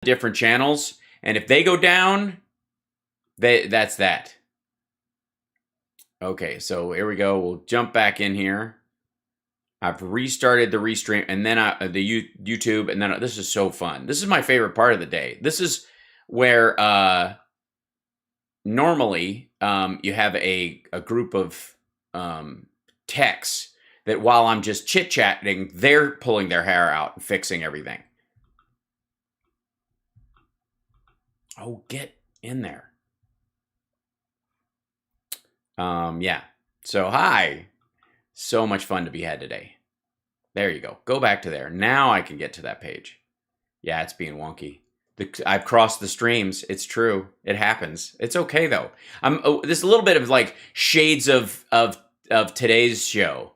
different channels, and if they go down, that's that. Okay, so here we go. We'll jump back in here. I've restarted the restream, and then the YouTube, and then this is so fun. This is my favorite part of the day. This is where normally you have a group of techs that while I'm just chit-chatting, they're pulling their hair out and fixing everything. Oh, get in there. Yeah. So, hi. So much fun to be had today. There you go. Go back to there. Now I can get to that page. Yeah, it's being wonky. I've crossed the streams. It's true. It happens. It's okay though. There's a little bit of like shades of today's show.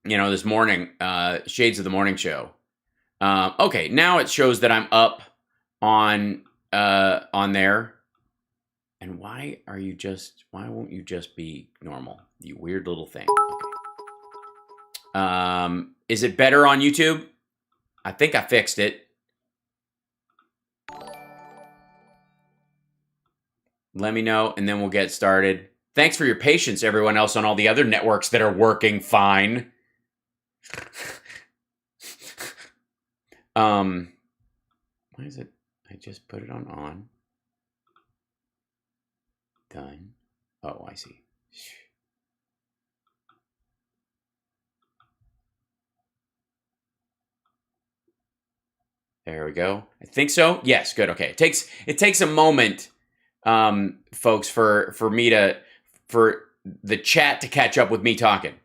You know, this morning, shades of the morning show. Okay, now it shows that I'm up on there. And why won't you just be normal? You weird little thing. Okay. Is it better on YouTube? I think I fixed it. Let me know, and then we'll get started. Thanks for your patience, everyone else on all the other networks that are working fine. Why is it? I just put it on. Done. Oh, I see. There we go. I think so. Yes, good. Okay. It takes a moment, folks, for the chat to catch up with me talking.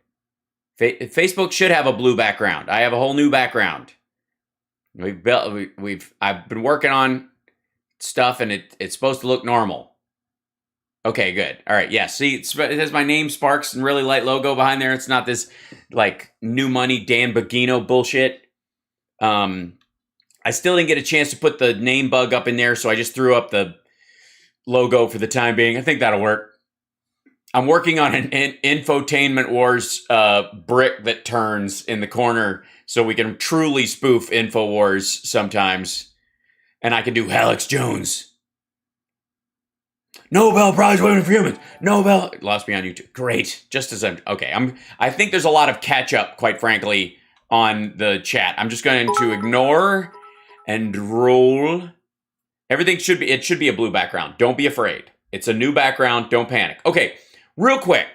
Facebook should have a blue background. I have a whole new background. I've been working on stuff, and it's supposed to look normal. Okay, good. All right, yeah. See, it has my name, Sparks, and really light logo behind there. It's not this like new money Dan Bogino bullshit. I still didn't get a chance to put the name bug up in there, so I just threw up the logo for the time being. I think that'll work. I'm working on an Infotainment Wars brick that turns in the corner so we can truly spoof InfoWars sometimes. And I can do Alex Jones. Nobel Prize winner for humans. Nobel. Lost me on YouTube. Great. Just as I think there's a lot of catch up, quite frankly, on the chat. I'm just going to ignore and roll. It should be a blue background. Don't be afraid. It's a new background. Don't panic. Okay. Real quick.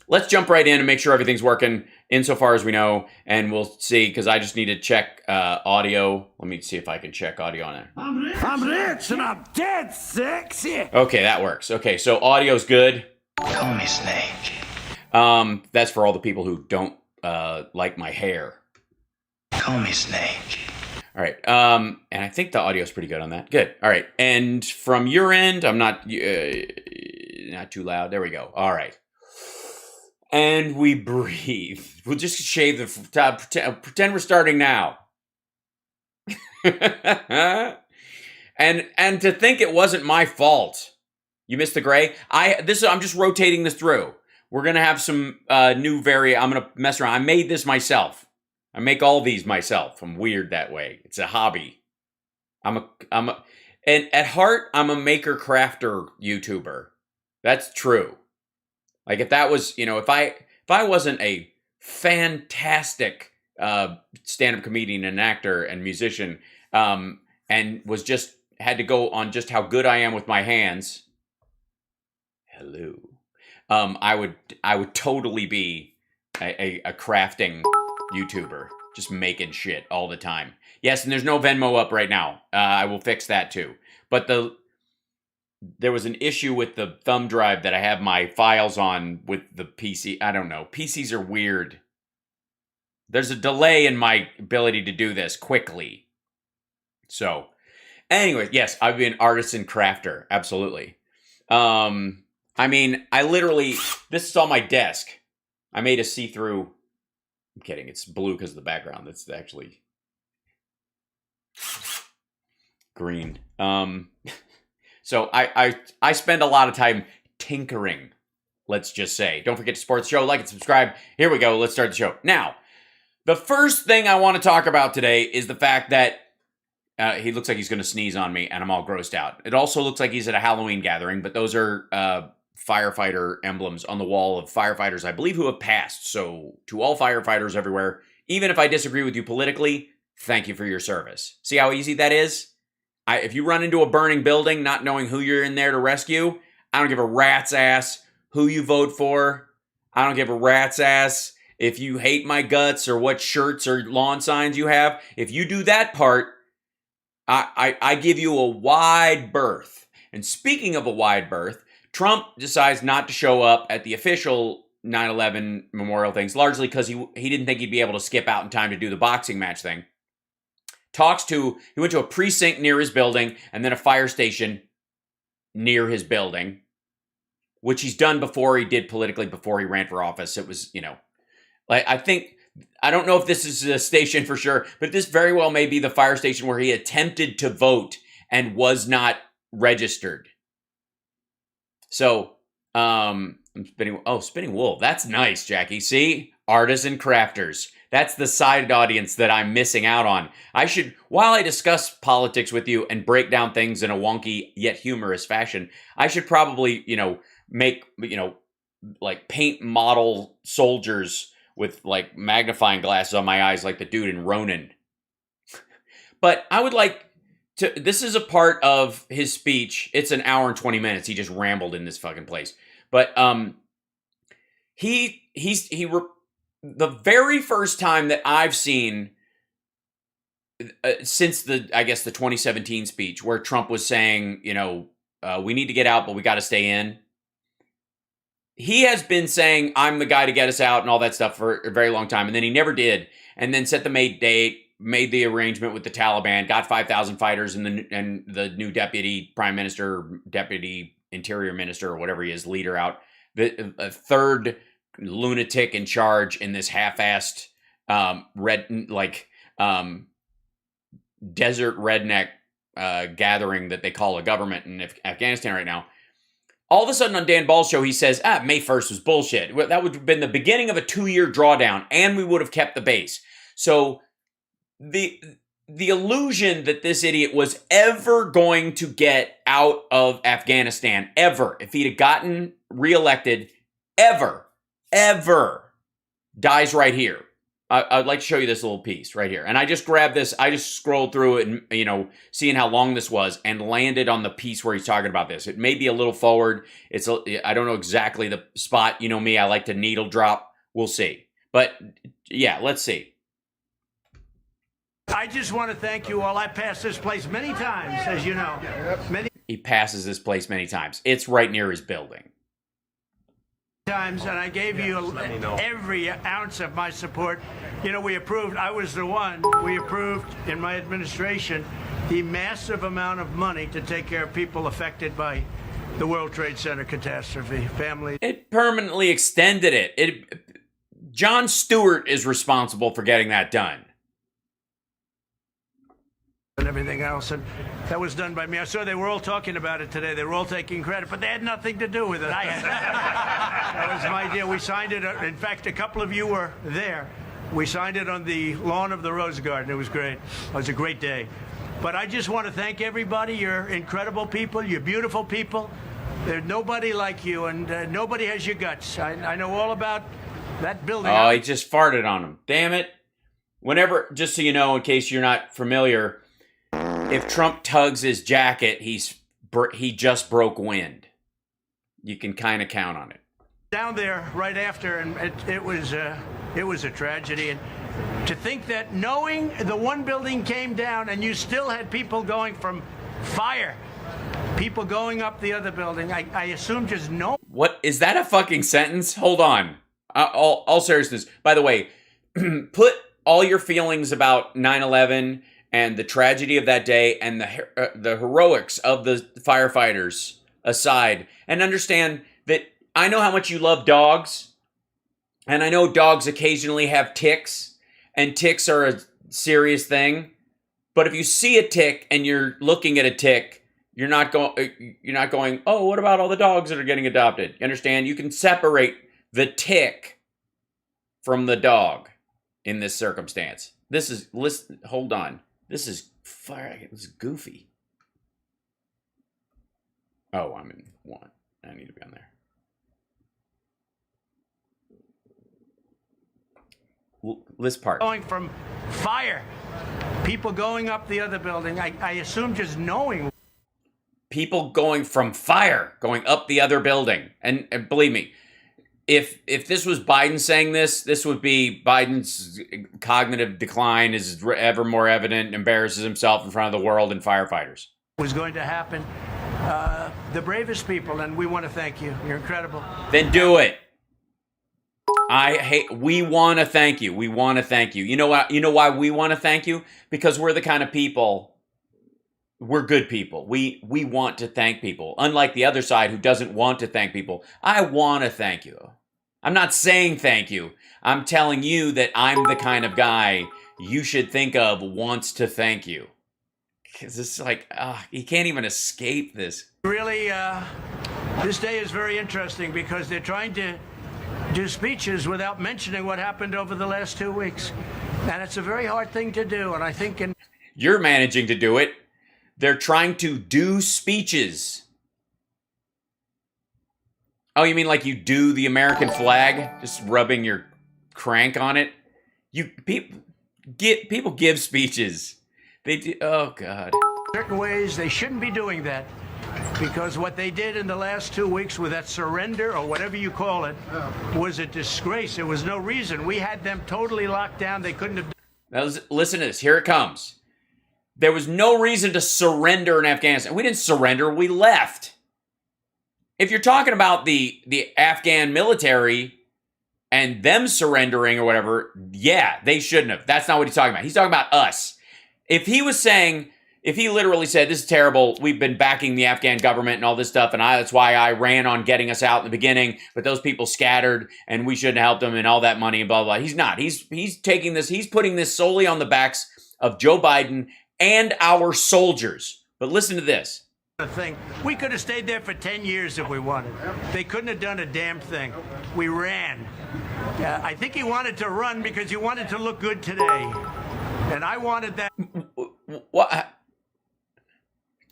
Let's jump right in and make sure everything's working insofar as we know, and we'll see, because I just need to check audio. Let me see if I can check audio on there. I'm rich and I'm dead sexy. Okay, that works. Okay, so audio's good. Call me Snake. That's for all the people who don't like my hair. Call me Snake. All right, and I think the audio's pretty good on that. Good. All right, and from your end, I'm not too loud. There we go. All right. And we breathe. We'll just shave the top. Pretend we're starting now. and to think it wasn't my fault. You missed the gray. I'm just rotating this through. We're gonna have some I'm gonna mess around. I made this myself. I make all these myself. I'm weird that way. It's a hobby. And at heart, I'm a maker crafter YouTuber. That's true. Like if that was, if I wasn't a fantastic stand-up comedian and actor and musician, and was just had to go on just how good I am with my hands. Hello. I would totally be a crafting YouTuber, just making shit all the time. Yes, and there's no Venmo up right now. I will fix that too. But there was an issue with the thumb drive that I have my files on with the PC. I don't know. PCs are weird. There's a delay in my ability to do this quickly. So, anyway, yes, I've been artisan crafter. Absolutely. I mean, this is on my desk. I made a see-through. I'm kidding. It's blue because of the background. That's actually green. So I spend a lot of time tinkering, let's just say. Don't forget to support the show, like and subscribe. Here we go. Let's start the show. Now, the first thing I want to talk about today is the fact that He looks like he's going to sneeze on me, and I'm all grossed out. It also looks like he's at a Halloween gathering, but those are firefighter emblems on the wall of firefighters, I believe, who have passed. So to all firefighters everywhere, even if I disagree with you politically, thank you for your service. See how easy that is? If you run into a burning building not knowing who you're in there to rescue, I don't give a rat's ass who you vote for. I don't give a rat's ass if you hate my guts or what shirts or lawn signs you have. If you do that part, I give you a wide berth. And speaking of a wide berth, Trump decides not to show up at the official 9/11 memorial things, largely because he didn't think he'd be able to skip out in time to do the boxing match thing. He went to a precinct near his building and then a fire station near his building, which he's done before. He did politically before he ran for office. It was, I don't know if this is a station for sure, but this very well may be the fire station where he attempted to vote and was not registered. So, I'm spinning wool. That's nice, Jackie. See? Artisan crafters. That's the side audience that I'm missing out on. While I discuss politics with you and break down things in a wonky yet humorous fashion, I should probably, make, like paint model soldiers with like magnifying glasses on my eyes like the dude in Ronin. But I would like to, this is a part of his speech. It's an hour and 20 minutes. He just rambled in this fucking place. But the very first time that I've seen since the 2017 speech where Trump was saying, we need to get out, but we got to stay in. He has been saying, I'm the guy to get us out and all that stuff for a very long time. And then he never did. And then set the date, made the arrangement with the Taliban, got 5,000 fighters and the new deputy prime minister, deputy interior minister, or whatever he is, leader out. The third lunatic in charge in this half-assed desert redneck gathering that they call a government in Afghanistan right now. All of a sudden on Dan Ball's show, he says, May 1st was bullshit. That would have been the beginning of a 2-year drawdown, and we would have kept the base. So the illusion that this idiot was ever going to get out of Afghanistan, ever, if he'd have gotten reelected, ever, dies right here. I'd like to show you this little piece right here. And I just grabbed this. I just scrolled through it and, seeing how long this was and landed on the piece where he's talking about this. It may be a little forward. I don't know exactly the spot. You know me, I like to needle drop. We'll see. But yeah, let's see. I just want to thank you all. I passed this place many times, as you know. He passes this place many times. It's right near his building. Times, and I gave you every ounce of my support. We approved, I was the one, we approved in my administration the massive amount of money to take care of people affected by the World Trade Center catastrophe, family. It permanently extended it. Jon Stewart is responsible for getting that done. And everything else, and that was done by me. I saw they were all talking about it today. They were all taking credit, but they had nothing to do with it. That was my deal. We signed it. In fact, a couple of you were there. We signed it on the lawn of the Rose Garden. It was great. It was a great day. But I just want to thank everybody. You're incredible people. You're beautiful people. There's nobody like you, and nobody has your guts. I know all about that building. Oh, he just farted on him. Damn it. Whenever, just so you know, in case you're not familiar, if Trump tugs his jacket, he just broke wind. You can kind of count on it. Down there right after, and it was a tragedy. And to think that knowing the one building came down and you still had people going from fire, people going up the other building, I assume just no. What is that a fucking sentence? Hold on. All seriousness. By the way, put all your feelings about 9/11 and the tragedy of that day and the heroics of the firefighters aside, and understand that I know how much you love dogs, and I know dogs occasionally have ticks, and ticks are a serious thing. But if you see a tick and you're looking at a tick, you're not going, oh, what about all the dogs that are getting adopted? You understand? You can separate the tick from the dog in this circumstance. Hold on. This is Fire, it was goofy. Oh, I'm in 1. I need to be on there. List part. Going from fire, people going up the other building. I assume just knowing. People going from fire, going up the other building. And believe me, if this was Biden saying this would be Biden's cognitive decline is ever more evident, embarrasses himself in front of the world and firefighters. Was going to happen. The bravest people, and we want to thank you. You're incredible. Then do it. We want to thank you. We want to thank you. You know what? You know why we want to thank you? Because we're the kind of people. We're good people. We want to thank people. Unlike the other side who doesn't want to thank people. I want to thank you. I'm not saying thank you. I'm telling you that I'm the kind of guy you should think of wants to thank you. Because it's like, you can't even escape this. Really, this day is very interesting because they're trying to do speeches without mentioning what happened over the last 2 weeks. And it's a very hard thing to do. And I think you're managing to do it. They're trying to do speeches. Oh, you mean like you do the American flag? Just rubbing your crank on it? People give speeches. They do. Oh, God. certain ways they shouldn't be doing that. Because what they did in the last 2 weeks with that surrender, or whatever you call it, was a disgrace. There was no reason. We had them totally locked down. They couldn't have... Now, listen to this. Here it comes. There was no reason to surrender in Afghanistan. We didn't surrender. We left. If you're talking about the Afghan military and them surrendering or whatever, yeah, they shouldn't have. That's not what he's talking about. He's talking about us. If he literally said, this is terrible, we've been backing the Afghan government and all this stuff, and that's why I ran on getting us out in the beginning, but those people scattered, and we shouldn't have helped them, and all that money, and blah, blah, blah. He's not. He's taking this, he's putting this solely on the backs of Joe Biden and our soldiers. But listen to this. Thing. We could have stayed there for 10 years if we wanted. They couldn't have done a damn thing. We ran. I think he wanted to run because he wanted to look good today. And I wanted that. What?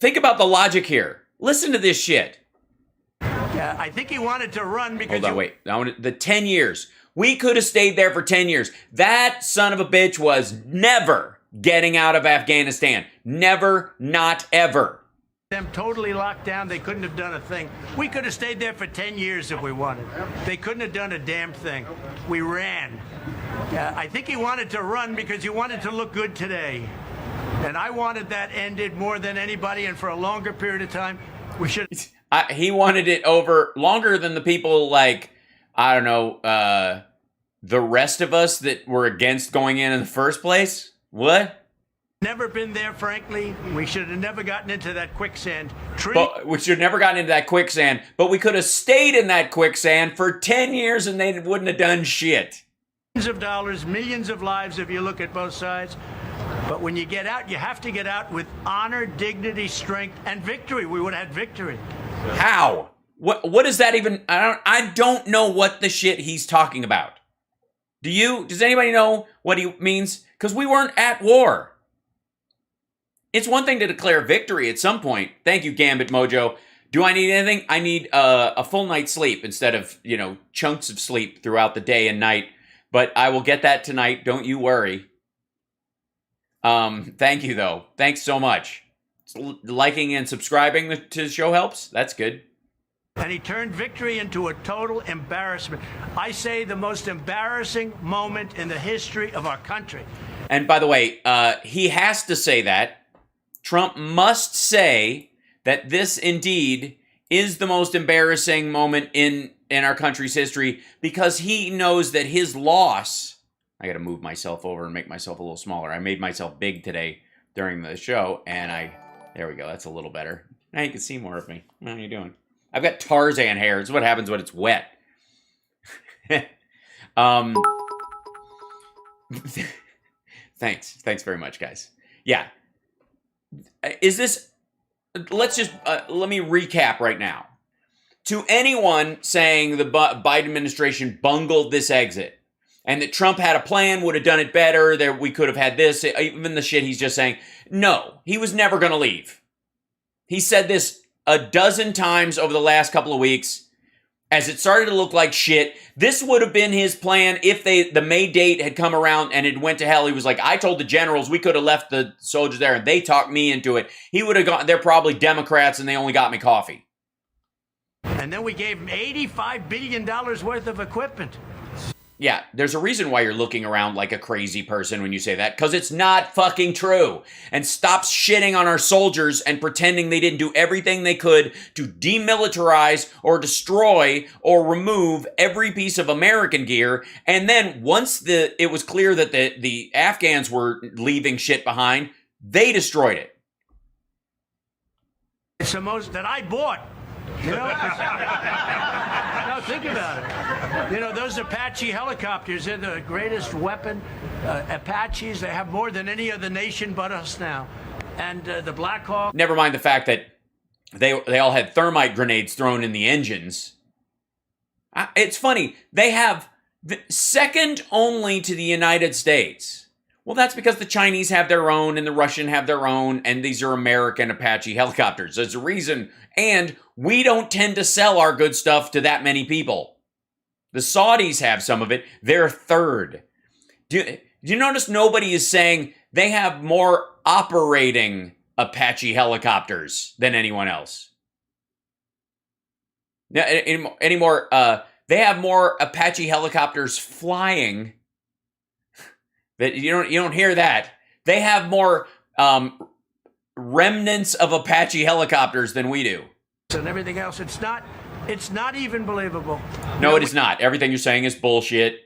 Think about the logic here. Listen to this shit. I think he wanted to run because... Hold on, wait. The 10 years. We could have stayed there for 10 years. That son of a bitch was never getting out of Afghanistan. Never, not ever. Them totally locked down. They couldn't have done a thing. We could have stayed there for 10 years if we wanted. They couldn't have done a damn thing. We ran. I think he wanted to run because he wanted to look good today. And I wanted that ended more than anybody, and for a longer period of time. We should... He wanted it over longer than the people like, I don't know, the rest of us that were against going in the first place? What? Never been there, frankly. We should have never gotten into that quicksand. We should have never gotten into that quicksand, but we could have stayed in that quicksand for 10 years and they wouldn't have done shit. Millions of dollars, millions of lives if you look at both sides. But when you get out, you have to get out with honor, dignity, strength, and victory. We would have had victory. How? What is that even? I don't know what the shit he's talking about. Do you? Does anybody know what he means? Because we weren't at war. It's one thing to declare victory at some point. Thank you, Gambit Mojo. Do I need anything? I need a full night's sleep instead of, chunks of sleep throughout the day and night. But I will get that tonight. Don't you worry. Thank you, though. Thanks so much. Liking and subscribing to the show helps. That's good. And he turned victory into a total embarrassment. I say the most embarrassing moment in the history of our country. And by the way, he has to say that. Trump must say that this indeed is the most embarrassing moment in our country's history because he knows that his loss... I got to move myself over and make myself a little smaller. I made myself big today during the show, and there we go. That's a little better. Now you can see more of me. How are you doing? I've got Tarzan hair. It's what happens when it's wet. Thanks very much, guys. Yeah. Is this... let me recap right now. To anyone saying the Biden administration bungled this exit, and that Trump had a plan, would have done it better, that we could have had this, even the shit he's just saying. No, he was never going to leave. He said this a dozen times over the last couple of weeks. As it started to look like shit, this would have been his plan if the May date had come around and it went to hell. He was like, I told the generals we could have left the soldiers there and they talked me into it. He would have gone, they're probably Democrats and they only got me coffee. And then we gave him $85 billion worth of equipment. Yeah, there's a reason why you're looking around like a crazy person when you say that, because it's not fucking true. And stop shitting on our soldiers and pretending they didn't do everything they could to demilitarize or destroy or remove every piece of American gear. And then once it was clear that the Afghans were leaving shit behind, they destroyed it. It's the most that I bought. You know? Now think about it. You know, those Apache helicopters, they're the greatest weapon. Apaches, they have more than any other nation but us now. And the Black Hawk. Never mind the fact that they all had thermite grenades thrown in the engines. It's funny. They have second only to the United States. Well, that's because the Chinese have their own and the Russian have their own, and these are American Apache helicopters. There's a reason. And we don't tend to sell our good stuff to that many people. The Saudis have some of it. They're third. Do you notice nobody is saying they have more operating Apache helicopters than anyone else? Anymore, they have more Apache helicopters flying. That you don't hear that. They have more remnants of Apache helicopters than we do. And everything else, it's not even believable. No, it is not. Everything you're saying is bullshit.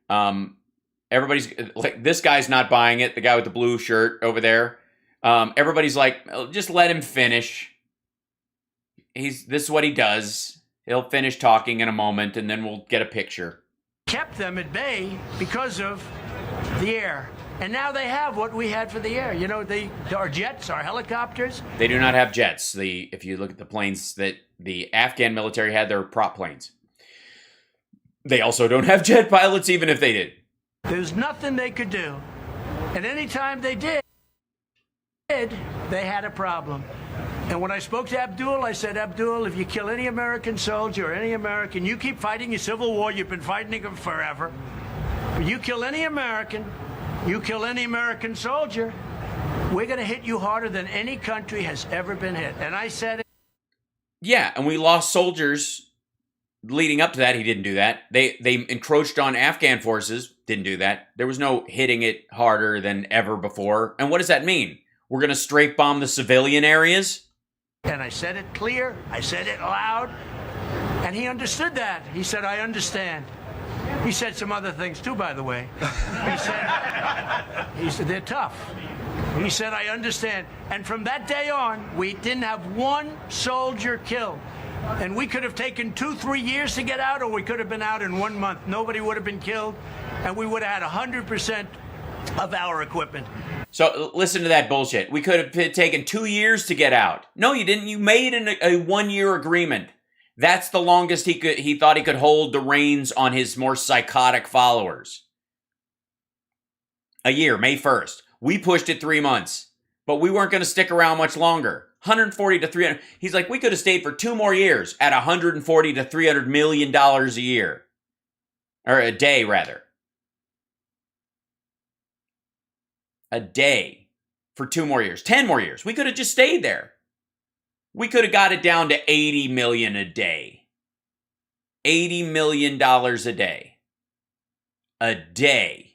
Everybody's like, this guy's not buying it. The guy with the blue shirt over there. Everybody's like, just let him finish. This is what he does. He'll finish talking in a moment, and then we'll get a picture. Kept them at bay because of the air. And now they have what we had for the air. You know, our jets, our helicopters. They do not have jets. If you look at the planes that the Afghan military had, they're prop planes. They also don't have jet pilots, even if they did. There's nothing they could do. And anytime they did, they had a problem. And when I spoke to Abdul, I said, Abdul, if you kill any American soldier or any American, you keep fighting your civil war. You've been fighting it forever. You kill any American, you kill any American soldier, we're going to hit you harder than any country has ever been hit. And I said it. Yeah, and we lost soldiers leading up to that. He didn't do that. They encroached on Afghan forces. Didn't do that. There was no hitting it harder than ever before. And what does that mean? We're going to strafe bomb the civilian areas? And I said it clear. I said it loud. And he understood that. He said, I understand. He said some other things too, by the way. He said they're tough. He said, I understand. And from that day on, we didn't have one soldier killed. And we could have taken 2-3 years to get out, or we could have been out in 1 month. Nobody would have been killed, and we would have had 100% of our equipment. So listen to that bullshit. We could have taken 2 years to get out. No, you didn't. You made a 1-year agreement. That's the longest he thought he could hold the reins on his more psychotic followers. A year, May 1st. We pushed it 3 months, but we weren't going to stick around much longer. 140 to 300. He's like, we could have stayed for 2 more years at 140 to 300 million dollars a year. Or a day, rather. A day for 2 more years. 10 more years. We could have just stayed there. We could have got it down to 80 million a day. $80 million a day. A day.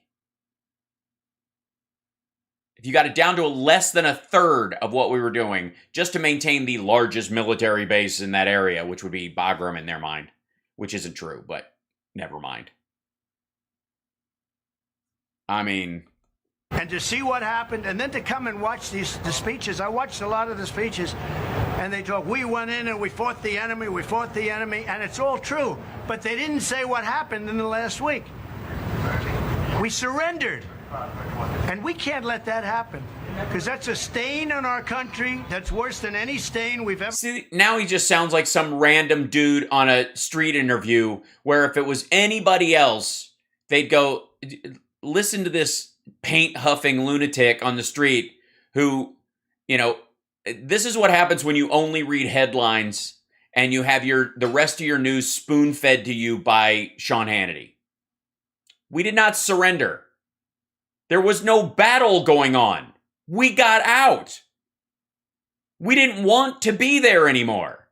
If you got it down to less than a third of what we were doing, just to maintain the largest military base in that area, which would be Bagram in their mind, which isn't true, but never mind. I mean... And to see what happened, and then to come and watch the speeches. I watched a lot of the speeches, and they talk, we went in and we fought the enemy, and it's all true. But they didn't say what happened in the last week. We surrendered. And we can't let that happen, because that's a stain on our country that's worse than any stain we've ever... See, now he just sounds like some random dude on a street interview, where if it was anybody else, they'd go, listen to this paint huffing lunatic on the street who, this is what happens when you only read headlines and you have the rest of your news spoon-fed to you by Sean Hannity. We did not surrender. There was no battle going on. We got out. We didn't want to be there anymore.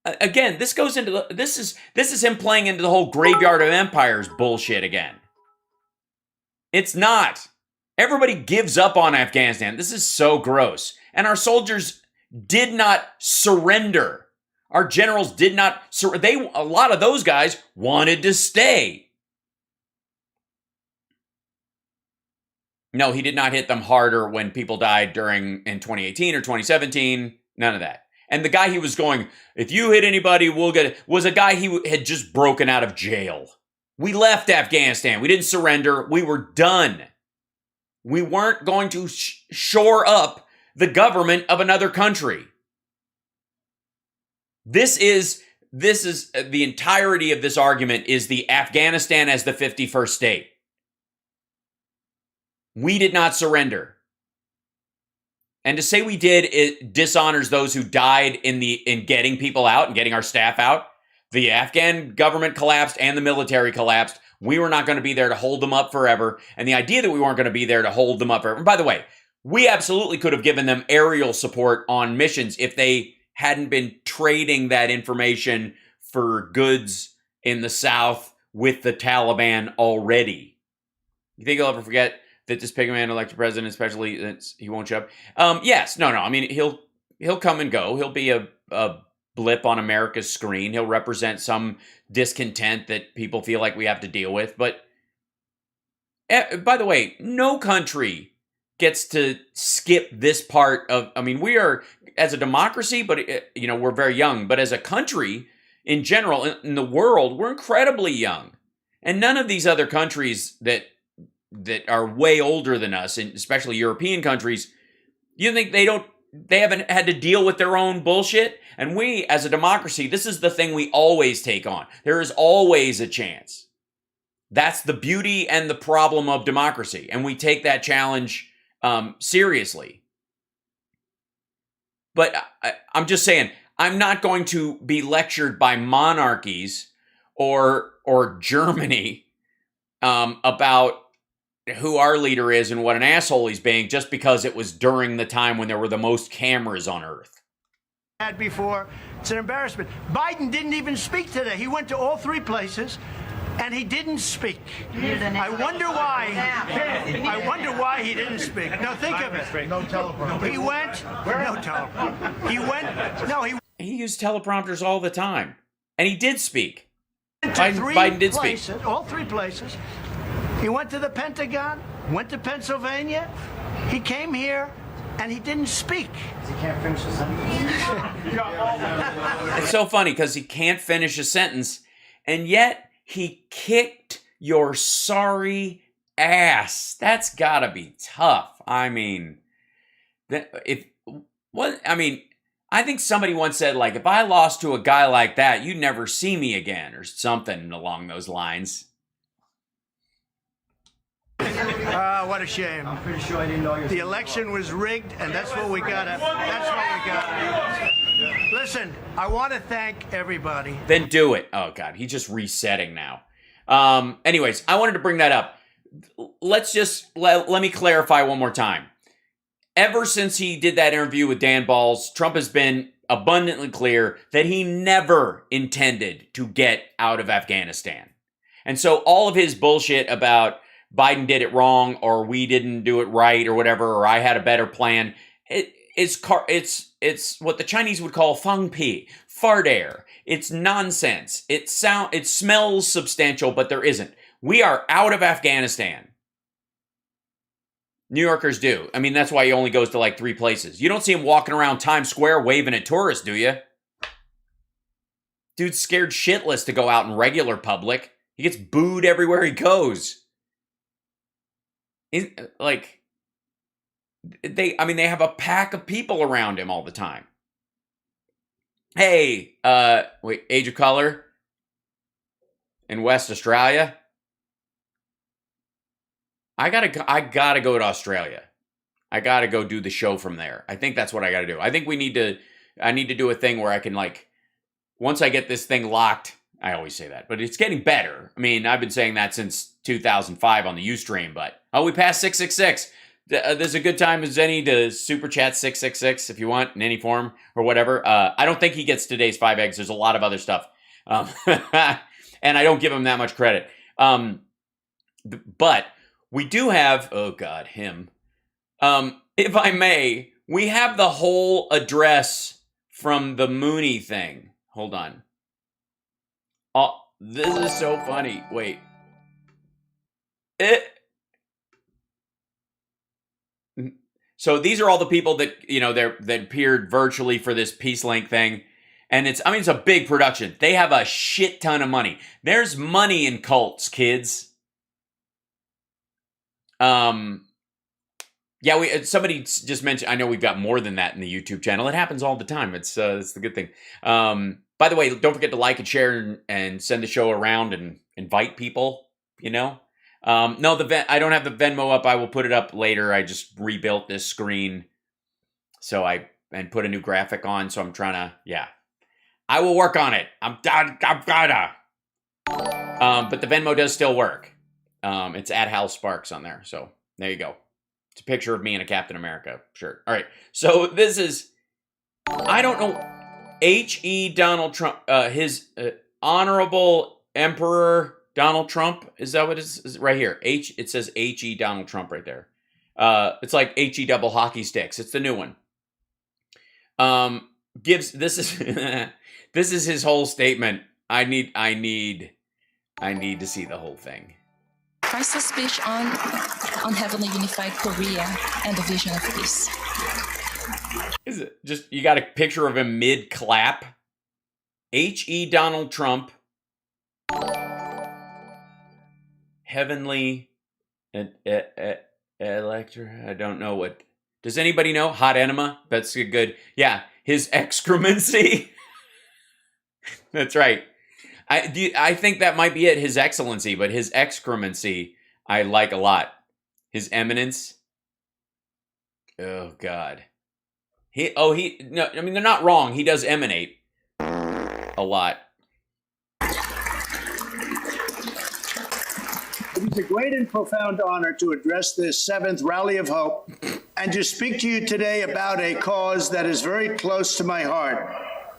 Again, this goes into this is him playing into the whole graveyard of empires bullshit again. It's not. Everybody gives up on Afghanistan. This is so gross. And our soldiers did not surrender. Our generals did not a lot of those guys wanted to stay. No, he did not hit them harder when people died in 2018 or 2017. None of that. And the guy he was going, if you hit anybody, we'll get it, was a guy he had just broken out of jail. We left Afghanistan. We didn't surrender. We were done. We weren't going to shore up the government of another country. This is the entirety of this argument is the Afghanistan as the 51st state. We did not surrender. And to say we did, it dishonors those who died in getting people out and getting our staff out. The Afghan government collapsed and the military collapsed. We were not going to be there to hold them up forever. And the idea that we weren't going to be there to hold them up forever. And by the way, we absolutely could have given them aerial support on missions if they hadn't been trading that information for goods in the South with the Taliban already. You think he'll ever forget that this pig man elected president, especially that he won't show up? Yes. No. I mean, he'll come and go. He'll be a blip on America's screen. He'll represent some discontent that people feel like we have to deal with. But by the way, no country gets to skip this part of, we are, as a democracy, but we're very young. But as a country in general, in the world, we're incredibly young. And none of these other countries that are way older than us, and especially European countries, you think they haven't had to deal with their own bullshit? And we, as a democracy, this is the thing we always take on. There is always a chance. That's the beauty and the problem of democracy. And we take that challenge seriously. But I'm just saying, I'm not going to be lectured by monarchies or Germany about who our leader is and what an asshole he's being just because it was during the time when there were the most cameras on Earth. Had before, it's an embarrassment. Biden didn't even speak today. He went to all three places and he didn't speak. I wonder why. I wonder why he didn't speak. Now think of it. No teleprompter. He went. No teleprompter. He went. No, he used teleprompters all the time, and he did speak. Biden did speak. All three places. He went to the Pentagon, went to Pennsylvania. He came here, and he didn't speak. He can't finish a sentence. It's so funny because he can't finish a sentence, and yet he kicked your sorry ass. That's gotta be tough. I think somebody once said, like, if I lost to a guy like that, you'd never see me again, or something along those lines. What a shame. I'm pretty sure I didn't know you. The election was rigged, and that's what we got. That's what we got. Listen, I want to thank everybody. Then do it. Oh, God, he's just resetting now. Anyways, I wanted to bring that up. Let's just, let me clarify one more time. Ever since he did that interview with Dan Balls, Trump has been abundantly clear that he never intended to get out of Afghanistan. And so all of his bullshit about Biden did it wrong, or we didn't do it right, or whatever, or I had a better plan, it's what the Chinese would call fang pi, fart air. It's nonsense. It smells substantial, but there isn't. We are out of Afghanistan. New Yorkers do. I mean, that's why he only goes to like 3 places. You don't see him walking around Times Square waving at tourists, do you? Dude's scared shitless to go out in regular public. He gets booed everywhere he goes. They have a pack of people around him all the time. Hey, Age of Color in West Australia. I gotta go to Australia. I gotta go do the show from there. I think that's what I gotta do. I think I need to do a thing where I can, like, once I get this thing locked, I always say that, but it's getting better. I mean, I've been saying that since 2005 on the Ustream, but we passed 666. There's a good time as any to super chat 666 if you want in any form or whatever. I don't think he gets today's 5 eggs. There's a lot of other stuff. And I don't give him that much credit. But we do have, oh God, him. If I may, we have the whole address from the Mooney thing. Hold on. Oh, this is so funny. Wait. So these are all the people that, that appeared virtually for this Peace Link thing. And it's a big production. They have a shit ton of money. There's money in cults, kids. Yeah, somebody just mentioned, I know we've got more than that in the YouTube channel. It happens all the time. It's the good thing. By the way, don't forget to like and share and send the show around and invite people, No, I don't have the Venmo up. I will put it up later. I just rebuilt this screen. And put a new graphic on. So I'm trying to, I will work on it. I'm gotta. But the Venmo does still work. It's at Hal Sparks on there. So there you go. It's a picture of me in a Captain America shirt. All right. So this is, I don't know, H.E. Donald Trump, his Honorable Emperor Donald Trump. Is that what it is? Right here. It says H.E. Donald Trump right there. It's like H.E. double hockey sticks. It's the new one. This is this is his whole statement. I need to see the whole thing. Priceless speech on heavenly unified Korea and the vision of peace. Is it just, you got a picture of him mid clap? H.E. Donald Trump. Heavenly elector. I don't know what. Does anybody know? Hot enema? That's a good. Yeah, his excremency. That's right. I think that might be it. His excellency, but his excremency I like a lot. His eminence. Oh God. No. I mean, they're not wrong. He does emanate a lot. It is a great and profound honor to address this 7th Rally of Hope and to speak to you today about a cause that is very close to my heart.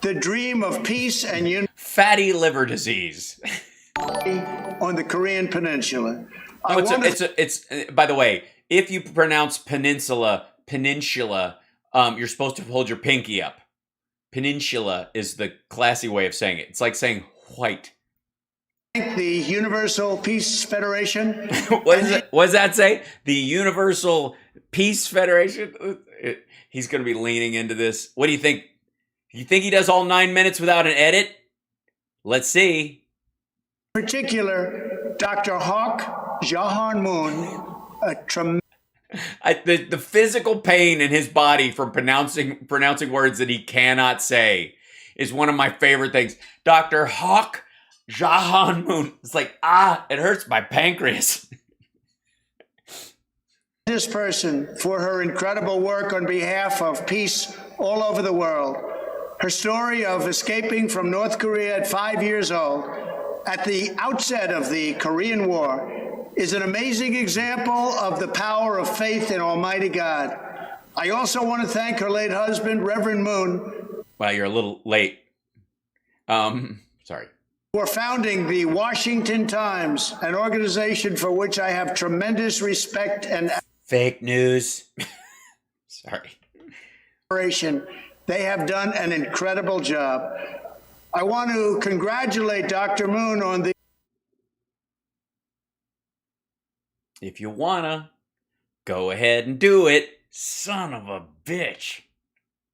The dream of peace and unity. Fatty liver disease. On the Korean Peninsula. It's by the way, if you pronounce peninsula, you're supposed to hold your pinky up. Peninsula is the classy way of saying it. It's like saying white. The Universal Peace Federation. What does that say? The Universal Peace Federation? He's going to be leaning into this. What do you think? You think he does all 9 minutes without an edit? Let's see. In particular, Dr. Hawk Jahan Moon, a tremendous. The physical pain in his body from pronouncing words that he cannot say is one of my favorite things. Dr. Hawk Jahan Moon. It's like, it hurts my pancreas. This person for her incredible work on behalf of peace all over the world. Her story of escaping from North Korea at 5 years old at the outset of the Korean War is an amazing example of the power of faith in Almighty God. I also want to thank her late husband, Reverend Moon. Well, you're a little late. Sorry. For founding the Washington Times, an organization for which I have tremendous respect and fake news. Sorry. Admiration. They have done an incredible job. I want to congratulate Dr. Moon on the. If you wanna, go ahead and do it, son of a bitch.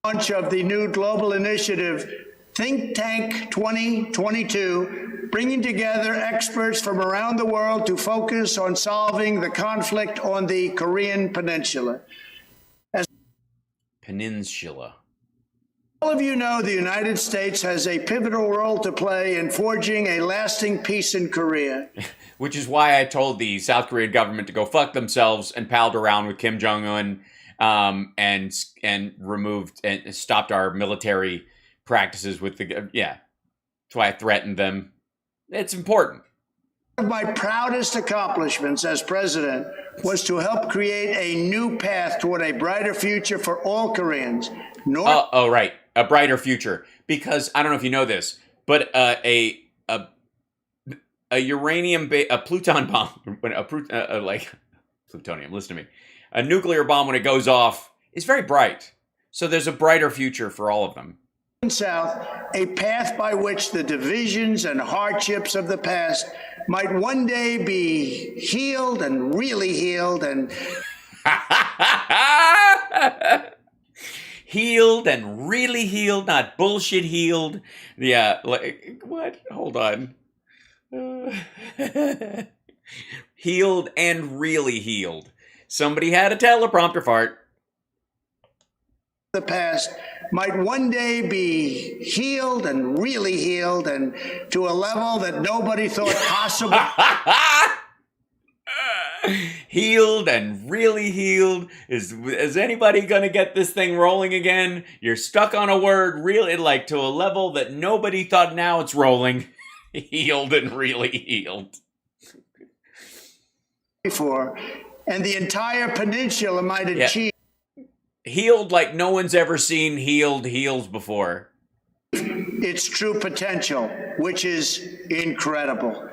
Launch of the new global initiative, Think Tank 2022, bringing together experts from around the world to focus on solving the conflict on the Korean Peninsula. Peninsula. All of you know the United States has a pivotal role to play in forging a lasting peace in Korea. Which is why I told the South Korean government to go fuck themselves and palled around with Kim Jong-un and removed and stopped our military practices with the, yeah. That's why I threatened them. It's important. One of my proudest accomplishments as president was to help create a new path toward a brighter future for all Koreans. Right. A brighter future. Because, I don't know if you know this, but a uranium, a Pluton bomb, like plutonium, listen to me. A nuclear bomb, when it goes off, is very bright. So there's a brighter future for all of them. South, a path by which the divisions and hardships of the past might one day be healed and really healed and healed and really healed, not bullshit healed. Yeah, like, what? Hold on. Healed and really healed. Somebody had a teleprompter fart. The past might one day be healed and really healed and to a level that nobody thought possible. Healed and really healed. Is anybody going to get this thing rolling again? You're stuck on a word, really, like to a level that nobody thought. Now it's rolling. Healed and really healed. Before, and the entire peninsula might achieve. Healed like no one's ever seen healed heels before. Its true potential, which is incredible.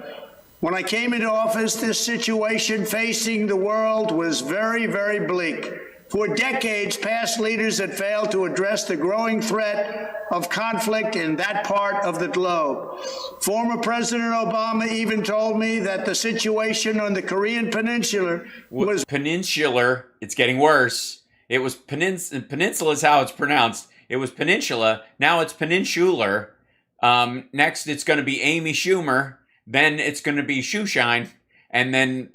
When I came into office, this situation facing the world was very, very bleak. For decades, past leaders had failed to address the growing threat of conflict in that part of the globe. Former President Obama even told me that the situation on the Korean Peninsula was peninsular. It's getting worse. It was peninsula is how it's pronounced. It was peninsula. Now it's peninsular. Next, it's going to be Amy Schumer. Then it's going to be Shoeshine. And then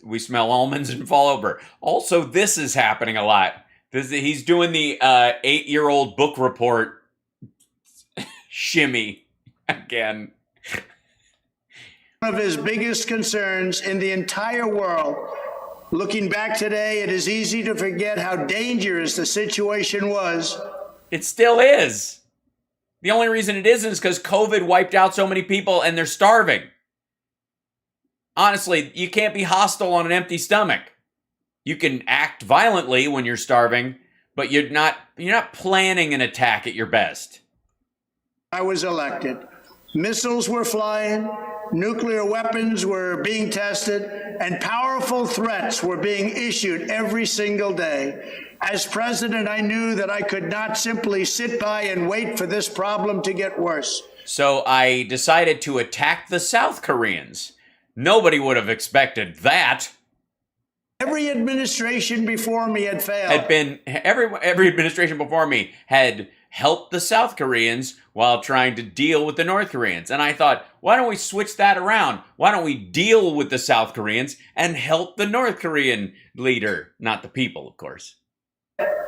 we smell almonds and fall over. Also, this is happening a lot. He's doing the 8-year-old book report shimmy again. One of his biggest concerns in the entire world. Looking back today, it is easy to forget how dangerous the situation was. It still is. The only reason it isn't is because COVID wiped out so many people and they're starving. Honestly, you can't be hostile on an empty stomach. You can act violently when you're starving, but you're not planning an attack at your best. I was elected. Missiles were flying, nuclear weapons were being tested, and powerful threats were being issued every single day. As president, I knew that I could not simply sit by and wait for this problem to get worse. So I decided to attack the South Koreans. Nobody would have expected that. Every administration before me had failed. Every administration before me had helped the South Koreans while trying to deal with the North Koreans. And I thought, why don't we switch that around? Why don't we deal with the South Koreans and help the North Korean leader? Not the people, of course.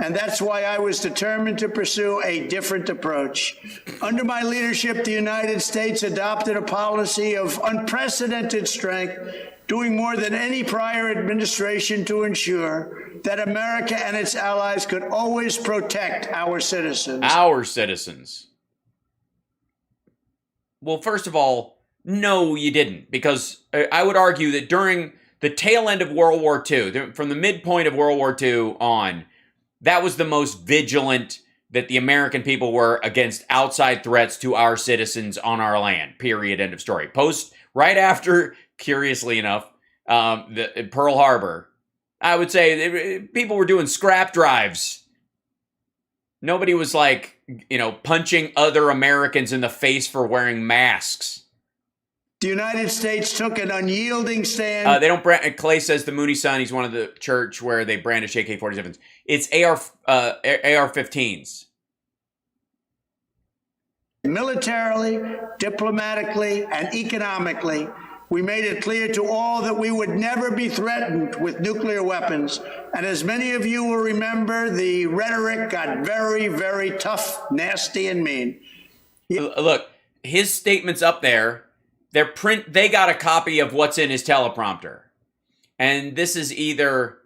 And that's why I was determined to pursue a different approach. Under my leadership, the United States adopted a policy of unprecedented strength, doing more than any prior administration to ensure that America and its allies could always protect our citizens. Our citizens. Well, first of all, no, you didn't, because I would argue that during the tail end of World War II, from the midpoint of World War II on, that was the most vigilant that the American people were against outside threats to our citizens on our land. Period. End of story. Right after, curiously enough, the Pearl Harbor, I would say people were doing scrap drives. Nobody was like, punching other Americans in the face for wearing masks. The United States took an unyielding stand. They don't. Clay says the Mooney son. He's one of the church where they brandish AK-47s. It's AR-15s. Militarily, diplomatically, and economically, We made it clear to all that we would never be threatened with nuclear weapons. And as many of you will remember, the rhetoric got very, very tough, nasty, and mean. Look, his statement's up there. They got a copy of what's in his teleprompter. And this is either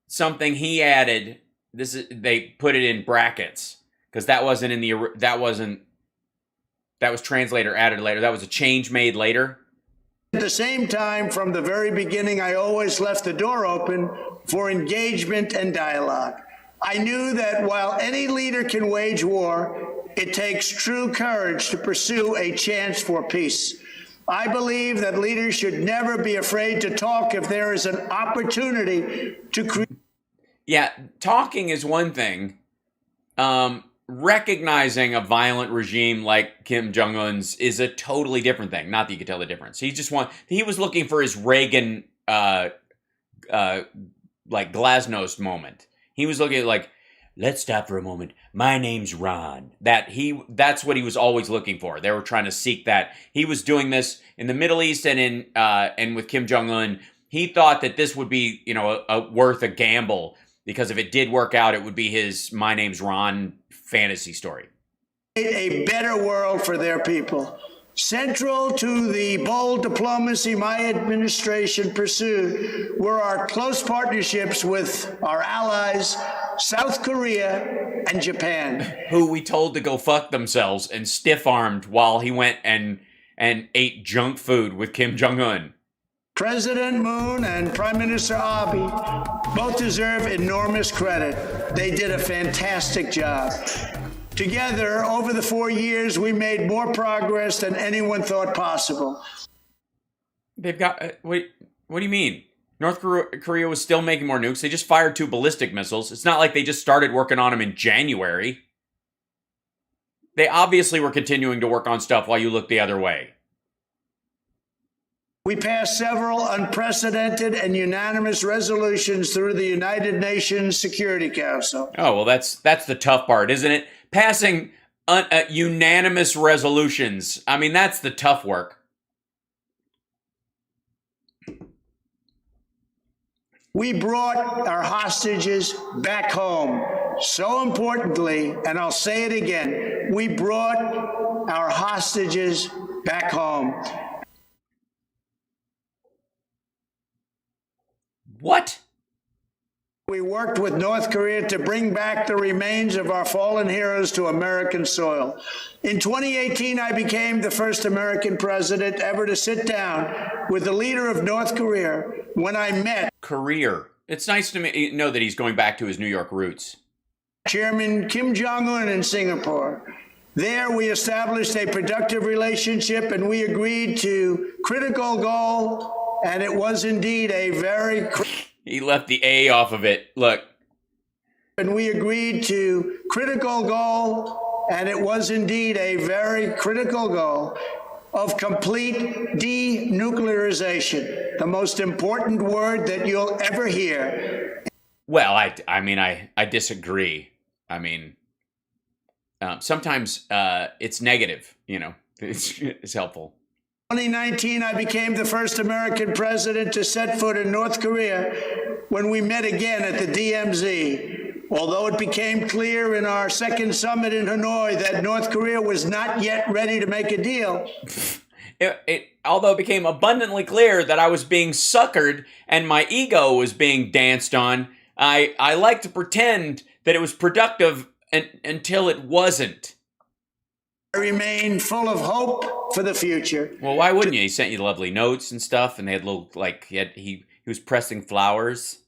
something he added. They put it in brackets because that was translator added later. That was a change made later. At the same time, from the very beginning, I always left the door open for engagement and dialogue. I knew that while any leader can wage war, it takes true courage to pursue a chance for peace. I believe that leaders should never be afraid to talk if there is an opportunity to create. Yeah, talking is one thing. Recognizing a violent regime like Kim Jong-un's is a totally different thing. Not that you could tell the difference. He was looking for his Reagan, like glasnost moment. He was looking at like, let's stop for a moment. My name's Ron. That's what he was always looking for. They were trying to seek that. He was doing this in the Middle East and with Kim Jong-un. He thought that this would be, worth a gamble because if it did work out, it would be his My Name's Ron fantasy story. A better world for their people. Central to the bold diplomacy my administration pursued were our close partnerships with our allies, South Korea and Japan. Who we told to go fuck themselves and stiff-armed while he went and ate junk food with Kim Jong-un. President Moon and Prime Minister Abe both deserve enormous credit. They did a fantastic job. Together, over the 4 years, we made more progress than anyone thought possible. They've got... what do you mean? North Korea was still making more nukes. They just fired 2 ballistic missiles. It's not like they just started working on them in January. They obviously were continuing to work on stuff while you looked the other way. We passed several unprecedented and unanimous resolutions through the United Nations Security Council. Oh, well, that's the tough part, isn't it? Passing unanimous resolutions. I mean, that's the tough work. We brought our hostages back home. So importantly, and I'll say it again, we brought our hostages back home. What? We worked with North Korea to bring back the remains of our fallen heroes to American soil. In 2018, I became the first American president ever to sit down with the leader of North Korea when I met Career. It's nice to know that he's going back to his New York roots. Chairman Kim Jong-un in Singapore. There, we established a productive relationship and we agreed to critical goal. And it was indeed a very... He left the A off of it. Look. And we agreed to critical goal, and it was indeed a very critical goal of complete denuclearization, the most important word that you'll ever hear. Well, I disagree. I mean, sometimes it's negative, it's helpful. 2019, I became the first American president to set foot in North Korea when we met again at the DMZ. Although it became clear in our second summit in Hanoi that North Korea was not yet ready to make a deal. Although it became abundantly clear that I was being suckered and my ego was being danced on, I like to pretend that it was productive until it wasn't. I remain full of hope for the future. Well, why wouldn't you? He sent you lovely notes and stuff, and they had little, he was pressing flowers.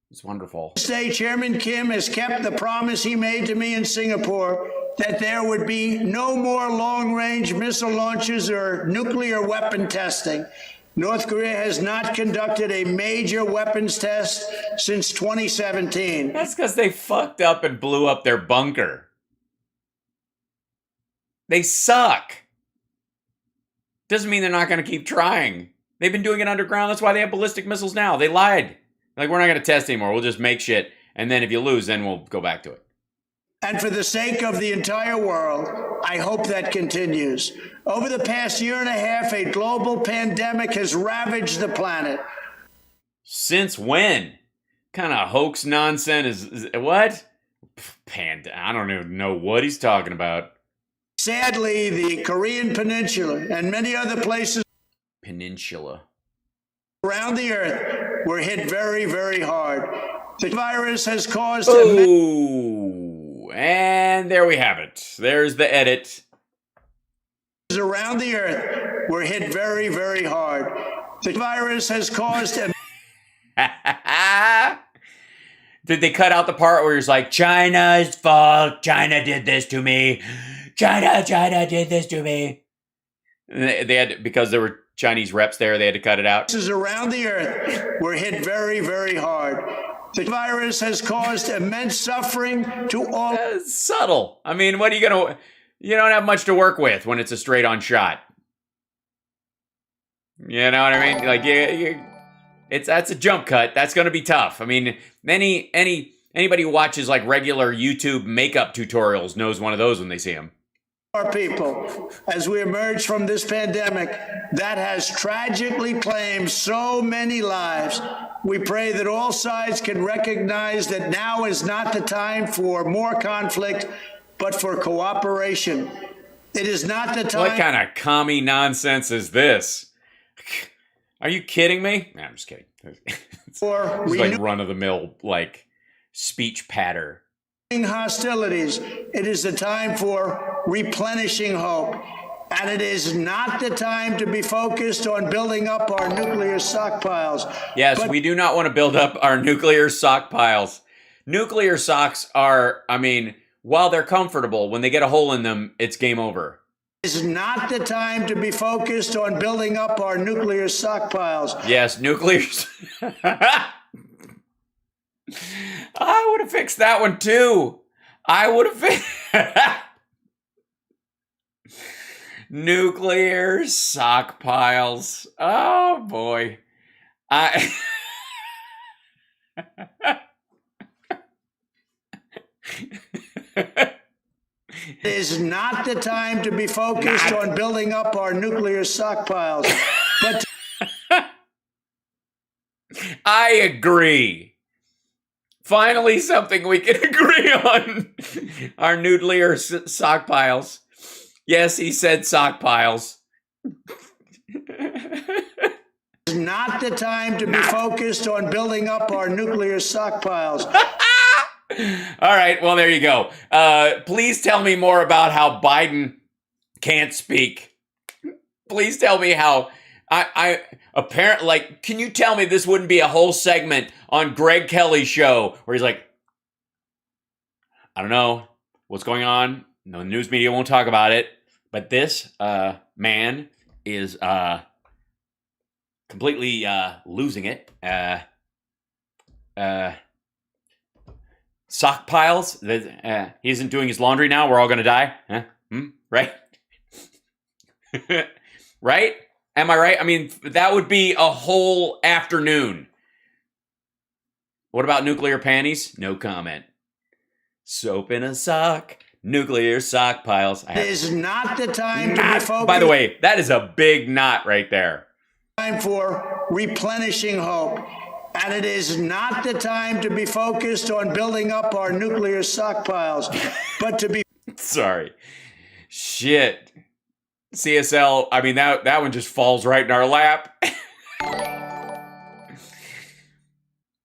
It was wonderful. Today, Chairman Kim has kept the promise he made to me in Singapore that there would be no more long-range missile launches or nuclear weapon testing. North Korea has not conducted a major weapons test since 2017. That's because they fucked up and blew up their bunker. They suck. Doesn't mean they're not going to keep trying. They've been doing it underground. That's why they have ballistic missiles now. They lied. Like, we're not going to test anymore. We'll just make shit. And then if you lose, then we'll go back to it. And for the sake of the entire world, I hope that continues. Over the past year and a half, a global pandemic has ravaged the planet. Since when? Kind of hoax nonsense is what? I don't even know what he's talking about. Sadly, the Korean Peninsula and many other places around the earth were hit very, very hard. The virus has caused... Oh, and there we have it. There's the edit. Around the earth were hit very, very hard. The virus has caused... Did they cut out the part where it's like, China's fault, China did this to me, China did this to me? They had, because there were Chinese reps there, they had to cut it out. Around the earth were hit very, very hard. The virus has caused immense suffering to all... Subtle. I mean, what are you going to... You don't have much to work with when it's a straight-on shot. You know what I mean? Like, that's a jump cut. That's going to be tough. I mean, anybody who watches like regular YouTube makeup tutorials knows one of those when they see them. Our people, as we emerge from this pandemic that has tragically claimed so many lives, we pray that all sides can recognize that now is not the time for more conflict, but for cooperation. It is not the time... What kind of commie nonsense is this? Are you kidding me? No, I'm just kidding. It's like run-of-the-mill, like, speech patter. Hostilities. It is the time for replenishing hope. And it is not the time to be focused on building up our nuclear stockpiles. Yes, we do not want to build up our nuclear stockpiles. Nuclear socks are, I mean, while they're comfortable, when they get a hole in them, it's game over. It is not the time to be focused on building up our nuclear stockpiles. Yes, nuclear... I would have fixed that one too. I would have fixed... Nuclear stockpiles. Oh boy. It is not the time to be focused on building up our nuclear stockpiles. But I agree. Finally, something we can agree on. Our nuclear stockpiles. Yes, he said stockpiles. It's not the time to be focused on building up our nuclear stockpiles. All right, well, there you go. Please tell me more about how Biden can't speak. Please tell me how I apparently, like, can you tell me this wouldn't be a whole segment on Greg Kelly's show where he's like, I don't know what's going on. No, the news media won't talk about it, but this man is completely losing it. Sock piles. He isn't doing his laundry now. We're all gonna die. Huh? Right? Right? Am I right? I mean, that would be a whole afternoon. What about nuclear panties? No comment. Soap in a sock. Nuclear sock piles. It is not the time to be focused. By the way, that is a big knot right there. Time for replenishing hope. And it is not the time to be focused on building up our nuclear stockpiles, but to be... Sorry. Shit. CSL, I mean, that one just falls right in our lap.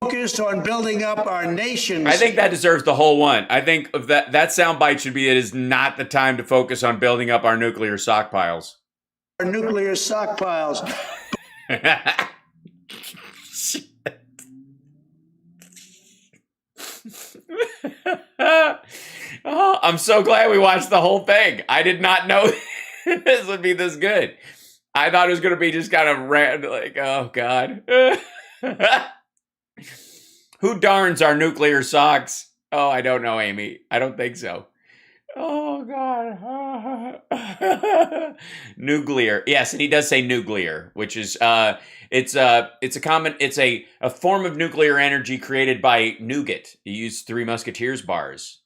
Focused on building up our nations. I think that deserves the whole one. I think that soundbite should be, it is not the time to focus on building up our nuclear stockpiles. Our nuclear stockpiles. Oh, I'm so glad we watched the whole thing. I did not know this would be this good. I thought it was going to be just kind of random, like, oh, God. Who darns our nuclear socks? Oh, I don't know, Amy. I don't think so. Oh, God. Nuclear. Yes, and he does say nuclear, which is, it's a form of nuclear energy created by nougat. You use Three Musketeers bars.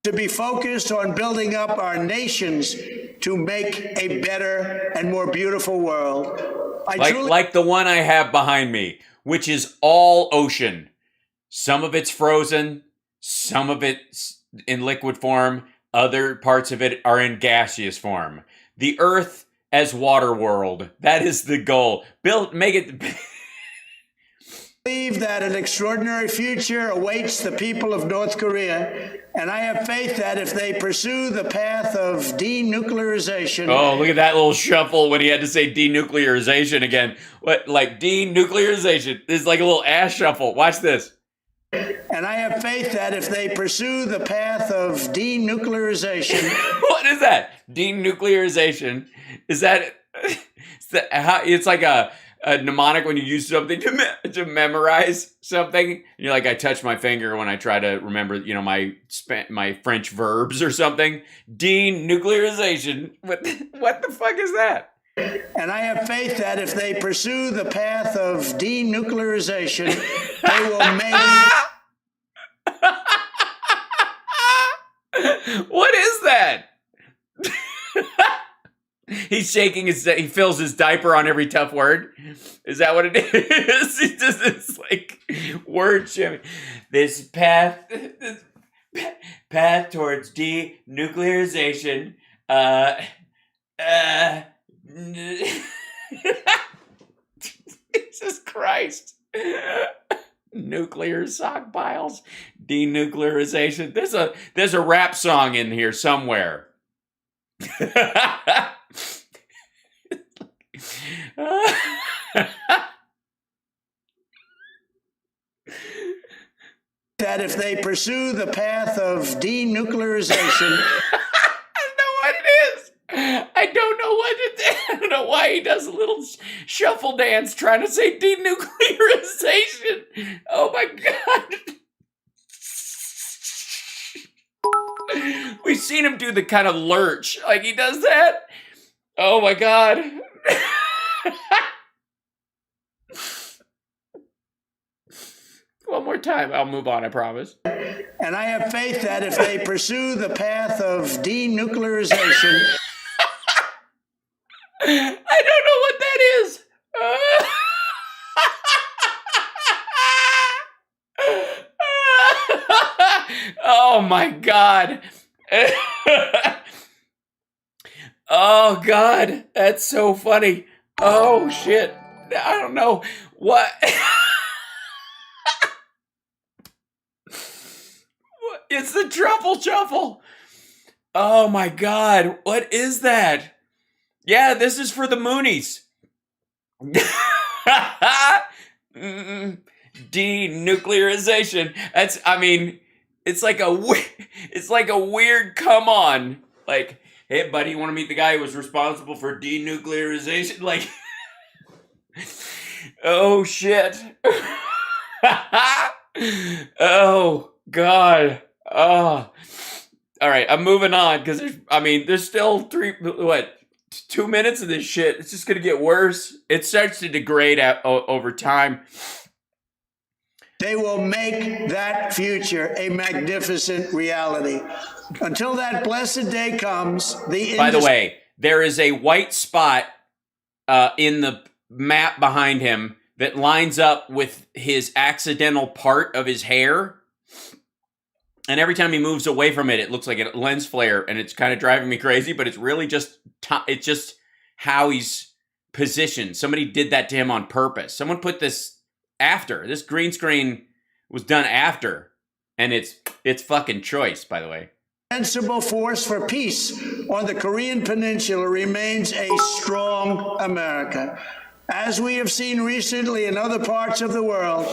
to be focused on building up our nations to make a better and more beautiful world. Like the one I have behind me, which is all ocean. Some of it's frozen, some of it's in liquid form, other parts of it are in gaseous form. The Earth as water world. That is the goal. Make it. Believe that an extraordinary future awaits the people of North Korea, and I have faith that if they pursue the path of denuclearization. Oh, look at that little shuffle when he had to say denuclearization again. What, like denuclearization? This is like a little ass shuffle. Watch this. And I have faith that if they pursue the path of denuclearization. What is that? Denuclearization? Is that it's like a mnemonic when you use something to memorize something? And you're like, I touch my finger when I try to remember, my French verbs or something. Denuclearization. What the fuck is that? And I have faith that if they pursue the path of denuclearization, they will make. What is that? He's shaking he fills his diaper on every tough word. Is that what it is? It's like word shimmy. This path towards denuclearization. Jesus Christ. Nuclear stockpiles, denuclearization. There's a rap song in here somewhere. That if they pursue the path of denuclearization. I don't know why he does a little shuffle dance trying to say denuclearization. Oh my God. We've seen him do the kind of lurch. Like he does that. Oh my God. One more time. I'll move on, I promise. And I have faith that if they pursue the path of denuclearization. I don't know what that is. Oh my God. Oh God, that's so funny. Oh shit. I don't know what. It's the truffle shuffle. Oh my God, what is that? Yeah, this is for the Moonies. Denuclearization. It's like a weird come on. Like, hey buddy, you want to meet the guy who was responsible for denuclearization? Like, oh shit. Oh God. Oh. All right, I'm moving on because there's still 2 minutes of this shit. It's just going to get worse. It starts to degrade over time. They will make that future a magnificent reality. Until that blessed day comes, By the way, there is a white spot in the map behind him that lines up with his accidental part of his hair. And every time he moves away from it, it looks like a lens flare, and it's kind of driving me crazy, but it's really just how he's positioned. Somebody did that to him on purpose. Someone put this after. This green screen was done after, and it's fucking choice, by the way. Sensible force for peace on the Korean Peninsula remains a strong America. As we have seen recently in other parts of the world,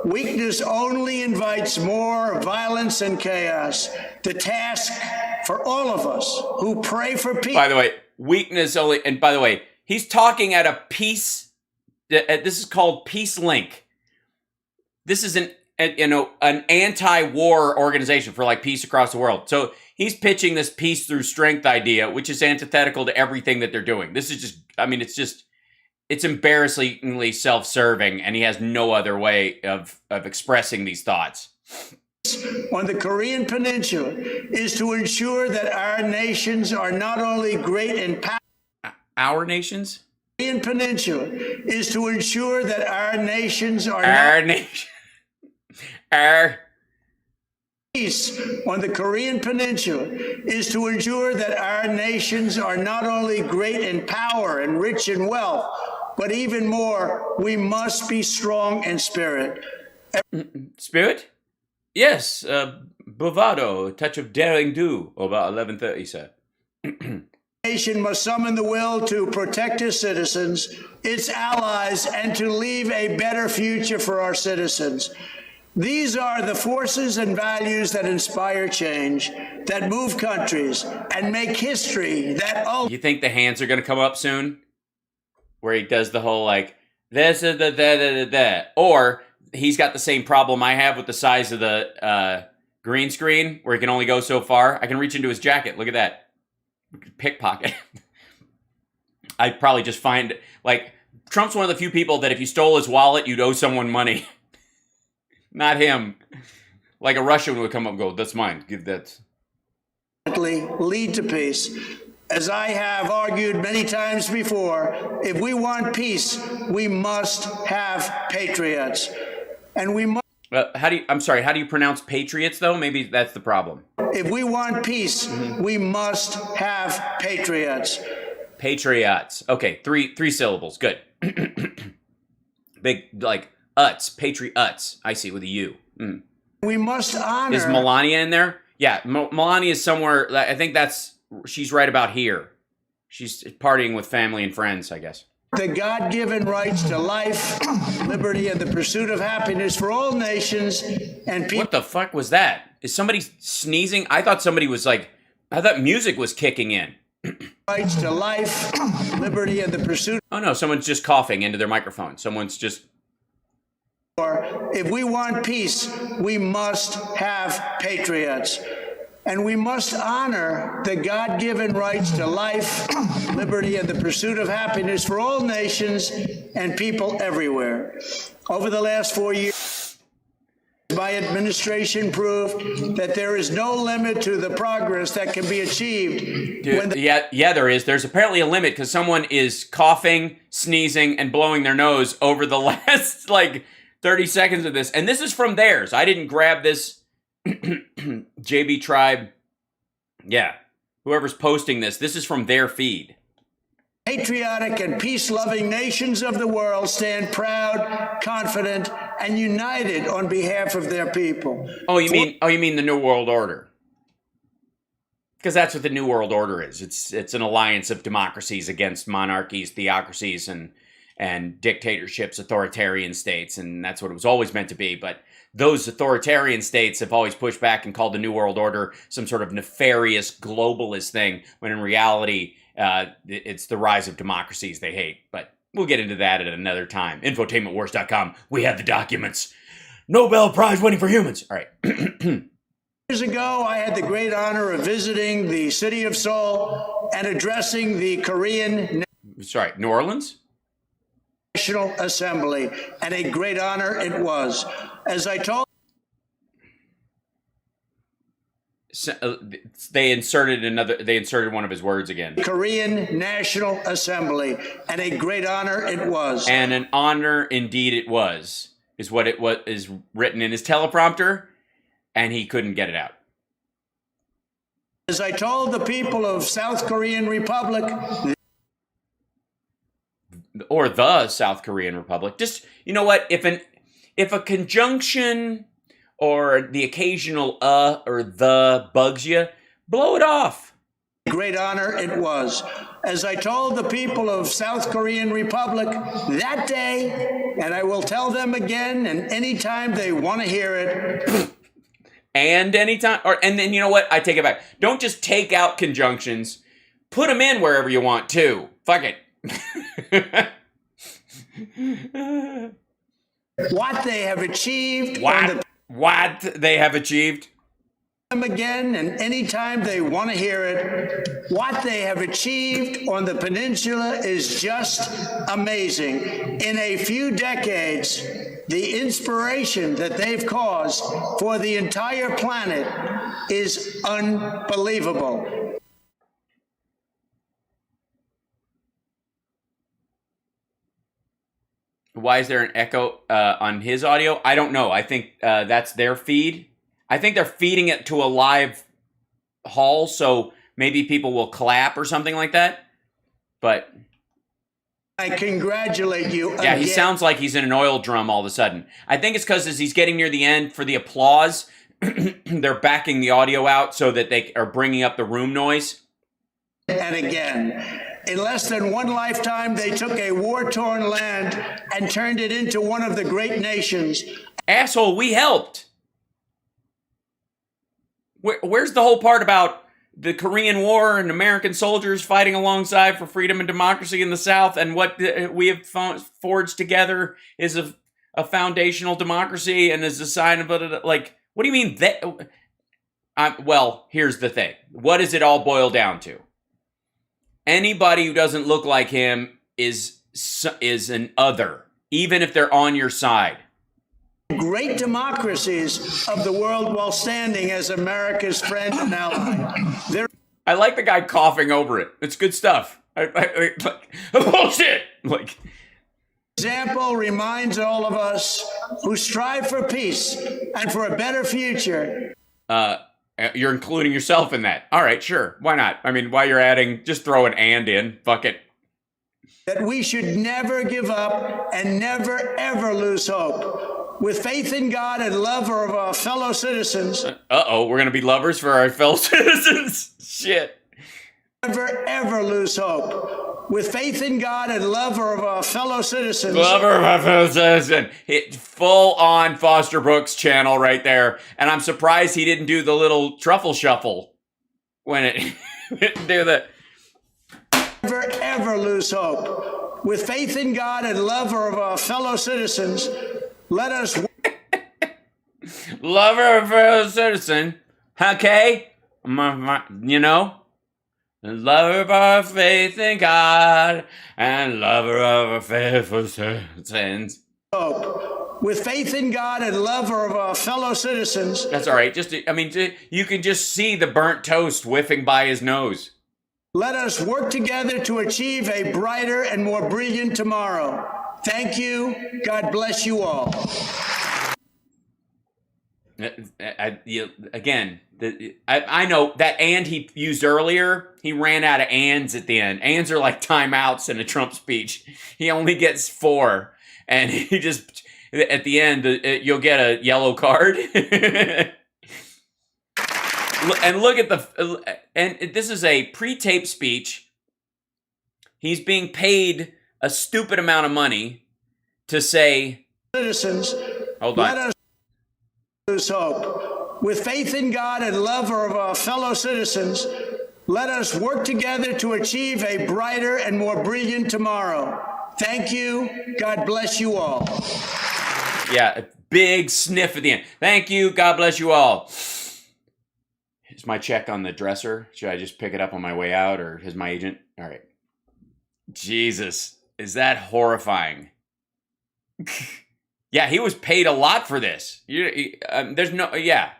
weakness only invites more violence and chaos. The task for all of us who pray for peace. By the way, weakness only, and by the way, he's talking at a peace. This is called Peace Link. This is an anti-war organization for like peace across the world. So he's pitching this peace through strength idea, which is antithetical to everything that they're doing. This is just, it's embarrassingly self-serving, and he has no other way of expressing these thoughts. on the Korean Peninsula is to ensure that our nations are not only great in power. Our nations? Korean Peninsula is to ensure that our nations are Our not. nation. Our. Peace on the Korean Peninsula is to ensure that our nations are not only great in power and rich in wealth, but even more, we must be strong in spirit. Spirit? Yes, bravado, a touch of daring do. About 11:30, sir. Nation must summon the will to protect its citizens, its allies, and to leave a better future for our citizens. These are the forces and values that inspire change, that move countries, and make history that You think the hands are going to come up soon? Where he does the whole, like, this is the da. Or he's got the same problem I have with the size of the green screen, where he can only go so far. I can reach into his jacket. Look at that. Pickpocket. I'd probably just find, like, Trump's one of the few people that if you stole his wallet, you'd owe someone money. Not him. Like a Russian would come up and go, that's mine. Give that. Lead to peace. As I have argued many times before, if we want peace, we must have patriots. And we must. How do you pronounce patriots, though? Maybe that's the problem. If we want peace, we must have patriots. Patriots. Okay, three syllables. Good. Big, like, uts. Patriots. I see, with a U. Mm. We must honor. Is Melania in there? Yeah, Melania is somewhere. I think she's right about here. She's partying with family and friends, I guess. The God-given rights to life, liberty, and the pursuit of happiness for all nations and people. What the fuck was that? Is somebody sneezing? I thought somebody was like, I thought music was kicking in. Rights to life, liberty, and the pursuit. Oh no, someone's just coughing into their microphone. Someone's just. If we want peace, we must have patriots. And we must honor the God-given rights to life, liberty, and the pursuit of happiness for all nations and people everywhere. Over the last 4 years, my administration proved that there is no limit to the progress that can be achieved. Dude, yeah, there is. There's apparently a limit because someone is coughing, sneezing, and blowing their nose over the last, 30 seconds of this. And this is from theirs. I didn't grab this. JB Tribe. Yeah. Whoever's posting this is from their feed. Patriotic and peace-loving nations of the world stand proud, confident, and united on behalf of their people. Oh, you mean the New World Order? Because that's what the New World Order is. It's an alliance of democracies against monarchies, theocracies, and dictatorships, authoritarian states, and that's what it was always meant to be. But those authoritarian states have always pushed back and called the New World Order some sort of nefarious globalist thing, when in reality, it's the rise of democracies they hate. But we'll get into that at another time. Infotainmentwars.com. We have the documents. Nobel Prize winning for humans. All right. Years ago, I had the great honor of visiting the city of Seoul and addressing the Korean New Orleans? National Assembly, and a great honor it was. As I told, they inserted one of his words again. Korean National Assembly, and a great honor it was. And an honor indeed it was, is what is written in his teleprompter, and he couldn't get it out. As I told the people of South Korean Republic, or the South Korean Republic. Just, you know what? If a conjunction or the occasional or the bugs you, blow it off. Great honor it was. As I told the people of South Korean Republic that day, and I will tell them again, and anytime they want to hear it. And anytime, and then you know what? I take it back. Don't just take out conjunctions. Put them in wherever you want to. Fuck it. What they have achieved. What they have achieved. Them again, and anytime they want to hear it. What they have achieved on the peninsula is just amazing. In a few decades, The inspiration that they've caused for the entire planet is unbelievable. Why is there an echo on his audio? I don't know. I think that's their feed. I think they're feeding it to a live hall, so maybe people will clap or something like that. But I congratulate you. yeah, he again. sounds like he's in an oil drum all of a sudden. I think it's because as he's getting near the end for the applause, they're backing the audio out so that they are bringing up the room noise. And again. In less than one lifetime, they took a war-torn land and turned it into one of the great nations. Asshole, we helped. Where's the whole part about the Korean War and American soldiers fighting alongside for freedom and democracy in the South, and what we have forged together is a foundational democracy and is a sign of it? Like, what do you mean that? Well, here's the thing. What does it all boil down to? Anybody who doesn't look like him is an other, even if they're on your side. Great democracies of the world while standing as America's friend and ally. I like the guy coughing over it. It's good stuff. Like, bullshit! Like, example reminds all of us who strive for peace and for a better future. You're including yourself in that. All right, sure. Why not? I mean, while you're adding, just throw an and in. Fuck it. That we should never give up and never, ever lose hope. With faith in God and love of our fellow citizens. Uh-oh, we're going to be lovers for our fellow citizens. Shit. Never, ever lose hope. With faith in God and love of our fellow citizens. Lover of our fellow citizen. Hit full on Foster Brooks channel right there. And I'm surprised he didn't do the little truffle shuffle when it didn't do the... Never, ever lose hope. With faith in God and love of our fellow citizens, let us... Lover of our fellow citizen. Okay? You know? Lover of our faith in God and lover of our faithful citizens. With faith in God and love of our fellow citizens. That's all right. You can just see the burnt toast whiffing by his nose. Let us work together to achieve a brighter and more brilliant tomorrow. Thank you. God bless you all. I know that and he used earlier, he ran out of ands at the end. Ands are like timeouts in a Trump speech. He only gets 4. And he just, at the end, you'll get a yellow card. And look at and this is a pre-taped speech. He's being paid a stupid amount of money to say, citizens, hold on. let us lose hope. With faith in God and love of our fellow citizens, let us work together to achieve a brighter and more brilliant tomorrow. Thank you. God bless you all. Yeah, a big sniff at the end. Thank you. God bless you all. Here's my check on the dresser. Should I just pick it up on my way out, or is my agent? All right. Jesus, is that horrifying? Yeah, he was paid a lot for this. There's no, yeah.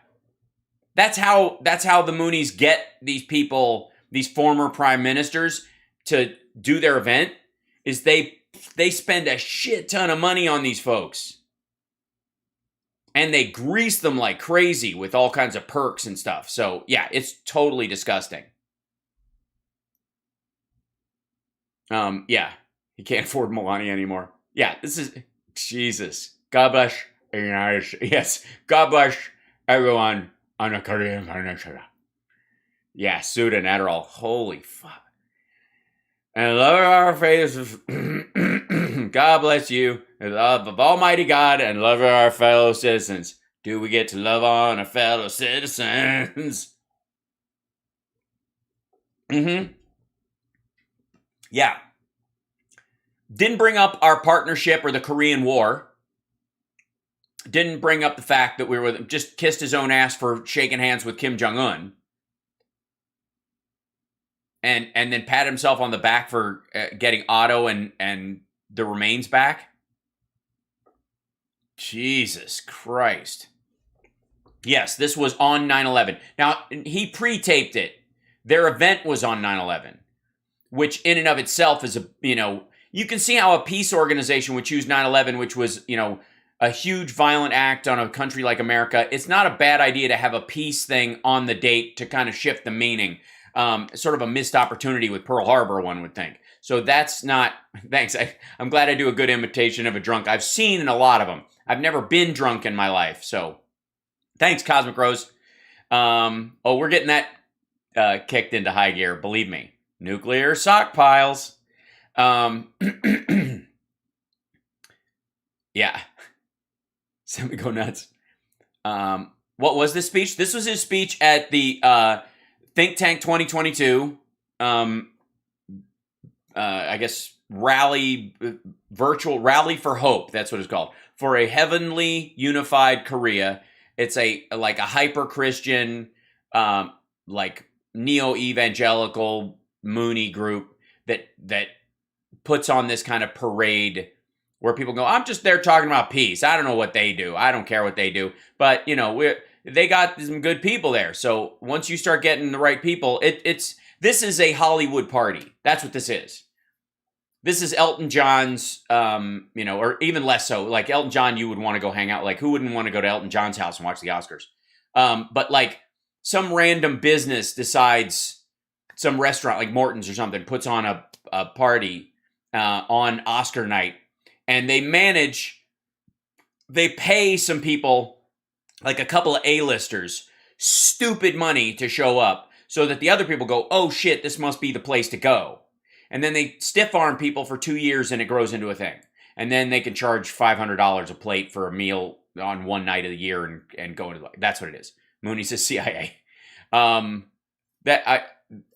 That's how the Moonies get these people, these former prime ministers, to do their event. Is they spend a shit ton of money on these folks, and they grease them like crazy with all kinds of perks and stuff. So yeah, it's totally disgusting. Yeah, he can't afford Melania anymore. Yeah, this is Jesus. God bless the United States. Yes, God bless everyone on the Korean Peninsula. Yeah, Suda and Adderall. Holy fuck. And love our faiths. God bless you. In the love of Almighty God and love our fellow citizens. Do we get to love on our fellow citizens? Yeah. Didn't bring up our partnership or the Korean War. Didn't bring up the fact that we were just kissed his own ass for shaking hands with Kim Jong-un. And then pat himself on the back for getting Otto and the remains back. Jesus Christ. Yes, this was on 9/11. Now, he pre-taped it. Their event was on 9/11, which in and of itself is you can see how a peace organization would choose 9/11, which was, a huge violent act on a country like America. It's not a bad idea to have a peace thing on the date to kind of shift the meaning. Sort of a missed opportunity with Pearl Harbor, one would think. So that's not, thanks. I'm glad I do a good imitation of a drunk. I've seen a lot of them. I've never been drunk in my life. So thanks, Cosmic Rose. We're getting that kicked into high gear. Believe me. Nuclear sock piles. Yeah. Semi go nuts. What was this speech? This was his speech at the Think Tank 2022. I guess virtual rally for hope. That's what it's called. For a heavenly unified Korea. It's a hyper Christian, like neo-evangelical Mooney group that puts on this kind of parade where people go, I'm just there talking about peace. I don't know what they do. I don't care what they do. But, they got some good people there. So once you start getting the right people, this is a Hollywood party. That's what this is. This is Elton John's, or even less so. Like Elton John, you would want to go hang out. Like who wouldn't want to go to Elton John's house and watch the Oscars? But like some random business decides, some restaurant like Morton's or something puts on a party on Oscar night. And they pay some people, like a couple of A-listers, stupid money to show up so that the other people go, oh shit, this must be the place to go. And then they stiff arm people for 2 years and it grows into a thing. And then they can charge $500 a plate for a meal on one night of the year and go into, that's what it is. Mooney says CIA. I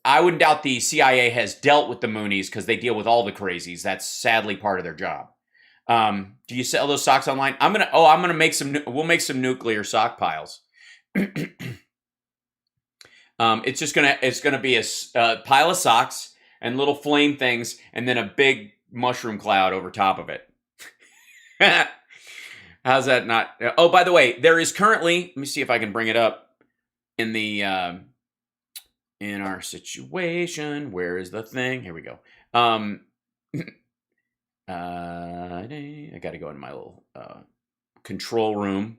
wouldn't doubt the CIA has dealt with the Moonies because they deal with all the crazies. That's sadly part of their job. Do you sell those socks online? We'll make some nuclear sock piles. It's gonna be a pile of socks and little flame things and then a big mushroom cloud over top of it. How's that not? Oh, by the way, there is currently, let me see if I can bring it up in the, in our situation. Where is the thing? Here we go. I got to go into my little control room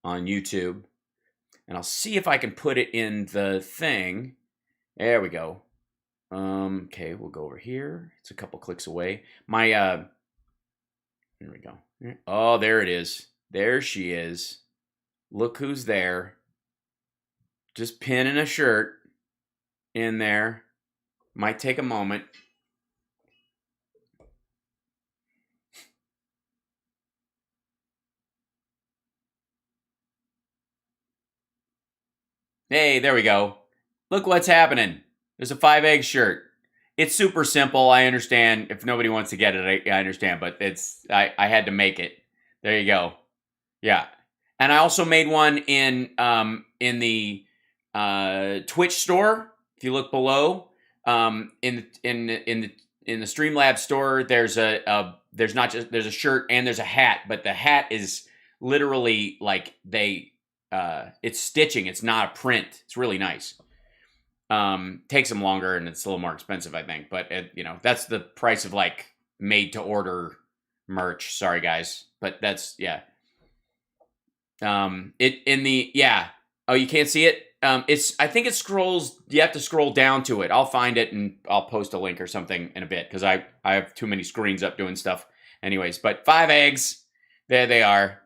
on YouTube, and I'll see if I can put it in the thing. There we go. Okay, we'll go over here. It's a couple clicks away. Here we go. Oh, there it is. There she is. Look who's there. Just pinning a shirt in there. Might take a moment. Hey, there we go. Look what's happening. There's a 5 egg shirt. It's super simple. I understand. If nobody wants to get it, I understand. But I had to make it. There you go. Yeah. And I also made one in the Twitch store. If you look below, in the Streamlabs store, there's a shirt and there's a hat, but the hat is literally like it's stitching. It's not a print. It's really nice. Takes them longer and it's a little more expensive, I think. But that's the price of like made to order merch. Sorry guys, but that's yeah. Oh, you can't see it. I think it scrolls. You have to scroll down to it. I'll find it and I'll post a link or something in a bit because I have too many screens up doing stuff. Anyways, but 5 eggs. There they are.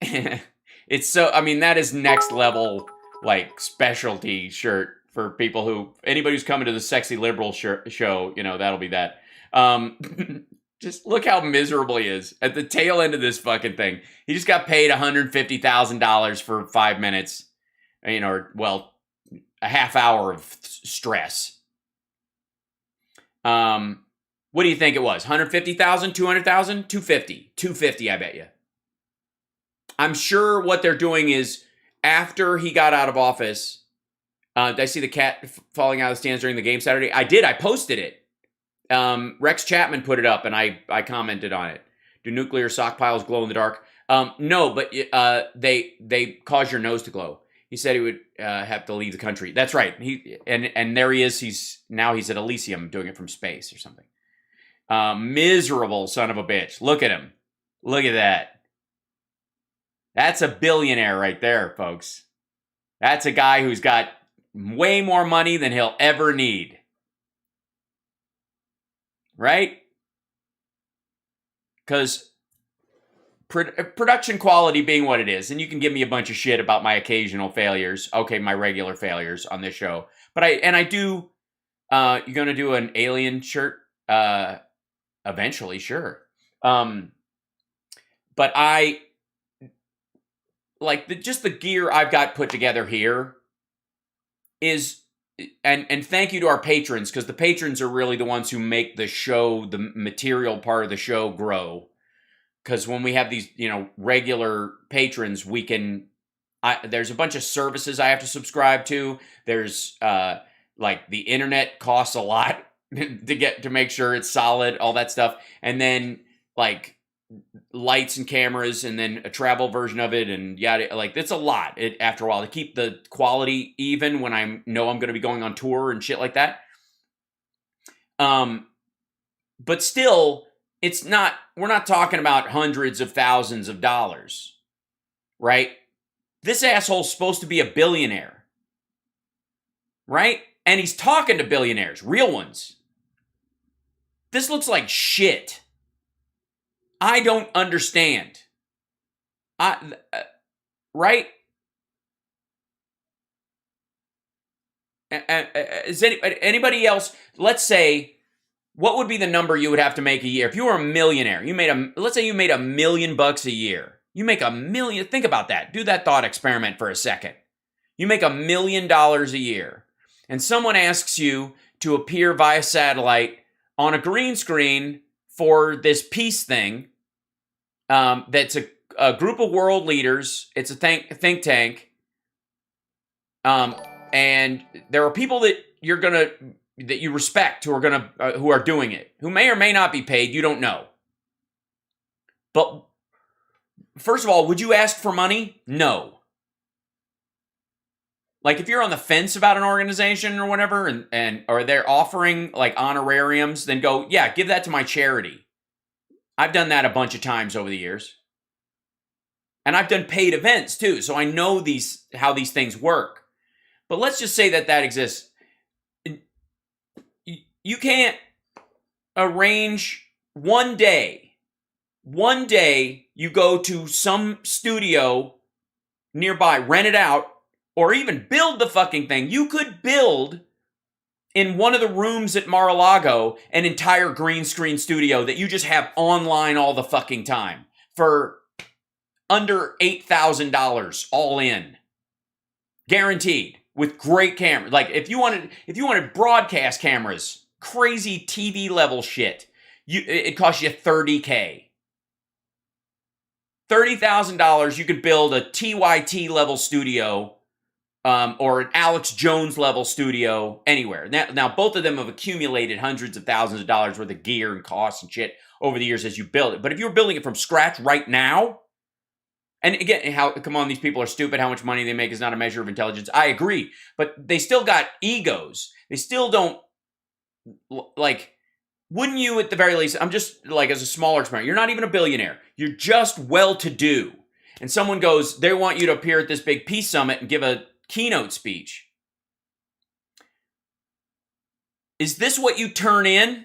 It's so. I mean, that is next level like specialty shirt for people anybody who's coming to the Sexy Liberal show. That'll be that. Just look how miserable he is at the tail end of this fucking thing. He just got paid $150,000 for 5 minutes. A half hour of stress. What do you think it was? 150,000, 200,000, 250, 250. I bet you. I'm sure what they're doing is after he got out of office. Did I see the cat falling out of the stands during the game Saturday? I did. I posted it. Rex Chapman put it up, and I commented on it. Do nuclear sock piles glow in the dark? No, but they cause your nose to glow. He said he would have to leave the country. That's right. And there he is. He's at Elysium doing it from space or something. Miserable son of a bitch. Look at him. Look at that. That's a billionaire right there, folks. That's a guy who's got way more money than he'll ever need. Right? Because production quality being what it is, and you can give me a bunch of shit about my occasional failures. Okay, my regular failures on this show. But I do, you're going to do an alien shirt? Eventually, sure. But I like just the gear I've got put together here is, and thank you to our patrons, because the patrons are really the ones who make the show, the material part of the show, grow. Because when we have these, regular patrons, we can. There's a bunch of services I have to subscribe to. There's like the internet costs a lot to make sure it's solid, all that stuff, and then like lights and cameras, and then a travel version of it, and yada. Like it's a lot. After a while to keep the quality even when I'm going to be going on tour and shit like that. But still, it's not. We're not talking about hundreds of thousands of dollars, right? This asshole's supposed to be a billionaire, right? And he's talking to billionaires, real ones. This looks like shit. I don't understand. Right? Is anybody else? Let's say, what would be the number you would have to make a year if you were a millionaire? Let's say you made $1 million a year. You make $1 million. Think about that. Do that thought experiment for a second. You make $1 million a year, and someone asks you to appear via satellite on a green screen for this peace thing. That's a group of world leaders. It's a think tank. And there are people that you respect who are doing it, who may or may not be paid. You don't know. But first of all, would you ask for money? No. Like if you're on the fence about an organization or whatever, or they're offering like honorariums, then go, yeah, give that to my charity. I've done that a bunch of times over the years. And I've done paid events too, so I know how these things work. But let's just say that exists. You can't arrange one day you go to some studio nearby, rent it out, or even build the fucking thing. You could build in one of the rooms at Mar-a-Lago an entire green screen studio that you just have online all the fucking time for under $8,000 all in. Guaranteed. With great cameras. Like if you wanted broadcast cameras, crazy TV level shit, it costs you $30,000. $30,000, you could build a TYT level studio, or an Alex Jones level studio anywhere. Now, both of them have accumulated hundreds of thousands of dollars worth of gear and costs and shit over the years as you build it. But if you were building it from scratch right now, and again, come on, these people are stupid. How much money they make is not a measure of intelligence. I agree. But they still got egos. They still don't, like, wouldn't you at the very least, I'm just, like, as a smaller experiment, you're not even a billionaire. You're just well-to-do. And someone goes, they want you to appear at this big peace summit and give a keynote speech. Is this what you turn in?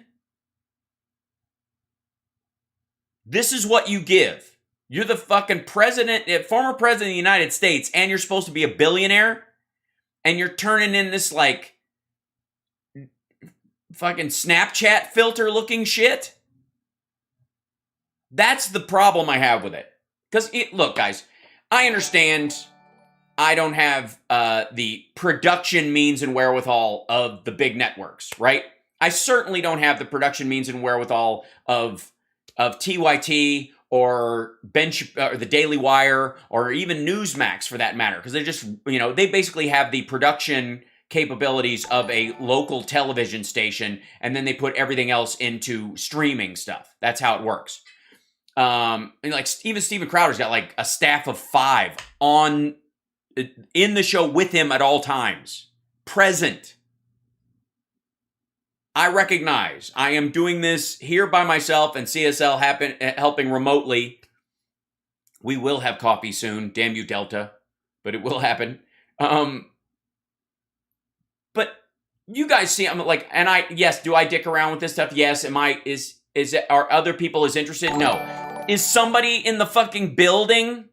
This is what you give. You're the fucking former president of the United States, and you're supposed to be a billionaire, and you're turning in this, like, fucking Snapchat filter looking shit? That's the problem I have with it. Because, look, guys, I understand I don't have the production means and wherewithal of the big networks, right? I certainly don't have the production means and wherewithal of TYT or the Daily Wire or even Newsmax for that matter, because they're just, they basically have the production capabilities of a local television station, and then they put everything else into streaming stuff. That's how it works. And like even Steven Crowder's got like a staff of 5 in the show with him at all times, present. I recognize I am doing this here by myself and CSL helping remotely. We will have coffee soon. Damn you, Delta. But it will happen. But you guys see, I'm like, and yes, do I dick around with this stuff? Yes. Are other people as interested? No. Is somebody in the fucking building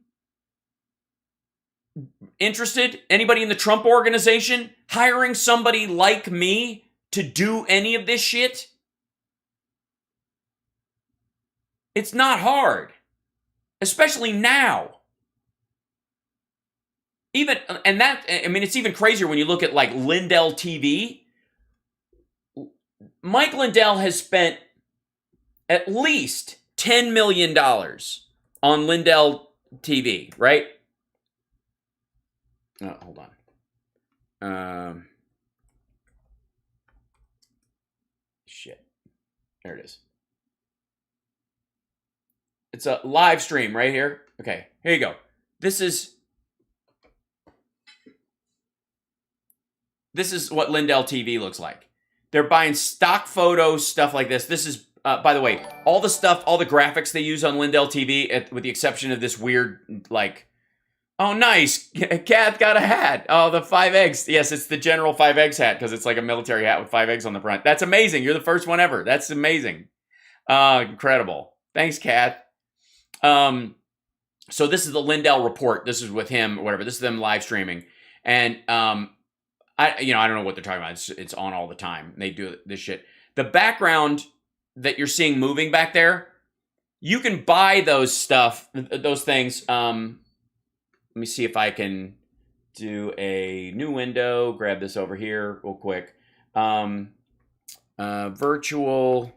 interested? Anybody in the Trump organization hiring somebody like me to do any of this shit? It's not hard, especially now. It's even crazier when you look at like Lindell TV. Mike Lindell has spent at least $10 million on Lindell TV, right? Oh, hold on. Shit. There it is. It's a live stream right here. Okay, here you go. This is what Lindell TV looks like. They're buying stock photos, stuff like this. This is, by the way, all the graphics they use on Lindell TV, with the exception of this weird, like, oh, nice, Kath got a hat. Oh, the 5 eggs. Yes, it's the General 5 eggs hat because it's like a military hat with 5 eggs on the front. That's amazing. You're the first one ever. That's amazing. Incredible. Thanks, Kath. So this is the Lindell report. This is with him or whatever. This is them live streaming. And, I don't know what they're talking about. It's on all the time. They do this shit. The background that you're seeing moving back there, you can buy those things. Let me see if I can do a new window. Grab this over here real quick. Virtual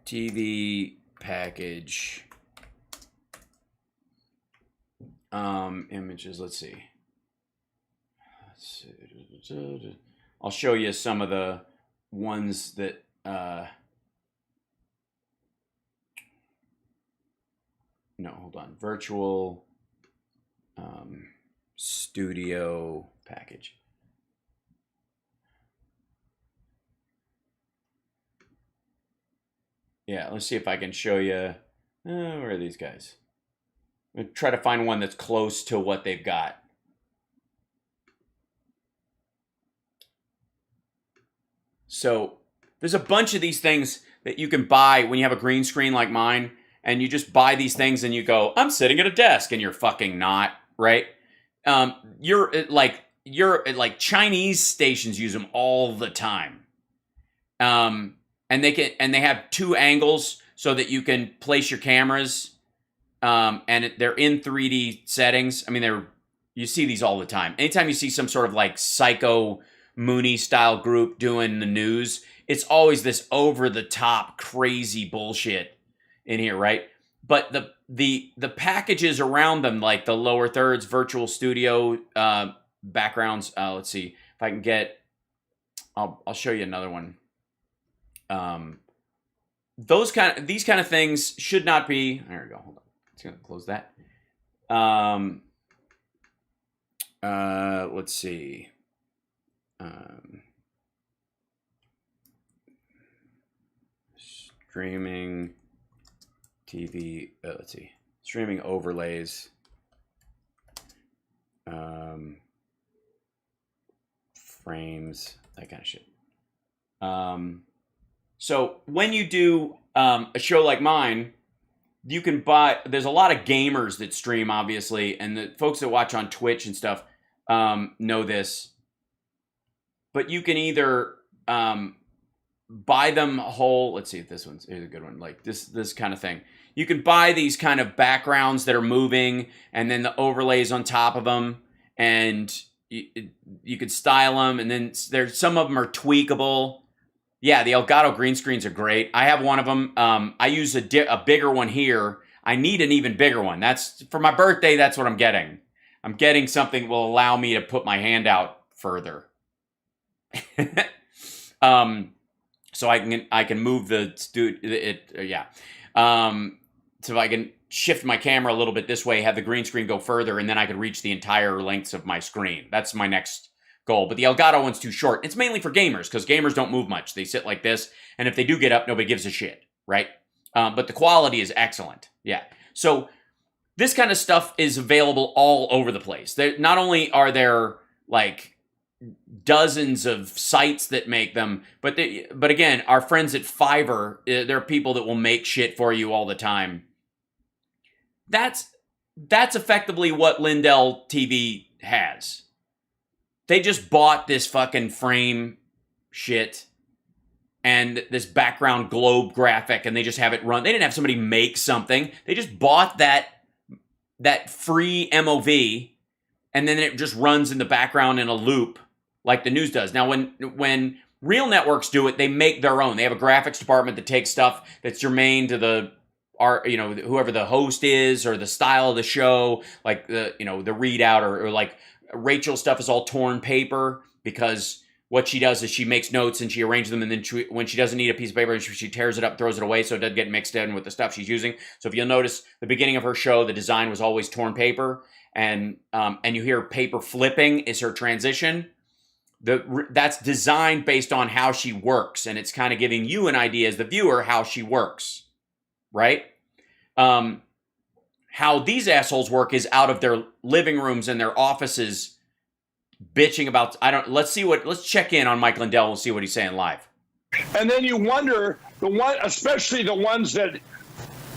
TV package. Images, let's see. I'll show you some of the ones that no, hold on. Virtual studio package. Yeah, let's see if I can show you. Where are these guys? I'm gonna try to find one that's close to what they've got. So there's a bunch of these things that you can buy when you have a green screen like mine, and you just buy these things and you go, I'm sitting at a desk, and you're fucking not, right? You're like Chinese stations use them all the time. And they have 2 angles so that you can place your cameras. And they're in 3D settings. I mean, you see these all the time. Anytime you see some sort of like psycho Mooney style group doing the news, it's always this over the top crazy bullshit in here, right? But the packages around them, like the lower thirds, virtual studio backgrounds. Let's see if I can get. I'll show you another one. These kind of things should not be. There we go. Hold on. It's gonna close that. Let's see. Streaming TV. Let's see. Streaming overlays. Frames. That kind of shit. So when you do a show like mine, you can buy. There's a lot of gamers that stream, obviously, and the folks that watch on Twitch and stuff know this. But you can either buy them whole. Let's see if here's a good one. Like this kind of thing. You can buy these kind of backgrounds that are moving, and then the overlays on top of them, and you could style them. And then some of them are tweakable. Yeah, the Elgato green screens are great. I have one of them. I use a bigger one here. I need an even bigger one. That's for my birthday. That's what I'm getting. I'm getting something that will allow me to put my hand out further. So I can move the so I can shift my camera a little bit this way, have the green screen go further, and then I could reach the entire lengths of my screen. That's my next goal. But the Elgato one's too short. It's mainly for gamers, because gamers don't move much. They sit like this, and if they do get up, nobody gives a shit, right? But the quality is excellent. Yeah. So this kind of stuff is available all over the place. Not only are there, like, dozens of sites that make them, but again, our friends at Fiverr, there are people that will make shit for you all the time. That's effectively what Lindell TV has. They just bought this fucking frame shit and this background globe graphic, and they just have it run. They didn't have somebody make something. They just bought that free MOV, and then it just runs in the background in a loop like the news does. Now, when real networks do it, they make their own. They have a graphics department that takes stuff that's germane to whoever the host is or the style of the show, like the readout or like Rachel's stuff is all torn paper, because what she does is she makes notes and she arranges them, and then when she doesn't need a piece of paper, she tears it up, throws it away so it doesn't get mixed in with the stuff she's using. So if you'll notice, the beginning of her show, the design was always torn paper, and you hear paper flipping is her transition. That's designed based on how she works, and it's kind of giving you an idea as the viewer how she works, right? How these assholes work is out of their living rooms and their offices, bitching about, let's check in on Mike Lindell and see what he's saying live. And then you wonder, especially the ones that,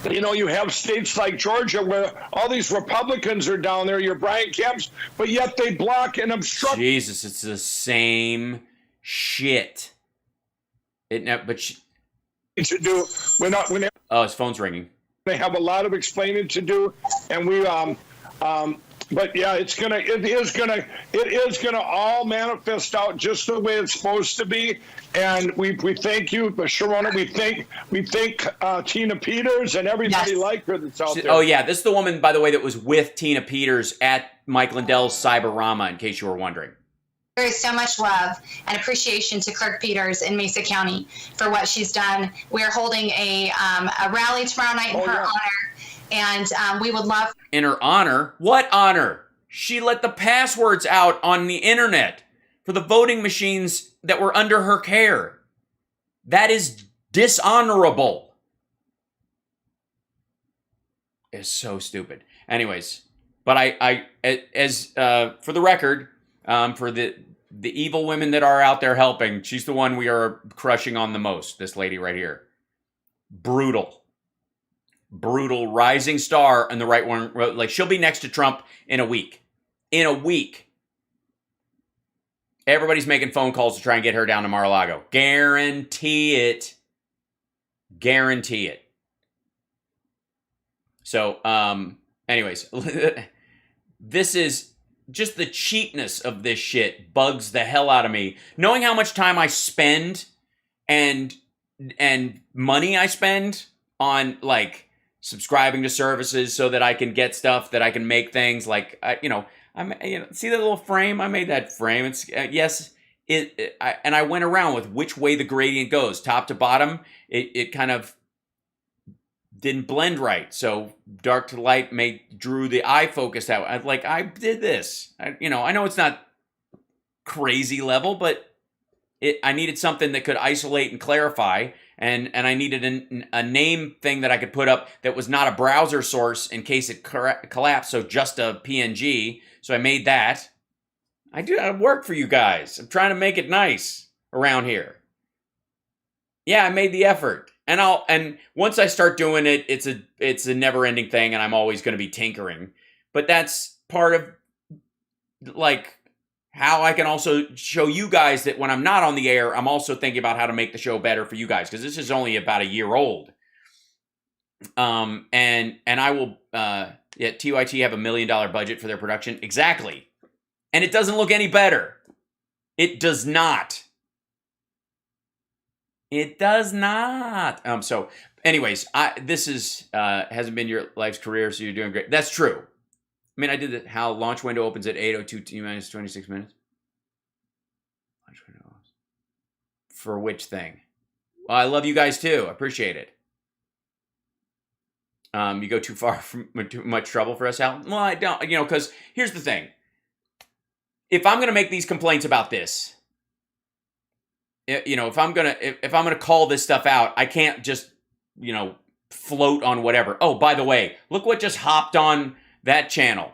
you have states like Georgia where all these Republicans are down there, your Brian Kemps, but yet they block and obstruct. Jesus, it's the same shit. To do, oh, his phone's ringing. They have a lot of explaining to do, and we but yeah, it is gonna all manifest out just the way it's supposed to be. And we thank you, Sharona. We thank Tina Peters and everybody like her that's out there. Oh yeah, this is the woman, by the way, that was with Tina Peters at Mike Lindell's Cyberama, in case you were wondering. There is so much love and appreciation to Clerk Peters in Mesa County for what she's done. We're holding a rally tomorrow night in her honor, and we would love... In her honor? What honor? She let the passwords out on the internet for the voting machines that were under her care. That is dishonorable. It's so stupid. Anyways, but for the record, for the evil women that are out there helping, she's the one we are crushing on the most. This lady right here. Brutal, rising star in the right one. Like, she'll be next to Trump in a week. Everybody's making phone calls to try and get her down to Mar-a-Lago. Guarantee it. So, anyways, this is just the cheapness of this shit bugs the hell out of me. Knowing how much time I spend and money I spend on, like, subscribing to services so that I can get stuff, that I can make things like, see that little frame? I made that frame. It's and I went around with which way the gradient goes, top to bottom. It kind of didn't blend right, so dark to light drew the eye focus out. I did this. I know it's not crazy level, but I needed something that could isolate and clarify, and I needed a name thing that I could put up that was not a browser source in case it collapsed, so just a PNG. So I made that. I work for you guys. I'm trying to make it nice around here. Yeah, I made the effort. And once I start doing it, it's a never-ending thing, and I'm always going to be tinkering. But that's part of, like, how I can also show you guys that when I'm not on the air, I'm also thinking about how to make the show better for you guys, because this is only about a year old. And I will, TYT have $1 million budget for their production. Exactly. And it doesn't look any better. It does not. It does not. So anyways, this is, hasn't been your life's career, so you're doing great. That's true. I mean, I did it. How launch window opens at 8:02 T minus 26 minutes. Launch window for which thing? Well, I love you guys too. I appreciate it. You go too far from too much trouble for us, Al? Well, I don't, because here's the thing. If I'm going to make these complaints about this, if I'm going to call this stuff out, I can't just, float on whatever. Oh, by the way, look what just hopped on that channel.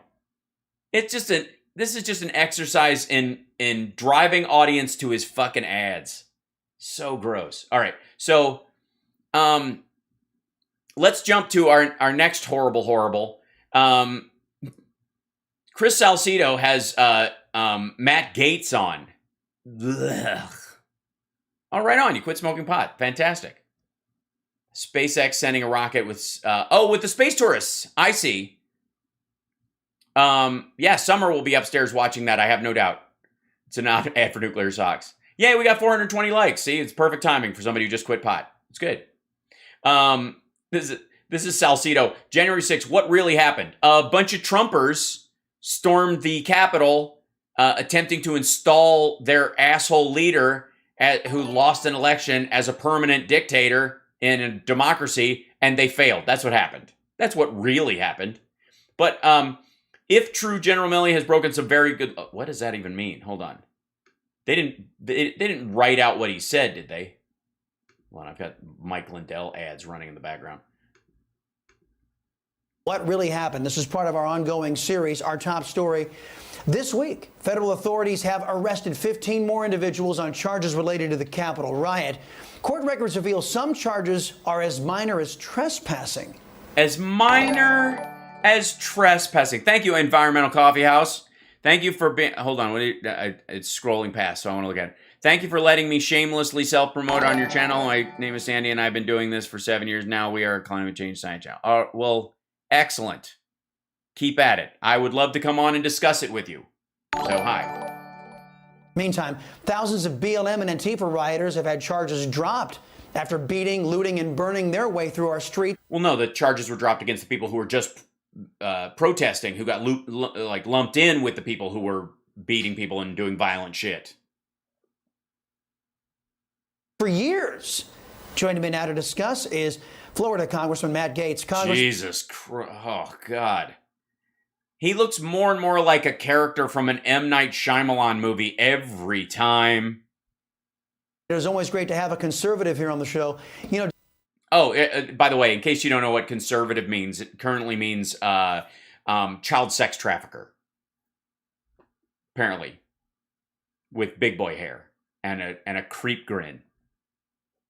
This is just an exercise in driving audience to his fucking ads. So gross. All right. So, let's jump to our next horrible. Chris Salcido has Matt Gaetz on. Ugh. All right, on. You quit smoking pot. Fantastic. SpaceX sending a rocket with with the space tourists. I see. Yeah, Summer will be upstairs watching that. I have no doubt. It's an ad for nuclear socks. Yay, we got 420 likes. See, it's perfect timing for somebody who just quit pot. It's good. This is Salcido. January 6th, what really happened? A bunch of Trumpers stormed the Capitol, attempting to install their asshole leader who lost an election as a permanent dictator in a democracy, and they failed. That's what happened. That's what really happened. But if true, General Milley has broken some very good... What does that even mean? Hold on. They didn't write out what he said, did they? Well, I've got Mike Lindell ads running in the background. What really happened? This is part of our ongoing series, our top story. This week, federal authorities have arrested 15 more individuals on charges related to the Capitol riot. Court records reveal some charges are as minor as trespassing. As minor as trespassing. Thank you, Environmental Coffee House. Thank you for being... Hold on. It's scrolling past, so I want to look at it. Thank you for letting me shamelessly self-promote on your channel. My name is Sandy, and I've been doing this for 7 years now. We are a climate change science channel. Well, excellent. Keep at it. I would love to come on and discuss it with you. So, hi. Meantime, thousands of BLM and Antifa rioters have had charges dropped after beating, looting, and burning their way through our street. Well, no, the charges were dropped against the people who were just protesting, who got lumped in with the people who were beating people and doing violent shit. For years. Joining me now to discuss is Florida Congressman Matt Gaetz. Jesus Christ. Oh, God. He looks more and more like a character from an M. Night Shyamalan movie every time. It is always great to have a conservative here on the show. By the way, in case you don't know what conservative means, it currently means child sex trafficker. Apparently. With big boy hair and a creep grin.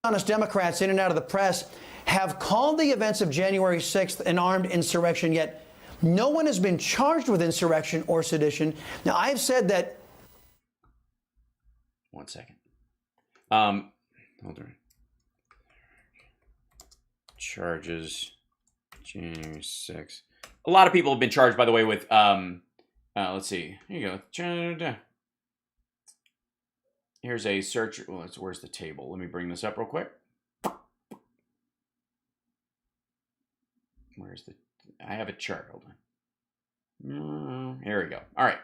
Honest Democrats in and out of the press have called the events of January 6th an armed insurrection, yet no one has been charged with insurrection or sedition. Now, I've said that... 1 second. Hold on. Charges, January 6th. A lot of people have been charged, by the way, with, let's see. Here you go. Here's a search. Well, where's the table? Let me bring this up real quick. Where's the... I have a chart. Hold on. Here we go. All right.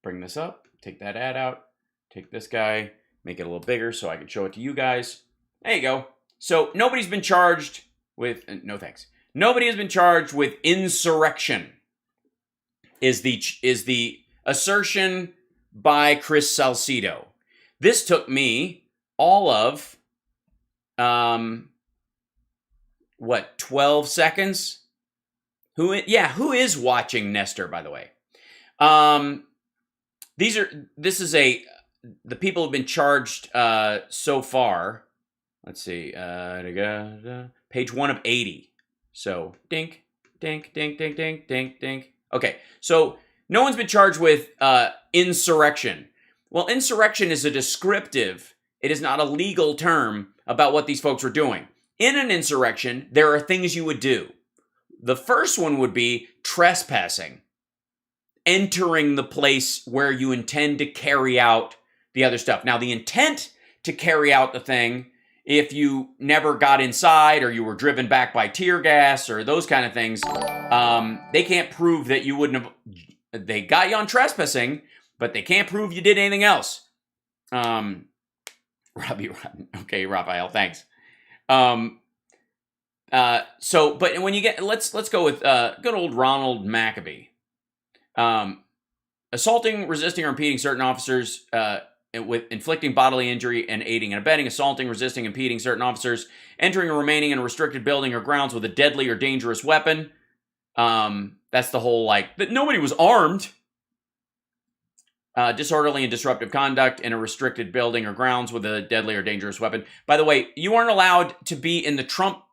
Bring this up. Take that ad out. Take this guy. Make it a little bigger so I can show it to you guys. There you go. So nobody's been charged with... no thanks. Nobody has been charged with insurrection. Is the assertion by Chris Salcido. This took me all of... 12 seconds? Who is watching Nestor, by the way? The people have been charged so far. Let's see. Page 1 of 80. So, dink, dink, dink, dink, dink, dink, dink. Okay, so no one's been charged with insurrection. Well, insurrection is a descriptive. It is not a legal term about what these folks were doing. In an insurrection, there are things you would do. The first one would be trespassing. Entering the place where you intend to carry out the other stuff. Now, the intent to carry out the thing, if you never got inside or you were driven back by tear gas or those kind of things, they can't prove that you wouldn't have... They got you on trespassing, but they can't prove you did anything else. Okay, Raphael, thanks. But when you get, let's go with good old Ronald Maccabee. Assaulting, resisting, or impeding certain officers with inflicting bodily injury and aiding and abetting, assaulting, resisting, impeding certain officers, entering or remaining in a restricted building or grounds with a deadly or dangerous weapon. That's the whole, like, that nobody was armed. Disorderly and disruptive conduct in a restricted building or grounds with a deadly or dangerous weapon. By the way, you aren't allowed to be in the Trump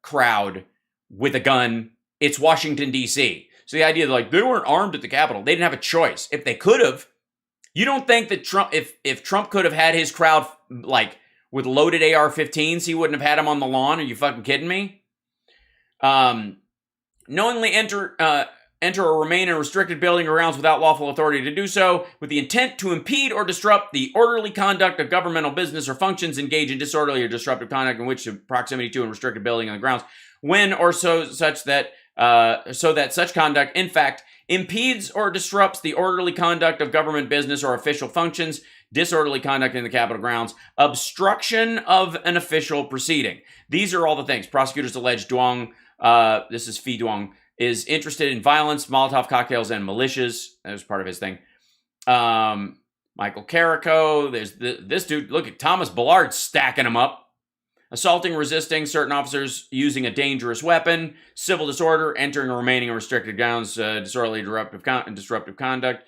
crowd with a gun. It's Washington, D.C. So the idea that, like, they weren't armed at the Capitol, they didn't have a choice. If they could have, you don't think that Trump, if Trump could have had his crowd, like, with loaded AR-15s, he wouldn't have had them on the lawn? Are you fucking kidding me? Knowingly enter or remain in a restricted building or grounds without lawful authority to do so, with the intent to impede or disrupt the orderly conduct of governmental business or functions, engage in disorderly or disruptive conduct in which proximity to a restricted building on the grounds, when or so that such conduct, in fact, impedes or disrupts the orderly conduct of government business or official functions, disorderly conduct in the Capitol grounds, obstruction of an official proceeding. These are all the things. Prosecutors allege Duong, this is Phi Duong, is interested in violence, Molotov cocktails, and militias. That was part of his thing. Michael Carrico, there's this dude, look at Thomas Ballard stacking them up. Assaulting, resisting certain officers using a dangerous weapon, civil disorder, entering or remaining in restricted grounds, disorderly disruptive conduct,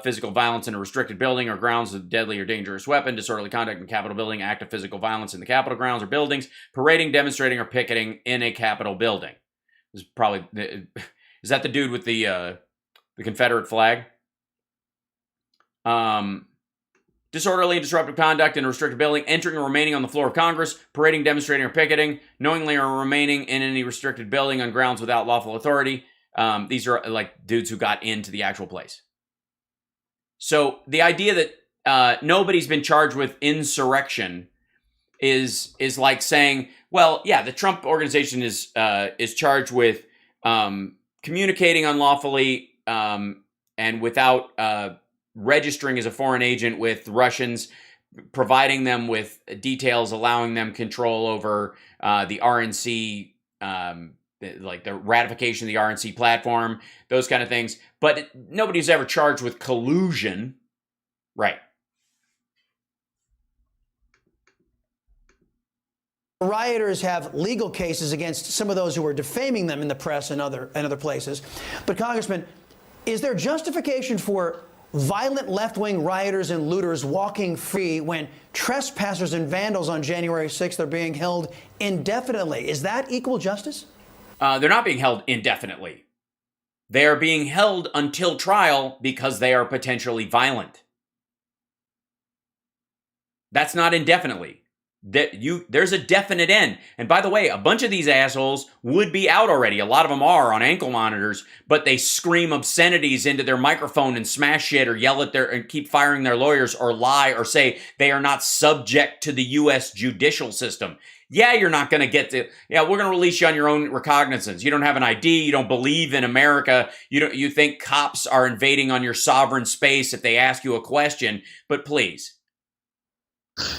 physical violence in a restricted building or grounds with deadly or dangerous weapon, disorderly conduct in Capitol building, act of physical violence in the Capitol grounds or buildings, parading, demonstrating, or picketing in a Capitol building. This is probably, is that the dude with the Confederate flag? Disorderly and disruptive conduct in a restricted building, entering or remaining on the floor of Congress, parading, demonstrating, or picketing, knowingly or remaining in any restricted building on grounds without lawful authority. These are like dudes who got into the actual place. So the idea that nobody's been charged with insurrection is like saying, well, yeah, the Trump organization is charged with communicating unlawfully and without registering as a foreign agent with Russians, providing them with details, allowing them control over the RNC, like the ratification of the RNC platform, those kind of things. But nobody's ever charged with collusion. Right. Rioters have legal cases against some of those who are defaming them in the press and other places. But, Congressman, is there justification for violent left-wing rioters and looters walking free when trespassers and vandals on January 6th are being held indefinitely? Is that equal justice? They're not being held indefinitely. They are being held until trial because they are potentially violent. That's not indefinitely. There's a definite end. And by the way, a bunch of these assholes would be out already. A lot of them are on ankle monitors, but they scream obscenities into their microphone and smash shit or yell at and keep firing their lawyers or lie or say they are not subject to the U.S. judicial system. Yeah, you're not going to get to, we're going to release you on your own recognizance. You don't have an ID. You don't believe in America. You think cops are invading on your sovereign space if they ask you a question, but please.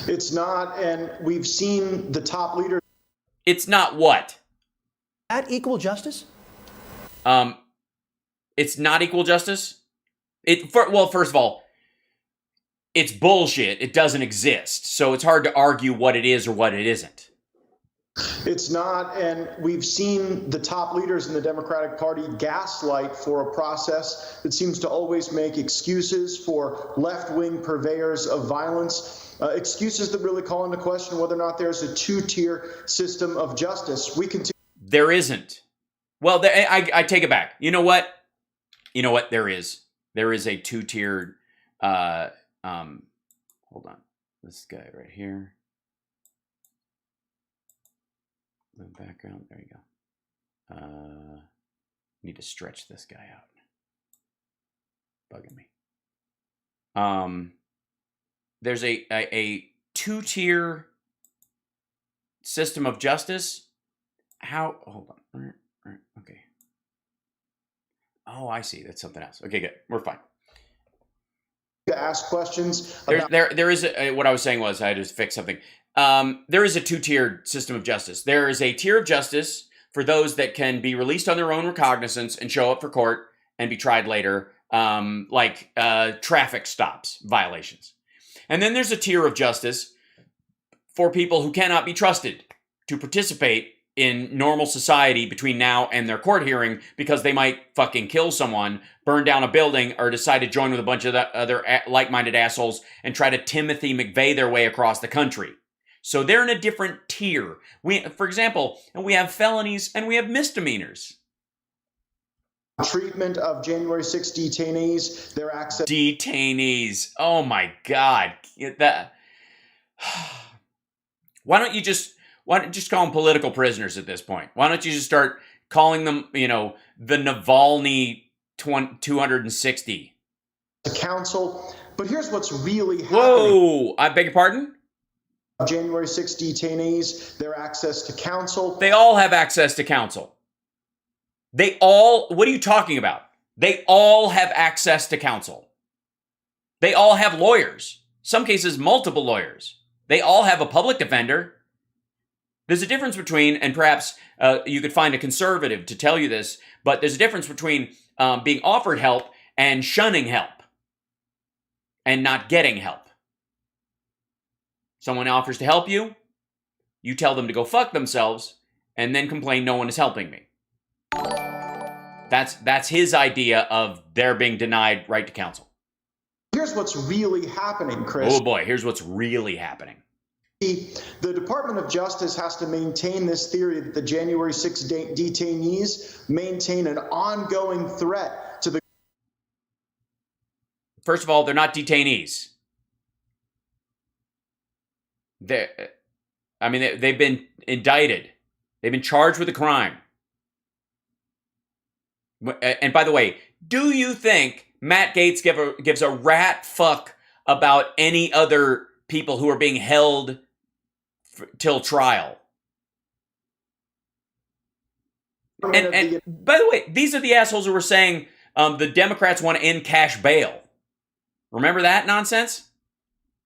It's not, and we've seen the top leaders. It's not what? That equal justice? It's not equal justice? Well, first of all, it's bullshit. It doesn't exist. So it's hard to argue what it is or what it isn't. It's not, and we've seen the top leaders in the Democratic Party gaslight for a process that seems to always make excuses for left-wing purveyors of violence. Excuses that really call into question whether or not there's a two-tier system of justice. There isn't. Well, I take it back. You know what? There is. There is a two-tiered. Hold on. This guy right here. The background. There you go. Need to stretch this guy out. Bugging me. There's a two-tier system of justice. How? Hold on. Okay. Oh, I see. That's something else. Okay, good. We're fine. To ask questions. There is what I was saying was I had to fix something. there is a two-tiered system of justice. There is a tier of justice for those that can be released on their own recognizance and show up for court and be tried later, like traffic stops violations. And then there's a tier of justice for people who cannot be trusted to participate in normal society between now and their court hearing because they might fucking kill someone, burn down a building, or decide to join with a bunch of other like-minded assholes and try to Timothy McVeigh their way across the country. So they're in a different tier. For example, we have felonies and we have misdemeanors. Treatment of January 6 detainees, their access. Detainees. Oh my God. Why don't you just call them political prisoners at this point? Why don't you just start calling them, the Navalny 260? The council. But here's what's really happening. Whoa, I beg your pardon? January 6 detainees, their access to counsel. They all have access to counsel. What are you talking about? They all have access to counsel. They all have lawyers. Some cases, multiple lawyers. They all have a public defender. There's a difference between, and perhaps you could find a conservative to tell you this, but there's a difference between being offered help and shunning help and not getting help. Someone offers to help you, you tell them to go fuck themselves, and then complain no one is helping me. That's his idea of their being denied right to counsel. Here's what's really happening, Chris. Oh boy, here's what's really happening. The Department of Justice has to maintain this theory that the January 6 detainees maintain an ongoing threat to the... First of all, they're not detainees. They've been indicted. They've been charged with a crime. And by the way, do you think Matt Gaetz gives a rat fuck about any other people who are being held till trial? And by the way, these are the assholes who were saying the Democrats want to end cash bail. Remember that nonsense?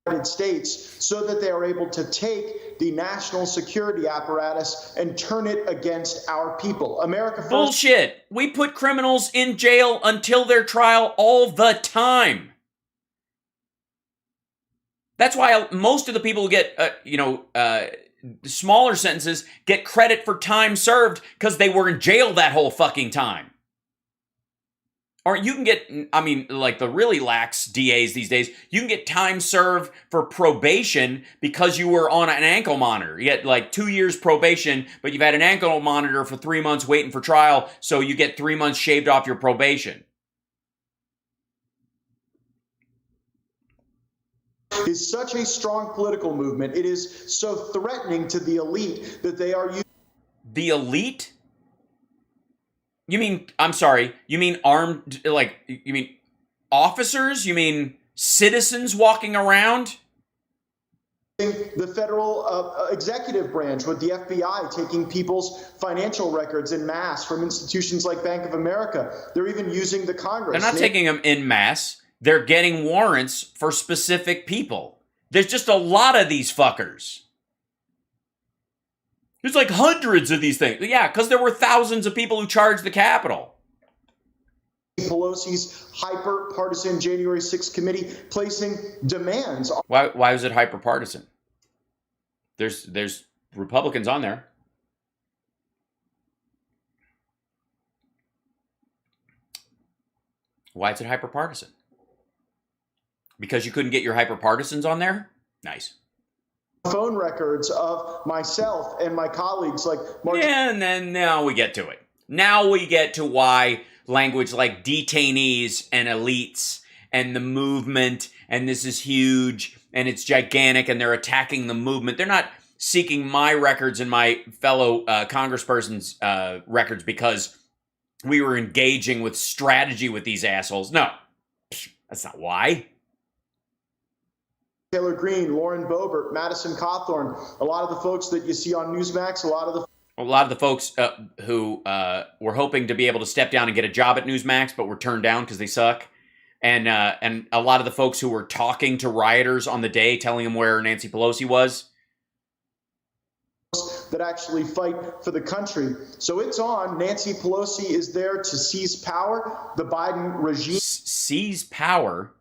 United States, so that they are able to take the national security apparatus and turn it against our people. America first. Bullshit. We put criminals in jail until their trial all the time. That's why most of the people who get, smaller sentences get credit for time served because they were in jail that whole fucking time. Or you can get, like the really lax DAs these days, you can get time served for probation because you were on an ankle monitor. You get like 2 years probation, but you've had an ankle monitor for 3 months waiting for trial, so you get 3 months shaved off your probation. Is such a strong political movement. It is so threatening to the elite that they are using. The elite? You mean armed, you mean officers? You mean citizens walking around? The federal executive branch with the FBI taking people's financial records en masse from institutions like Bank of America. They're even using the Congress. They're not taking them en masse. They're getting warrants for specific people. There's just a lot of these fuckers. There's like hundreds of these things. Yeah, because there were thousands of people who charged the Capitol. Pelosi's hyper-partisan January 6th committee placing demands. Why was it hyper-partisan? There's Republicans on there. Why is it hyper-partisan? Because you couldn't get your hyper-partisans on there? Nice. Phone records of myself and my colleagues like Mark. Yeah, and then now we get to it. Now we get to why language like detainees and elites and the movement and this is huge and it's gigantic and they're attacking the movement. They're not seeking my records and my fellow congressperson's records because we were engaging with strategy with these assholes. No, that's not why. Taylor Greene, Lauren Boebert, Madison Cawthorn, a lot of the folks that you see on Newsmax, a lot of the folks who were hoping to be able to step down and get a job at Newsmax, but were turned down because they suck. And a lot of the folks who were talking to rioters on the day, telling them where Nancy Pelosi was, that actually fight for the country. So it's on. Nancy Pelosi is there to seize power. The Biden regime. Seize power?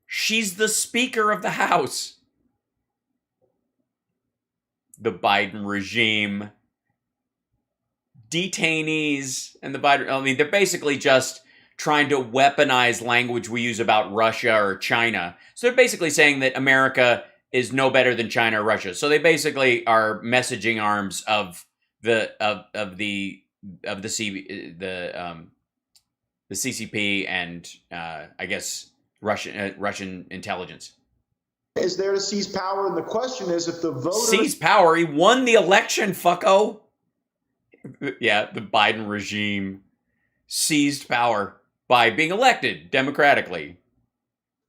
She's the Speaker of the House. The Biden regime, detainees, and the Biden, I mean, they're basically just trying to weaponize language we use about Russia or China. So they're basically saying that America is no better than China or Russia. So they basically are messaging arms of the CCP and I guess Russian intelligence. Is there to seize power, and the question is if the voters seize power. He won the election, fucko. Yeah, the Biden regime seized power by being elected democratically.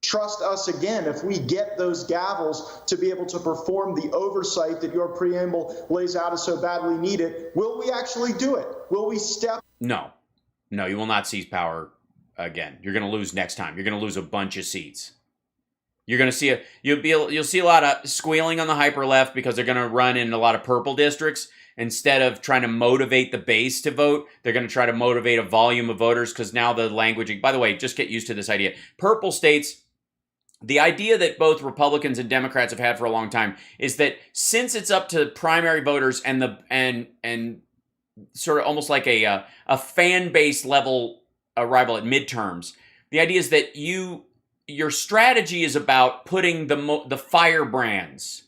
trust us again if we get those gavels to be able to perform the oversight that your preamble lays out as so badly needed. Will we actually do it? Will we step? No, you will not seize power again. You're going to lose next time. You're going to lose a bunch of seats. You're going to see you'll see a lot of squealing on the hyper left because they're going to run in a lot of purple districts. Instead of trying to motivate the base to vote, they're going to try to motivate a volume of voters because now the language, by the way, just get used to this idea. Purple states, the idea that both Republicans and Democrats have had for a long time is that since it's up to primary voters and sort of almost like a fan base level arrival at midterms, the idea is that your strategy is about putting the firebrands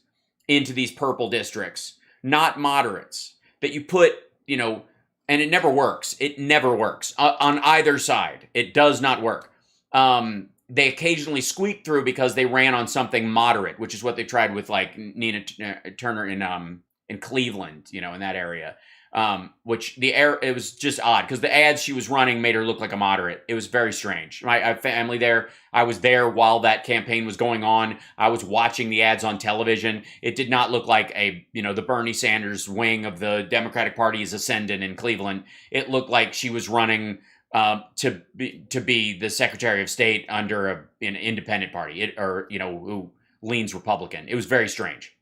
into these purple districts, not moderates. That you put, and it never works. It never works on either side. It does not work. They occasionally squeak through because they ran on something moderate, which is what they tried with like Nina Turner in Cleveland, in that area. Which it was just odd because the ads she was running made her look like a moderate. It was very strange. I have family there. I was there while that campaign was going on. I was watching the ads on television. It did not look like the Bernie Sanders wing of the Democratic Party is ascendant in Cleveland. It looked like she was running to be the Secretary of State under an independent party, who leans Republican. It was very strange.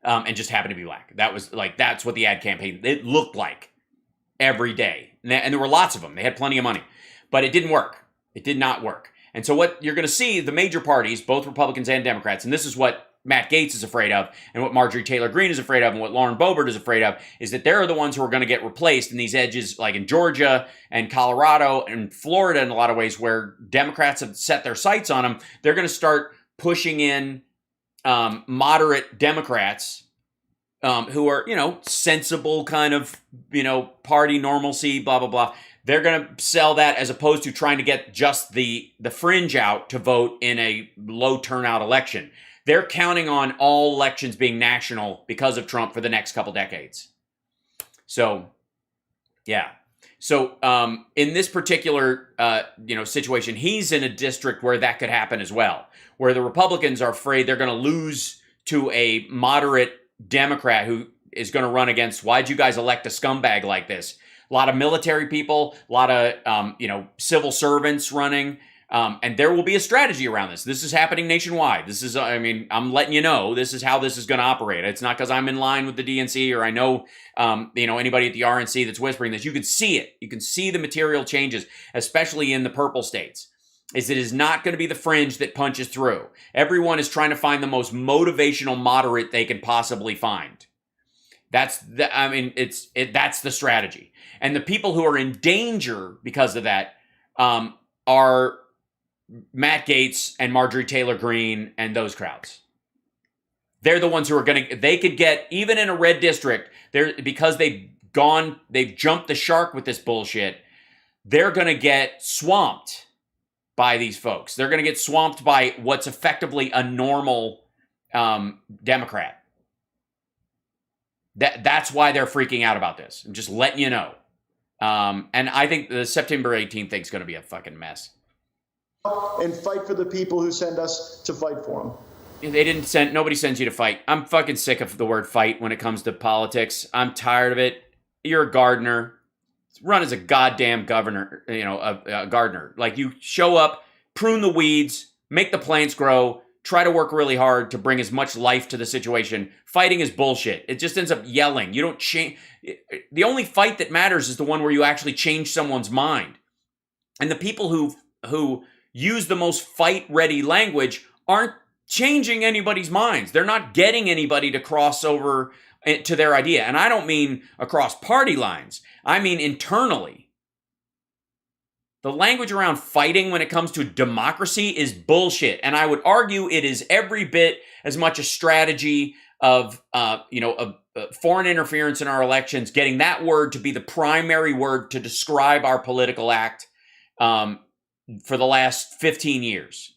And just happened to be black. That's what the ad campaign, it looked like every day. And there were lots of them. They had plenty of money. But it didn't work. It did not work. And so what you're going to see, the major parties, both Republicans and Democrats, and this is what Matt Gaetz is afraid of, and what Marjorie Taylor Greene is afraid of, and what Lauren Boebert is afraid of, is that they're the ones who are going to get replaced in these edges, like in Georgia and Colorado and Florida in a lot of ways, where Democrats have set their sights on them. They're going to start pushing in moderate Democrats who are, sensible kind of, party normalcy, blah, blah, blah. They're going to sell that as opposed to trying to get just the fringe out to vote in a low turnout election. They're counting on all elections being national because of Trump for the next couple decades. So, yeah. So, in this particular, situation, he's in a district where that could happen as well, where the Republicans are afraid they're going to lose to a moderate Democrat who is going to run against, why'd you guys elect a scumbag like this? A lot of military people, a lot of, civil servants running. And there will be a strategy around this. This is happening nationwide. This is, I'm letting you know, this is how this is going to operate. It's not because I'm in line with the DNC or I know, anybody at the RNC that's whispering this. You can see it. You can see the material changes, especially in the purple states. It is not going to be the fringe that punches through. Everyone is trying to find the most motivational moderate they can possibly find. That's the strategy. And the people who are in danger because of that are Matt Gaetz and Marjorie Taylor Greene and those crowds. They're the ones who are they could get, even in a red district, because they've jumped the shark with this bullshit, they're going to get swamped by these folks. They're going to get swamped by what's effectively a normal Democrat. That's why they're freaking out about this. I'm just letting you know. And I think the September 18th thing's going to be a fucking mess. And fight for the people who send us to fight for them. Nobody sends you to fight. I'm fucking sick of the word fight when it comes to politics. I'm tired of it. You're a gardener. Run as a goddamn governor, a gardener. Like, you show up, prune the weeds, make the plants grow, try to work really hard to bring as much life to the situation. Fighting is bullshit. It just ends up yelling. You don't change. The only fight that matters is the one where you actually change someone's mind. And the people who use the most fight-ready language aren't changing anybody's minds. They're not getting anybody to cross over to their idea. And I don't mean across party lines. I mean internally. The language around fighting when it comes to democracy is bullshit. And I would argue it is every bit as much a strategy of foreign interference in our elections, getting that word to be the primary word to describe our political act for the last 15 years.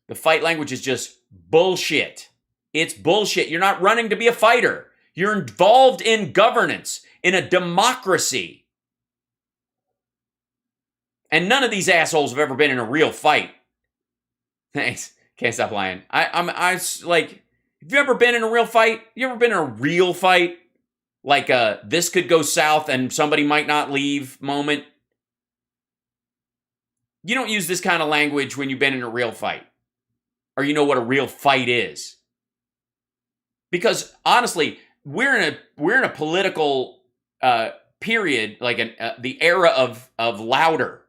The fight language is just bullshit. It's bullshit. You're not running to be a fighter. You're involved in governance, in a democracy. And none of these assholes have ever been in a real fight. Thanks. Can't stop lying. I like, have you ever been in a real fight? You ever been in a real fight? Like this could go south and somebody might not leave moment? You don't use this kind of language when you've been in a real fight. Or you know what a real fight is. Because honestly, we're in a political period, like the era of louder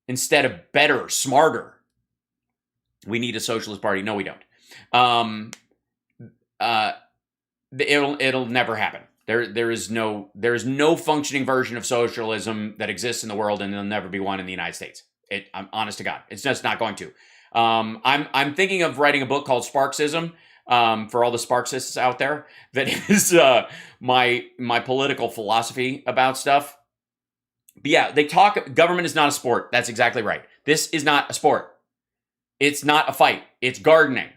instead of better, smarter. We need a socialist party. No, we don't. It'll never happen. There is no functioning version of socialism that exists in the world, and there'll never be one in the United States. I'm honest to God, it's just not going to. I'm thinking of writing a book called Sparksism. For all the Sparksists out there, that is my political philosophy about stuff. But yeah, they talk, government is not a sport. That's exactly right. This is not a sport. It's not a fight. It's gardening.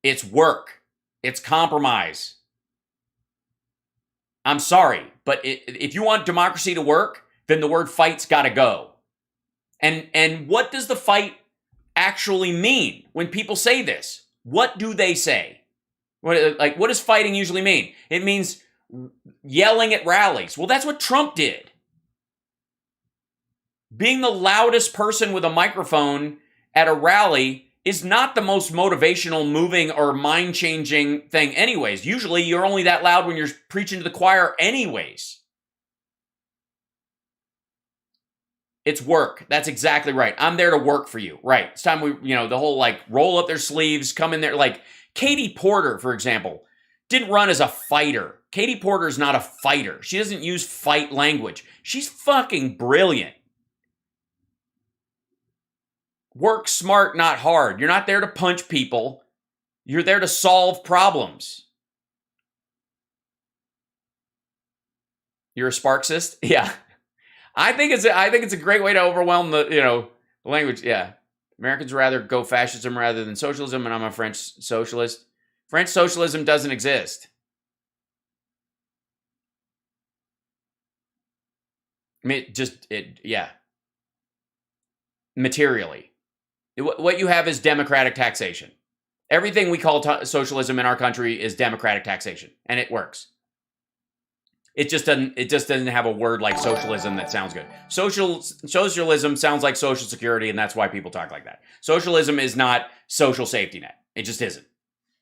It's work. It's compromise. I'm sorry, but if you want democracy to work, then the word fight's got to go. And what does the fight actually mean when people say this? What do they say? What does fighting usually mean? It means yelling at rallies. Well, that's what Trump did. Being the loudest person with a microphone at a rally is not the most motivational, moving, or mind-changing thing anyways. Usually, you're only that loud when you're preaching to the choir anyways. It's work. That's exactly right. I'm there to work for you. Right. It's time the whole roll up their sleeves, come in there. Like Katie Porter, for example, didn't run as a fighter. Katie Porter is not a fighter. She doesn't use fight language. She's fucking brilliant. Work smart, not hard. You're not there to punch people. You're there to solve problems. You're a Sparksist? Yeah. I think it's a great way to overwhelm the language. Yeah. Americans rather go fascism rather than socialism, and I'm a French socialist. French socialism doesn't exist. I mean, yeah. Materially. What you have is democratic taxation. Everything we call socialism in our country is democratic taxation, and it works. It just doesn't have a word like socialism that sounds good. Socialism sounds like social security, and that's why people talk like that. Socialism is not social safety net. It just isn't.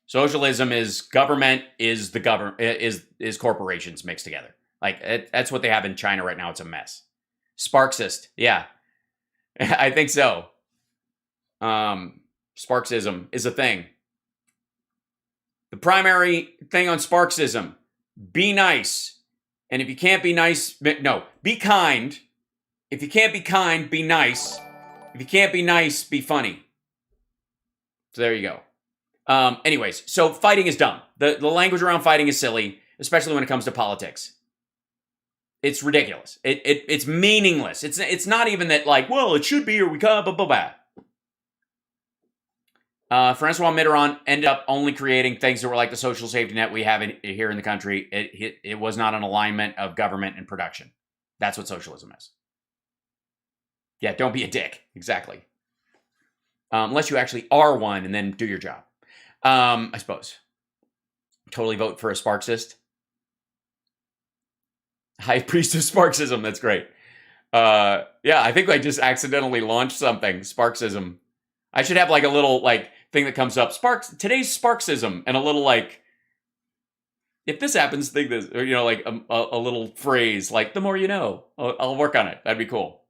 Socialism is government is the government is corporations mixed together. That's what they have in China right now. It's a mess. Sparksist, yeah, I think so. Sparksism is a thing. The primary thing on Sparksism: be nice. And if you can't be nice, no, be kind. If you can't be kind, be nice. If you can't be nice, be funny. So there you go. Anyways, so fighting is dumb. The language around fighting is silly, especially when it comes to politics. It's ridiculous. It's meaningless. It's not even that well, it should be or we can't, blah, blah, blah. Francois Mitterrand ended up only creating things that were like the social safety net we have here in the country. It was not an alignment of government and production. That's what socialism is. Yeah, don't be a dick. Exactly. Unless you actually are one and then do your job. I suppose. Totally vote for a Sparksist. High priest of Sparksism. That's great. Yeah, I think I just accidentally launched something. Sparksism. I should have a little thing that comes up. Today's Sparksism, and a little like, if this happens, think this, or, like a little phrase like, the more you know. I'll work on it. That'd be cool.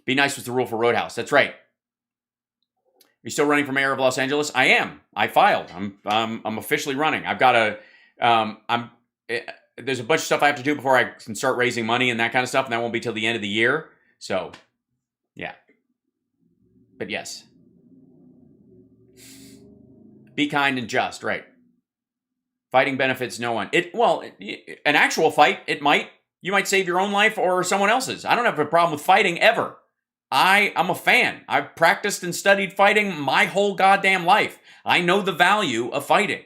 Be nice was the rule for Roadhouse. That's right. Are you still running for mayor of Los Angeles? I am. I filed. I'm officially running. I've got there's a bunch of stuff I have to do before I can start raising money and that kind of stuff, and that won't be till the end of the year. So, yeah. But yes. Be kind and just, right. Fighting benefits no one. An actual fight, you might save your own life or someone else's. I don't have a problem with fighting ever. I'm a fan. I've practiced and studied fighting my whole goddamn life. I know the value of fighting.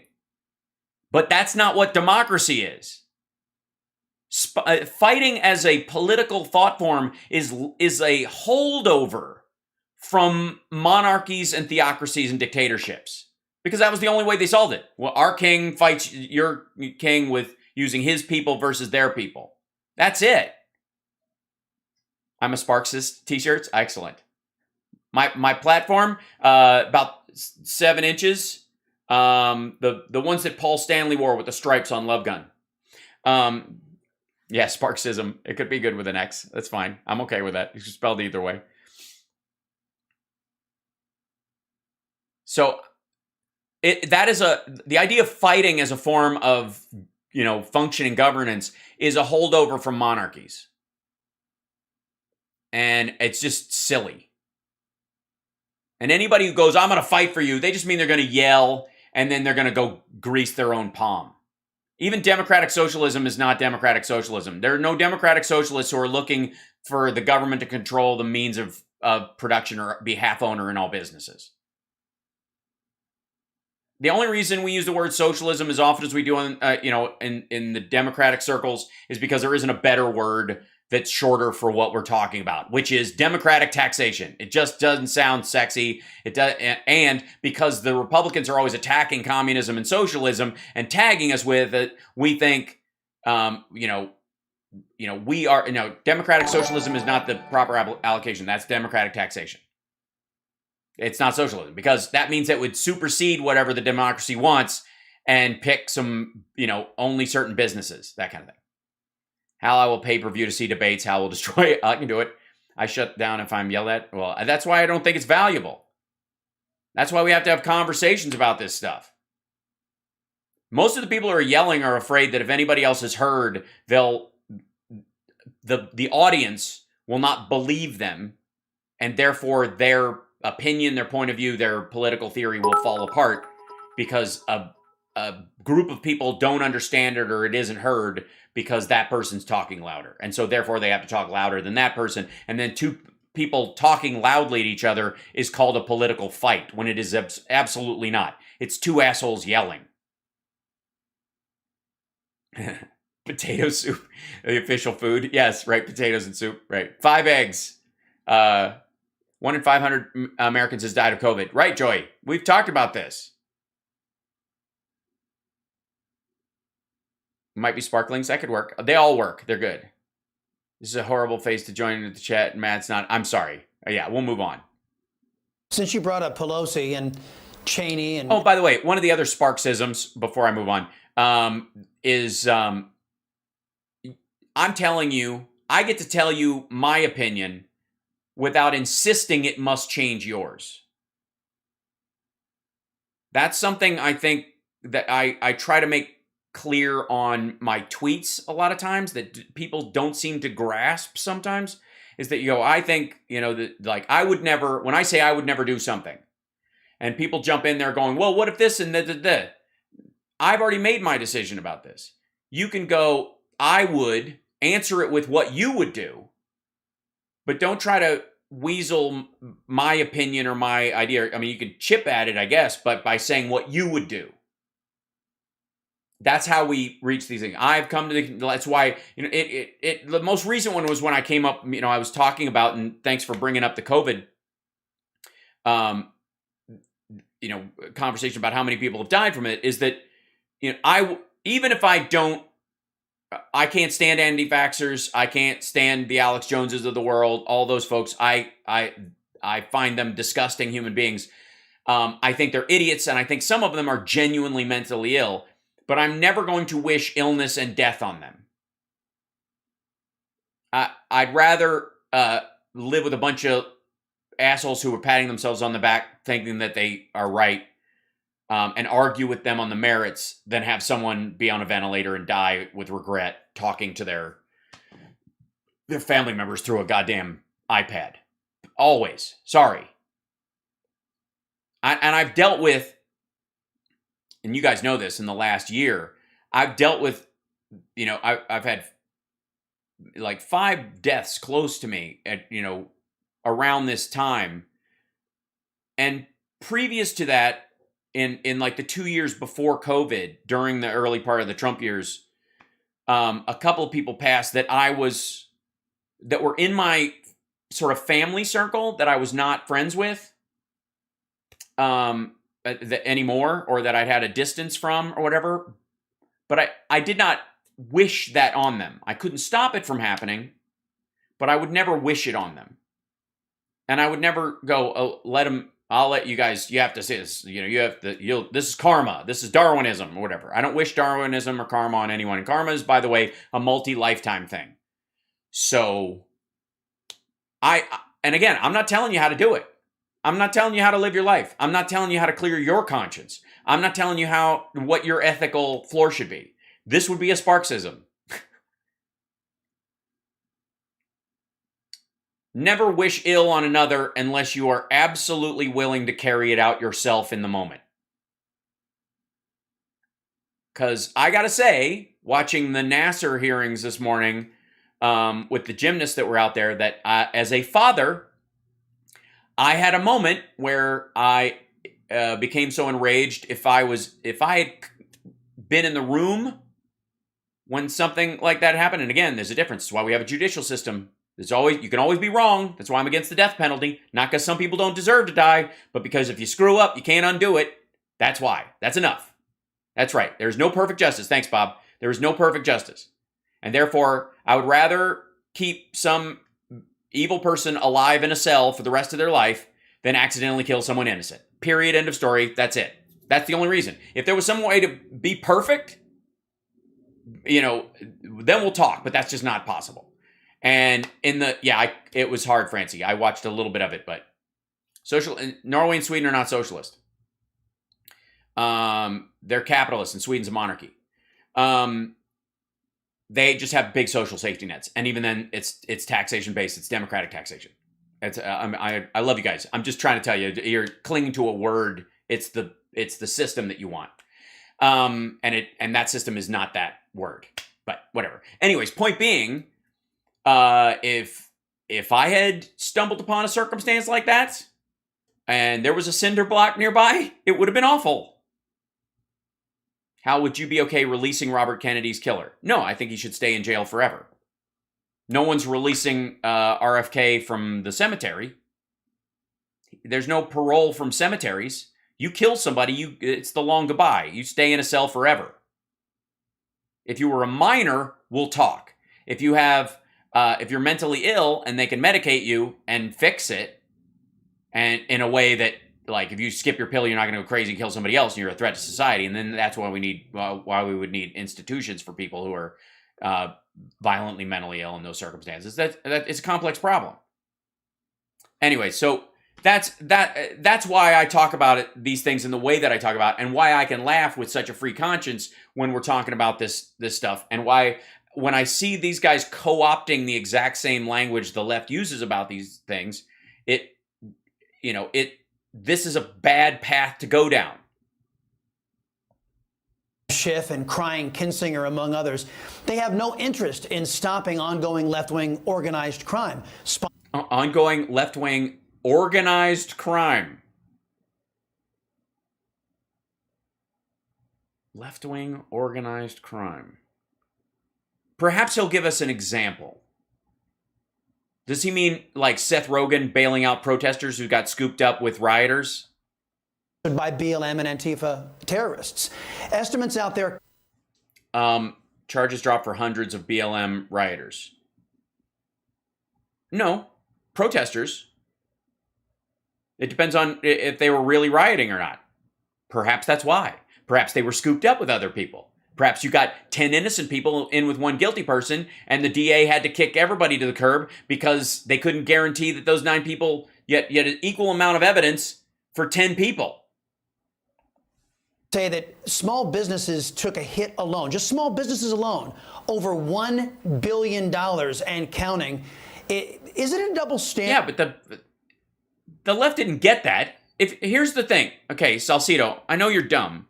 But that's not what democracy is. Fighting as a political thought form is a holdover from monarchies and theocracies and dictatorships. Because that was the only way they solved it. Well, our king fights your king with using his people versus their people. That's it. I'm a Sparksist t-shirts. Excellent. My platform, about 7 inches. The ones that Paul Stanley wore with the stripes on Love Gun. Yeah, Sparksism. It could be good with an X. That's fine. I'm okay with that. It's spelled either way. So the idea of fighting as a form of, functioning governance is a holdover from monarchies. And it's just silly. And anybody who goes, I'm going to fight for you, they just mean they're going to yell and then they're going to go grease their own palm. Even democratic socialism is not democratic socialism. There are no democratic socialists who are looking for the government to control the means of production or be half owner in all businesses. The only reason we use the word socialism as often as we do in the democratic circles is because there isn't a better word that's shorter for what we're talking about, which is democratic taxation. It just doesn't sound sexy. It does, and because the Republicans are always attacking communism and socialism and tagging us with it, we think, we are. Democratic socialism is not the proper allocation. That's democratic taxation. It's not socialism because that means it would supersede whatever the democracy wants and pick some, only certain businesses, that kind of thing. How I will pay-per-view to see debates. How I will destroy it. I can do it. I shut down if I'm yelled at. Well, that's why I don't think it's valuable. That's why we have to have conversations about this stuff. Most of the people who are yelling are afraid that if anybody else has heard, the audience will not believe them, and therefore their opinion, their point of view, their political theory will fall apart because a group of people don't understand it or it isn't heard because that person's talking louder. And so therefore they have to talk louder than that person. And then two people talking loudly at each other is called a political fight when it is absolutely not. It's two assholes yelling. Potato soup, the official food. Yes, right. Potatoes and soup. Right. 5 eggs. 1 in 500 Americans has died of COVID. Right, Joy? We've talked about this. Might be sparklings. That could work. They all work. They're good. This is a horrible face to join into the chat. Matt's not. I'm sorry. Yeah, we'll move on. Since you brought up Pelosi and Cheney and... Oh, by the way, one of the other Sparksisms, before I move on, is I'm telling you, I get to tell you my opinion without insisting it must change yours. That's something I think that I try to make clear on my tweets a lot of times that people don't seem to grasp sometimes, is that, I think, that I would never, when I say I would never do something, and people jump in there going, well, what if this and that? I've already made my decision about this. You can go, I would answer it with what you would do, but don't try to weasel my opinion or my idea. I mean, you can chip at it, I guess, but by saying what you would do. That's how we reach these things. I've come to that's why, the most recent one was when I came up, I was talking about, and thanks for bringing up the COVID, conversation about how many people have died from it, is that, even if I can't stand anti-vaxxers, I can't stand the Alex Joneses of the world, all those folks, I find them disgusting human beings. I think they're idiots, and I think some of them are genuinely mentally ill, but I'm never going to wish illness and death on them. I'd rather live with a bunch of assholes who are patting themselves on the back thinking that they are right, and argue with them on the merits than have someone be on a ventilator and die with regret talking to their family members through a goddamn iPad. Always. Sorry. I've dealt with, and you guys know this, in the last year, I've dealt with, I've had like 5 deaths close to me at, around this time. And previous to that, in like the 2 years before COVID, during the early part of the Trump years, a couple of people passed that were in my sort of family circle that I was not friends with anymore, or that I'd had a distance from or whatever. But I did not wish that on them. I couldn't stop it from happening, but I would never wish it on them. And I would never go, oh, I'll let you guys, you have to say this, this is karma, this is Darwinism or whatever. I don't wish Darwinism or karma on anyone. And karma is, by the way, a multi-lifetime thing. So and again, I'm not telling you how to do it. I'm not telling you how to live your life. I'm not telling you how to clear your conscience. I'm not telling you what your ethical floor should be. This would be a Sparksism. Never wish ill on another unless you are absolutely willing to carry it out yourself in the moment. Because I gotta say, watching the Nasser hearings this morning with the gymnasts that were out there, that as a father, I had a moment where I became so enraged. If I had been in the room when something like that happened, and again, there's a difference. That's why we have a judicial system. You can always be wrong. That's why I'm against the death penalty. Not because some people don't deserve to die, but because if you screw up, you can't undo it. That's why. That's enough. That's right. There's no perfect justice. Thanks, Bob. There is no perfect justice. And therefore, I would rather keep some evil person alive in a cell for the rest of their life than accidentally kill someone innocent. Period. End of story. That's it. That's the only reason. If there was some way to be perfect, then we'll talk, but that's just not possible. And it was hard, Francie. I watched a little bit of it, but Norway and Sweden are not socialist. They're capitalists, and Sweden's a monarchy. They just have big social safety nets, and even then, it's taxation based. It's democratic taxation. I love you guys. I'm just trying to tell you, you're clinging to a word. It's the system that you want, and that system is not that word. But whatever. Anyways, point being, if I had stumbled upon a circumstance like that, and there was a cinder block nearby, it would have been awful. How would you be okay releasing Robert Kennedy's killer? No, I think he should stay in jail forever. No one's releasing RFK from the cemetery. There's no parole from cemeteries. You kill somebody, it's the long goodbye. You stay in a cell forever. If you were a minor, we'll talk. If you're mentally ill and they can medicate you and fix it, and in a way that, like, if you skip your pill, you're not going to go crazy and kill somebody else, and you're a threat to society. And then that's why we would need institutions for people who are violently mentally ill in those circumstances. That it's a complex problem. Anyway, so that's why I talk about these things in the way that I talk about, and why I can laugh with such a free conscience when we're talking about this stuff, and why when I see these guys co-opting the exact same language the left uses about these things, this is a bad path to go down. Schiff and crying Kinsinger, among others, they have no interest in stopping ongoing left-wing organized crime. Ongoing left-wing organized crime. Left-wing organized crime. Perhaps he'll give us an example. Does he mean like Seth Rogen bailing out protesters who got scooped up with rioters? By BLM and Antifa terrorists. Estimates out there. Charges dropped for hundreds of BLM rioters. No, protesters. It depends on if they were really rioting or not. Perhaps that's why. Perhaps they were scooped up with other people. Perhaps you got 10 innocent people in with one guilty person, and the DA had to kick everybody to the curb because they couldn't guarantee that those 9 people yet an equal amount of evidence for 10 people. Say that small businesses took a hit alone, just small businesses alone, over $1 billion and counting. Is it a double standard? Yeah, but the left didn't get that. Here's the thing. Okay, Salcido, I know you're dumb,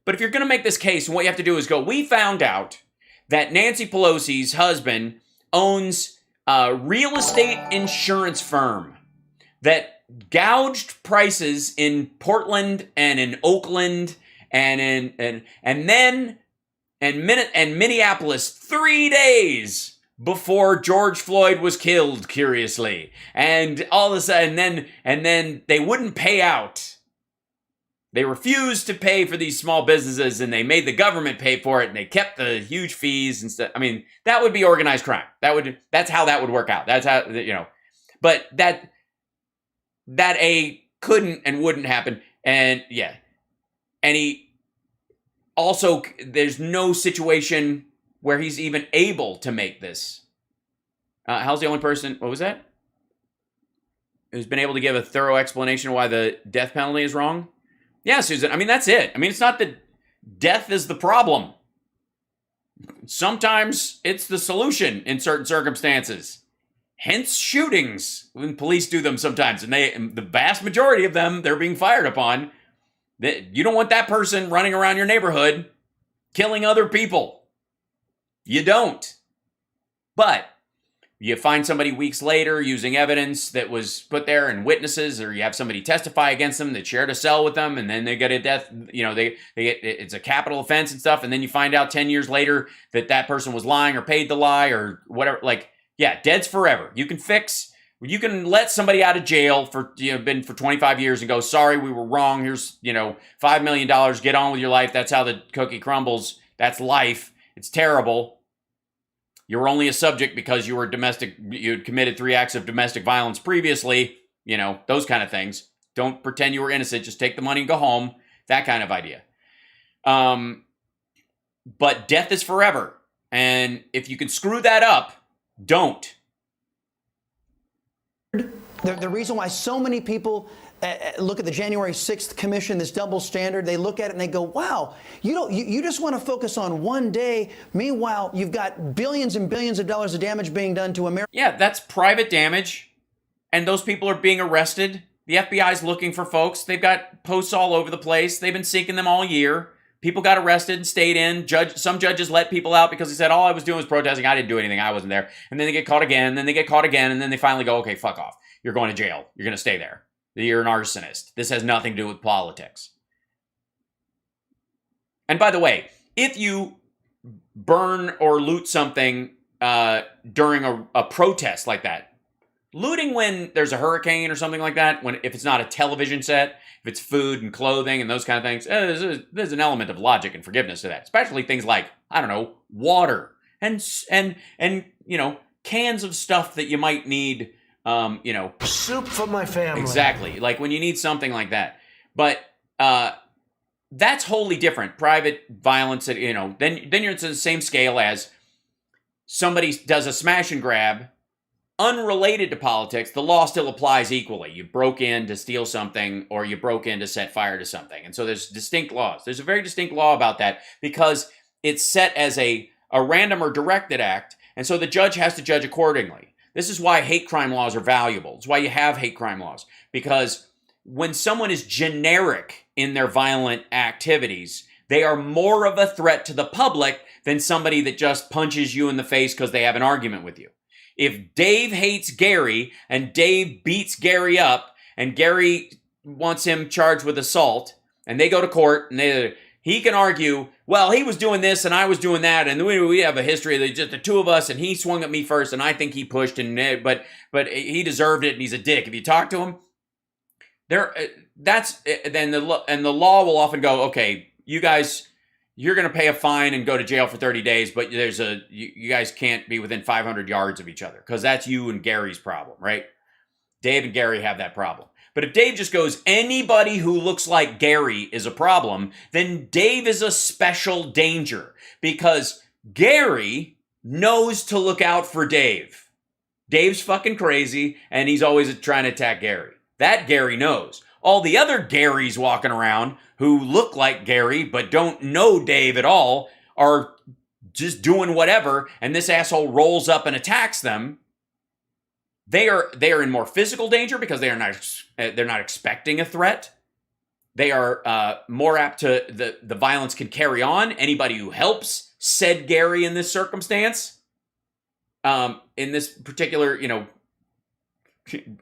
but if you're going to make this case, what you have to do is go, we found out that Nancy Pelosi's husband owns a real estate insurance firm that gouged prices in Portland and in Oakland and Minneapolis 3 days before George Floyd was killed, curiously. And all of a sudden, and then they wouldn't pay out. They refused to pay for these small businesses, and they made the government pay for it, and they kept the huge fees and stuff. I mean, that would be organized crime. That's how that would work out. That's how, but that couldn't and wouldn't happen. And yeah. And he also, there's no situation where he's even able to make this. Hal's the only person, what was that? Who's been able to give a thorough explanation why the death penalty is wrong? Yeah, Susan, I mean, that's it. I mean, it's not that death is the problem. Sometimes it's the solution in certain circumstances. Hence shootings, when police do them sometimes. And the vast majority of them, they're being fired upon. You don't want that person running around your neighborhood killing other people. You don't. But you find somebody weeks later using evidence that was put there and witnesses, or you have somebody testify against them that shared a cell with them, and then they get a death, it's a capital offense and stuff, and then you find out 10 years later that person was lying or paid to lie or whatever. Like, yeah, dead's forever. You can let somebody out of jail for, been for 25 years and go, sorry, we were wrong. Here's, $5 million. Get on with your life. That's how the cookie crumbles. That's life. It's terrible. You were only a subject because you'd committed 3 acts of domestic violence previously, those kind of things. Don't pretend you were innocent. Just take the money and go home. That kind of idea. But death is forever. And if you can screw that up, don't. The reason why so many people look at the January 6th commission, this double standard, they look at it and they go, wow, you just want to focus on one day. Meanwhile, you've got billions and billions of dollars of damage being done to America. Yeah, that's private damage. And those people are being arrested. The FBI's looking for folks. They've got posts all over the place. They've been seeking them all year. People got arrested and stayed in. Some judges let people out because they said, all I was doing was protesting. I didn't do anything. I wasn't there. And then they get caught again. And then they get caught again. And then they finally go, okay, fuck off. You're going to jail. You're going to stay there. You're an arsonist. This has nothing to do with politics. And by the way, if you burn or loot something during a protest like that, looting when there's a hurricane or something like that, if it's not a television set, if it's food and clothing and those kind of things, there's an element of logic and forgiveness to that. Especially things like, I don't know, water and cans of stuff that you might need. Soup for my family. Exactly. Like when you need something like that. But that's wholly different. Private violence, then you're into the same scale as somebody does a smash and grab unrelated to politics. The law still applies equally. You broke in to steal something or you broke in to set fire to something. And so there's distinct laws. There's a very distinct law about that because it's set as a random or directed act. And so the judge has to judge accordingly. This is why hate crime laws are valuable. It's why you have hate crime laws. Because when someone is generic in their violent activities, they are more of a threat to the public than somebody that just punches you in the face because they have an argument with you. If Dave hates Gary and Dave beats Gary up and Gary wants him charged with assault and they go to court and he can argue, well, he was doing this and I was doing that, and we have a history of just the two of us, and he swung at me first, and I think he pushed, but he deserved it, and he's a dick. If you talk to him, then the law will often go, okay, you guys, you're going to pay a fine and go to jail for 30 days, but you guys can't be within 500 yards of each other because that's you and Gary's problem, right? Dave and Gary have that problem. But if Dave just goes, anybody who looks like Gary is a problem, then Dave is a special danger because Gary knows to look out for Dave. Dave's fucking crazy and he's always trying to attack Gary. That Gary knows. All the other Garys walking around who look like Gary but don't know Dave at all are just doing whatever, and this asshole rolls up and attacks them. They are in more physical danger because they're not expecting a threat. They are more apt to the violence can carry on. Anybody who helps said Gary in this circumstance, in this particular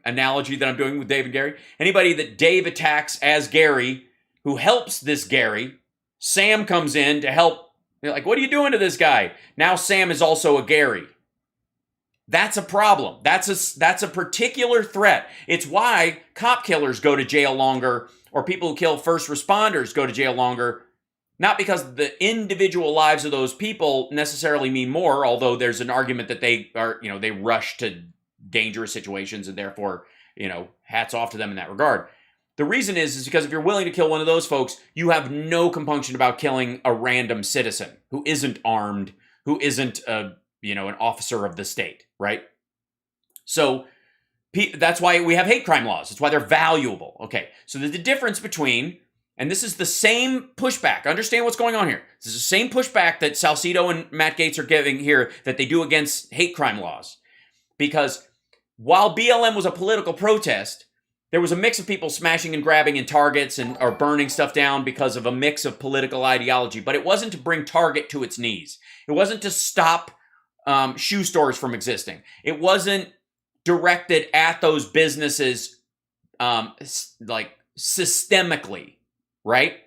analogy that I'm doing with Dave and Gary, anybody that Dave attacks as Gary who helps this Gary, Sam comes in to help. They're like, what are you doing to this guy? Now Sam is also a Gary. That's a problem. That's a particular threat. It's why cop killers go to jail longer, or people who kill first responders go to jail longer. Not because the individual lives of those people necessarily mean more, although there's an argument that they are, they rush to dangerous situations and therefore, hats off to them in that regard. The reason is because if you're willing to kill one of those folks, you have no compunction about killing a random citizen who isn't armed, who isn't an officer of the state, right? So that's why we have hate crime laws. That's why they're valuable. Okay, so there's the difference between, and this is the same pushback. Understand what's going on here. This is the same pushback that Salcido and Matt Gaetz are giving here that they do against hate crime laws. Because while BLM was a political protest, there was a mix of people smashing and grabbing in Targets or burning stuff down because of a mix of political ideology. But it wasn't to bring Target to its knees. It wasn't to stop shoe stores from existing. It wasn't directed at those businesses systemically, right?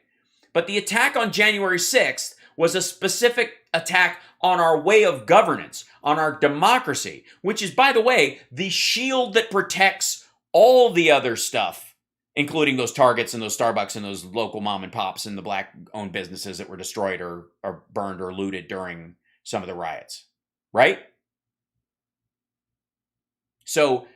But the attack on January 6th was a specific attack on our way of governance, on our democracy, which is, by the way, the shield that protects all the other stuff, including those Targets and those Starbucks and those local mom and pops and the black-owned businesses that were destroyed or burned or looted during some of the riots, right? So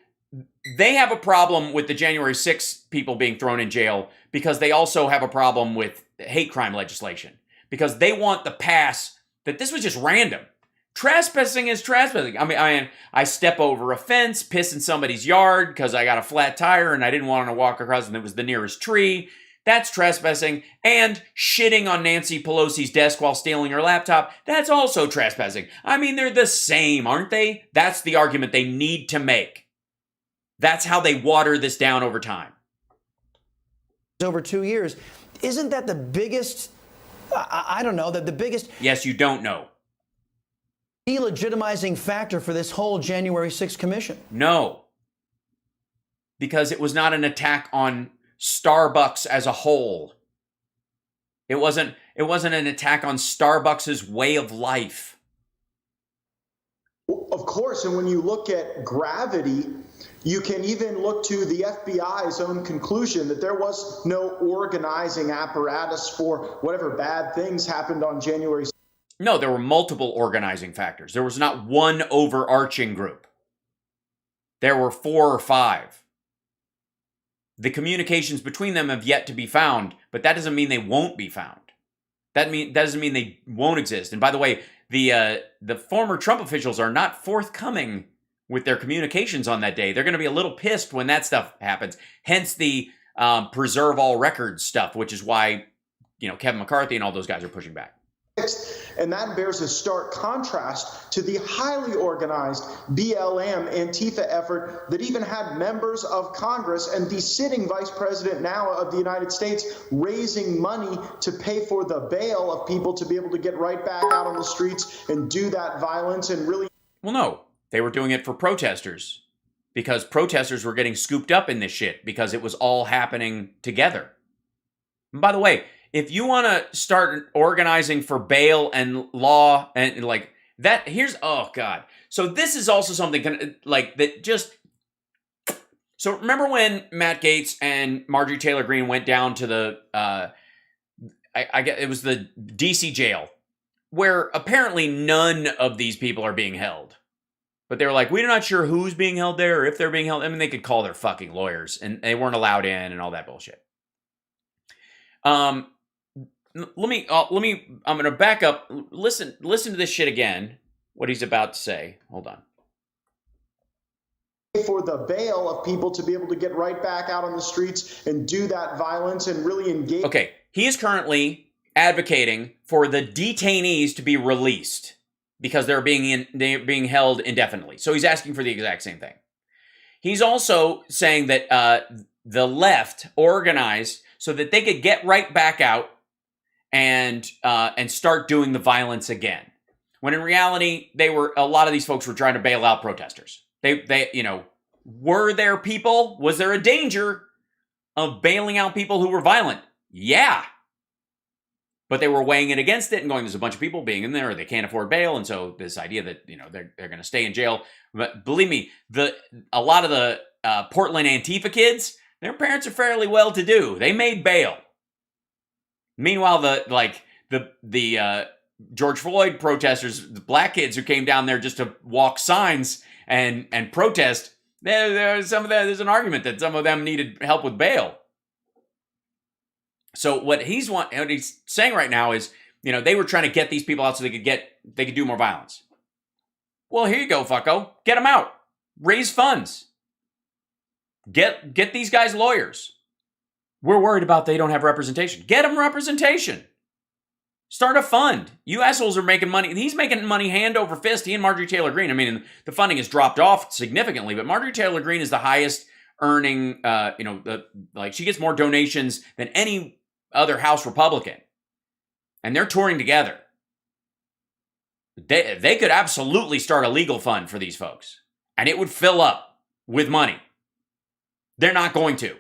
they have a problem with the January 6th people being thrown in jail because they also have a problem with hate crime legislation because they want the pass that this was just random. Trespassing is trespassing. I mean, I step over a fence, piss in somebody's yard because I got a flat tire and I didn't want to walk across and it was the nearest tree. That's trespassing. And shitting on Nancy Pelosi's desk while stealing her laptop, that's also trespassing. I mean, they're the same, aren't they? That's the argument they need to make. That's how they water this down over time. Over 2 years. Isn't that the biggest, I don't know, the biggest... Yes, you don't know. ...delegitimizing factor for this whole January 6th commission? No. Because it was not an attack on Starbucks as a whole. It wasn't an attack on Starbucks' way of life. Of course, and when you look at gravity, you can even look to the FBI's own conclusion that there was no organizing apparatus for whatever bad things happened on January 6th. No, there were multiple organizing factors. There was not one overarching group. There were 4 or 5. The communications between them have yet to be found, but that doesn't mean they won't be found. That doesn't mean they won't exist. And by the way, the former Trump officials are not forthcoming with their communications on that day. They're going to be a little pissed when that stuff happens. Hence the preserve all records stuff, which is why Kevin McCarthy and all those guys are pushing back. And that bears a stark contrast to the highly organized BLM Antifa effort that even had members of Congress and the sitting vice president now of the United States raising money to pay for the bail of people to be able to get right back out on the streets and do that violence and really... Well, no, they were doing it for protesters because protesters were getting scooped up in this shit because it was all happening together. And by the way, if you want to start organizing for bail and law and like that, oh God. So this is also something like that just, so remember when Matt Gaetz and Marjorie Taylor Greene went down to the, I guess it was the DC jail where apparently none of these people are being held. But they were like, we're not sure who's being held there or if they're being held. I mean, they could call their fucking lawyers, and they weren't allowed in and all that bullshit. I'm going to back up. Listen to this shit again, what he's about to say. Hold on. For the bail of people to be able to get right back out on the streets and do that violence and really engage. Okay, he is currently advocating for the detainees to be released because they're being held indefinitely. So he's asking for the exact same thing. He's also saying that the left organized so that they could get right back out and start doing the violence again. When in reality, a lot of these folks were trying to bail out protesters. Were there people? Was there a danger of bailing out people who were violent? Yeah. But they were weighing it against it and going, there's a bunch of people being in there, they can't afford bail. And so this idea that, they're going to stay in jail. But believe me, a lot of the Portland Antifa kids, their parents are fairly well to do. They made bail. Meanwhile, the George Floyd protesters, the black kids who came down there just to walk signs and protest, there's an argument that some of them needed help with bail. So what he's saying right now is, they were trying to get these people out so they could do more violence. Well, here you go, fucko. Get them out. Raise funds. Get these guys lawyers. We're worried about they don't have representation. Get them representation. Start a fund. You assholes are making money. He's making money hand over fist. He and Marjorie Taylor Greene. I mean, the funding has dropped off significantly, but Marjorie Taylor Greene is the highest earning, she gets more donations than any other House Republican. And they're touring together. They could absolutely start a legal fund for these folks. And it would fill up with money. They're not going to.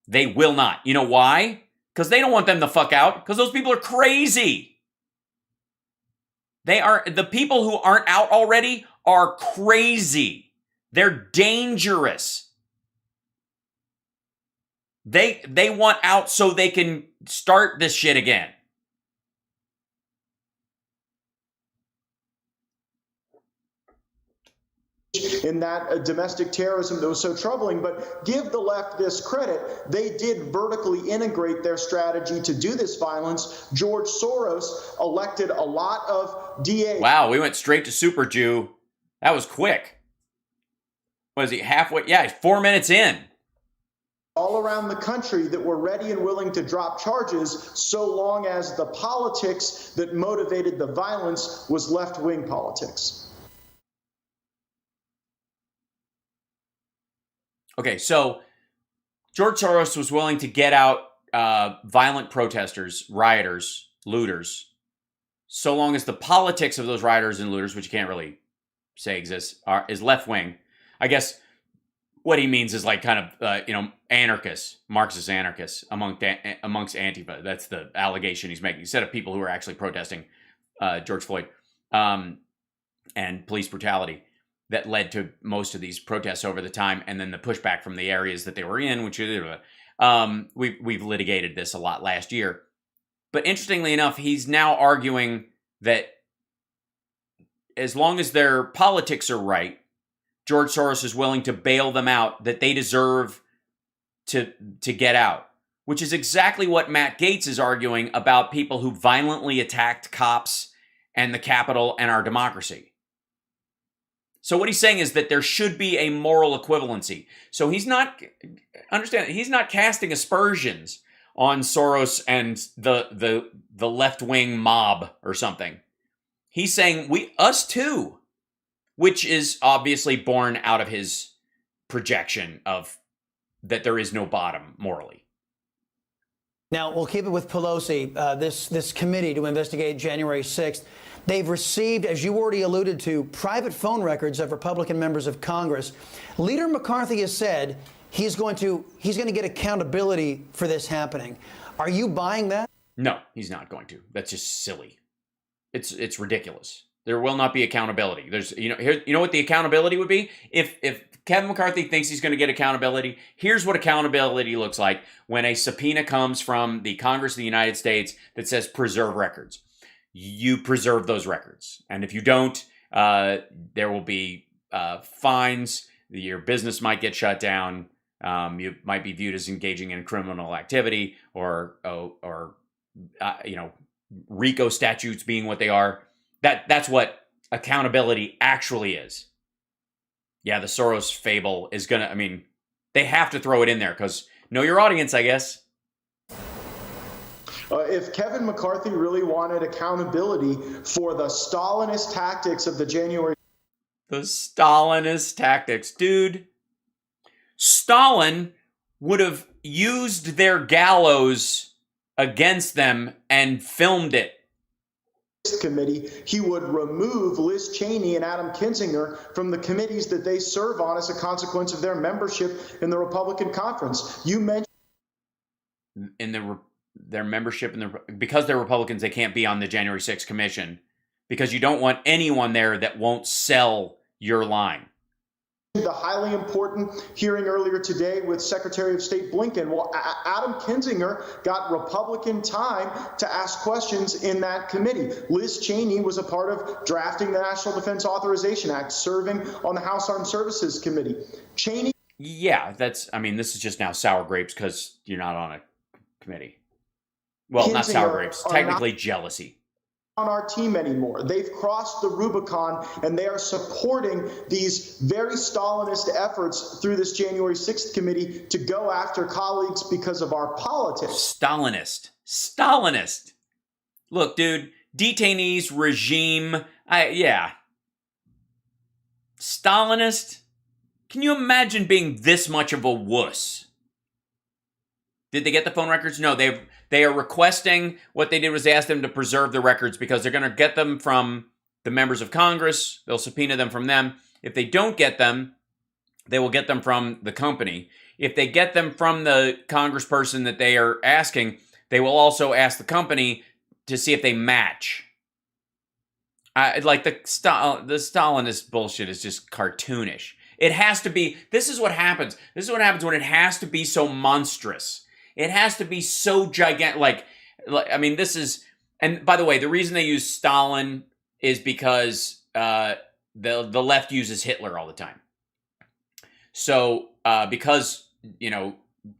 They will not. You know why? Because they don't want them the fuck out. Because those people are crazy. The people who aren't out already are crazy. They're dangerous. They want out so they can start this shit again. In that domestic terrorism that was so troubling, but give the left this credit. They did vertically integrate their strategy to do this violence. George Soros elected a lot of DAs. Wow, we went straight to Super Jew. That was quick. Was he halfway? Yeah, he's 4 minutes in. All around the country that were ready and willing to drop charges so long as the politics that motivated the violence was left-wing politics. Okay, so George Soros was willing to get out violent protesters, rioters, looters, so long as the politics of those rioters and looters, which you can't really say exists, is left-wing. I guess what he means is anarchists, Marxist anarchists amongst Antifa. That's the allegation he's making. Instead of people who are actually protesting George Floyd and police brutality that led to most of these protests over the time, and then the pushback from the areas that they were in, which we've litigated this a lot last year. But interestingly enough, he's now arguing that as long as their politics are right, George Soros is willing to bail them out, that they deserve to get out, which is exactly what Matt Gaetz is arguing about people who violently attacked cops and the Capitol and our democracy. So what he's saying is that there should be a moral equivalency. So he's not casting aspersions on Soros and the left-wing mob or something. He's saying us too, which is obviously born out of his projection of that there is no bottom morally. Now, we'll keep it with Pelosi. This committee to investigate January 6th. They've received, as you already alluded to, private phone records of Republican members of Congress. Leader McCarthy has said he's going to get accountability for this happening. Are you buying that? No, he's not going to. That's just silly. It's ridiculous. There will not be accountability. There's you know what the accountability would be? If Kevin McCarthy thinks he's going to get accountability, here's what accountability looks like when a subpoena comes from the Congress of the United States that says preserve records. You preserve those records. And if you don't, There will be fines. Your business might get shut down. You might be viewed as engaging in criminal activity, or RICO statutes being what they are. That's what accountability actually is. Yeah, the Soros fable is gonna. I mean, they have to throw it in there because know your audience, I guess. If Kevin McCarthy really wanted accountability for the Stalinist tactics of the January... The Stalinist tactics. Dude, Stalin would have used their gallows against them and filmed it. Committee, he would remove Liz Cheney and Adam Kinzinger from the committees that they serve on as a consequence of their membership in the Republican conference. You mentioned in their membership because they're Republicans, they can't be on the January 6th commission because you don't want anyone there that won't sell your line. The highly important hearing earlier today with Secretary of State Blinken. Well, Adam Kinzinger got Republican time to ask questions in that committee. Liz Cheney was a part of drafting the National Defense Authorization Act, serving on the House Armed Services Committee. Cheney... Yeah, this is just now sour grapes because you're not on a committee. Well, not sour grapes, technically jealousy. On our team anymore. They've crossed the Rubicon, and they are supporting these very Stalinist efforts through this January 6th committee to go after colleagues because of our politics. Stalinist. Look, dude, detainees, regime, Stalinist? Can you imagine being this much of a wuss? Did they get the phone records? No, they are requesting. What they did was they asked them to preserve the records because they're going to get them from the members of Congress. They'll subpoena them from them. If they don't get them, they will get them from the company. If they get them from the congressperson that they are asking, they will also ask the company to see if they match. The Stalinist bullshit is just cartoonish. It has to be. This is what happens. This is what happens when it has to be so monstrous. It has to be so gigantic. This is... And by the way, the reason they use Stalin is because the left uses Hitler all the time. So because,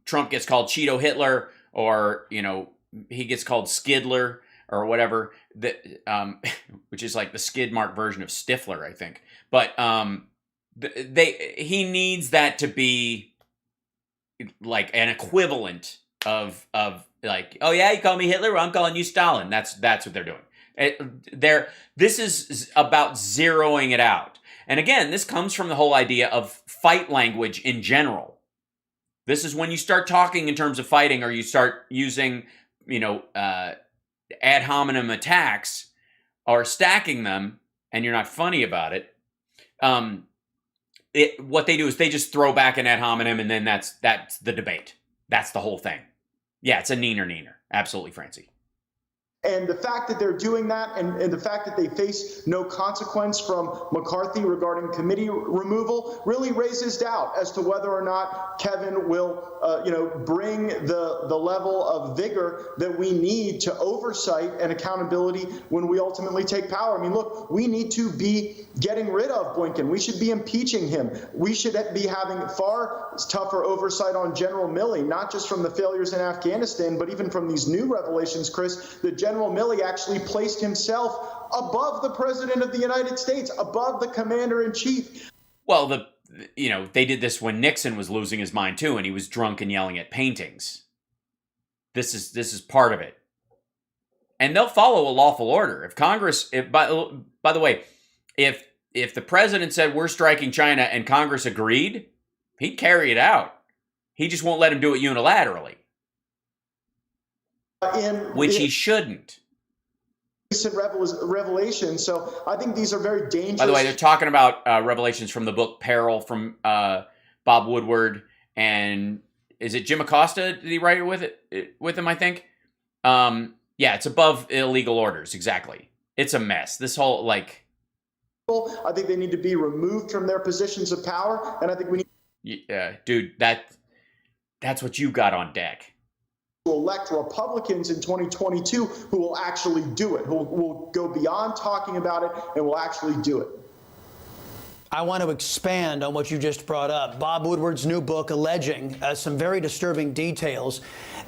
Trump gets called Cheeto Hitler, or, he gets called Skidler or whatever, which is like the skid mark version of Stifler, I think. But he needs that to be like an equivalent of like, oh yeah, you call me Hitler, well, I'm calling you Stalin. That's what they're doing. This is about zeroing it out. And again, this comes from the whole idea of fight language in general. This is when you start talking in terms of fighting, or you start using, ad hominem attacks or stacking them, and you're not funny about it. What they do is they just throw back an ad hominem, and then that's the debate. That's the whole thing. Yeah, it's a neener. Absolutely, Francie. And the fact that they're doing that, and the fact that they face no consequence from McCarthy regarding committee removal, really raises doubt as to whether or not Kevin will, bring the level of vigor that we need to oversight and accountability when we ultimately take power. I mean, look, we need to be getting rid of Blinken. We should be impeaching him. We should be having far tougher oversight on General Milley, not just from the failures in Afghanistan, but even from these new revelations, Chris, that General Milley actually placed himself above the President of the United States, above the Commander-in-Chief. Well, they did this when Nixon was losing his mind too, and he was drunk and yelling at paintings. This is part of it. And they'll follow a lawful order. If Congress, by the way, if the president said we're striking China and Congress agreed, he'd carry it out. He just won't let him do it unilaterally. Which he shouldn't. Recent revelations. So I think these are very dangerous. By the way, they're talking about revelations from the book Peril from Bob Woodward, and is it Jim Acosta? Did he write it with him? I think. Yeah, it's above illegal orders. Exactly. It's a mess. This whole I think they need to be removed from their positions of power, and I think we need. Yeah, dude, that's what you got on deck. To elect Republicans in 2022 who will actually do it, who will go beyond talking about it and will actually do it. I want to expand on what you just brought up. Bob Woodward's new book alleging some very disturbing details.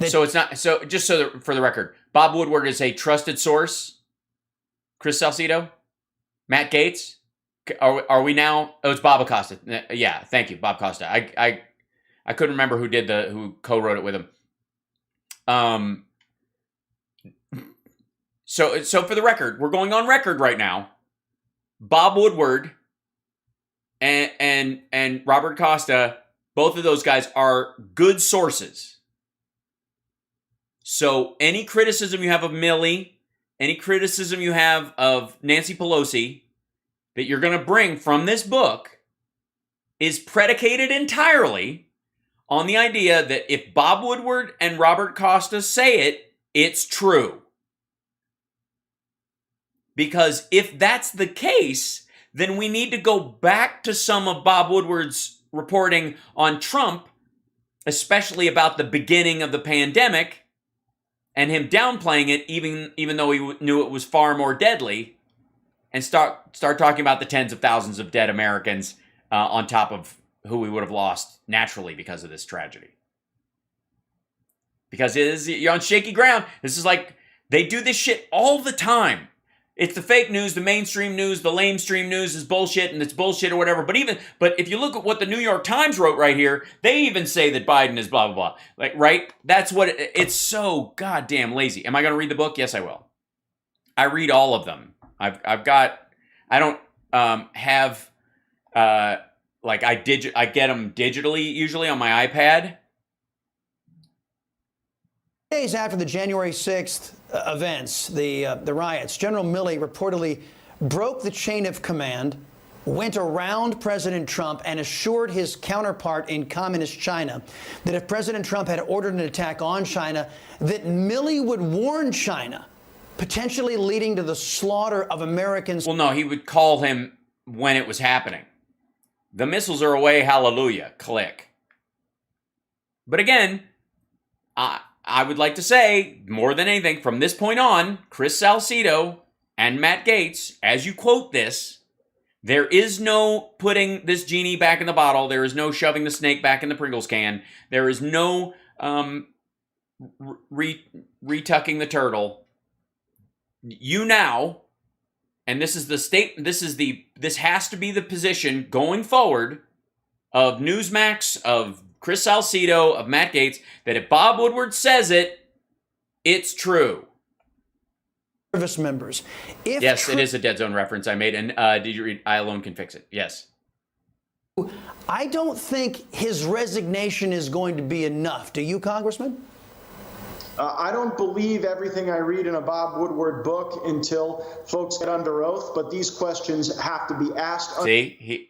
So it's not, so just so that, for the record, Bob Woodward is a trusted source. Chris Salcido? Matt Gaetz? Are we now? Oh, it's Bob Acosta. Yeah, thank you, Bob Costa. I couldn't remember who co-wrote it with him. So for the record, we're going on record right now. Bob Woodward and Robert Costa, both of those guys are good sources. So any criticism you have of Milley, any criticism you have of Nancy Pelosi that you're going to bring from this book is predicated entirely on the idea that if Bob Woodward and Robert Costa say it, it's true. Because if that's the case, then we need to go back to some of Bob Woodward's reporting on Trump, especially about the beginning of the pandemic, and him downplaying it even though he knew it was far more deadly, and start talking about the tens of thousands of dead Americans on top of who we would have lost naturally because of this tragedy. Because you're on shaky ground. This is like, they do this shit all the time. It's the fake news, the mainstream news, the lamestream news is bullshit, and it's bullshit or whatever. But if you look at what the New York Times wrote right here, they even say that Biden is blah, blah, blah. Like, right? That's what it's so goddamn lazy. Am I going to read the book? Yes, I will. I read all of them. I don't have, I get them digitally usually on my iPad. Days after the January 6th events, the riots, General Milley reportedly broke the chain of command, went around President Trump, and assured his counterpart in communist China that if President Trump had ordered an attack on China, that Milley would warn China, potentially leading to the slaughter of Americans. Well, no, he would call him when it was happening. The missiles are away, hallelujah, click. But again, I would like to say, more than anything, from this point on, Chris Salcido and Matt Gaetz, as you quote this, there is no putting this genie back in the bottle. There is no shoving the snake back in the Pringles can. There is no retucking the turtle. You now, and this is the state, this has to be the position going forward of Newsmax, of Chris Salcido, of Matt Gaetz, that if Bob Woodward says it, it's true. Service members. Yes, it is a Dead Zone reference I made. And did you read I Alone Can Fix It? Yes. I don't think his resignation is going to be enough. Do you, Congressman? I don't believe everything I read in a Bob Woodward book until folks get under oath, but these questions have to be asked. See,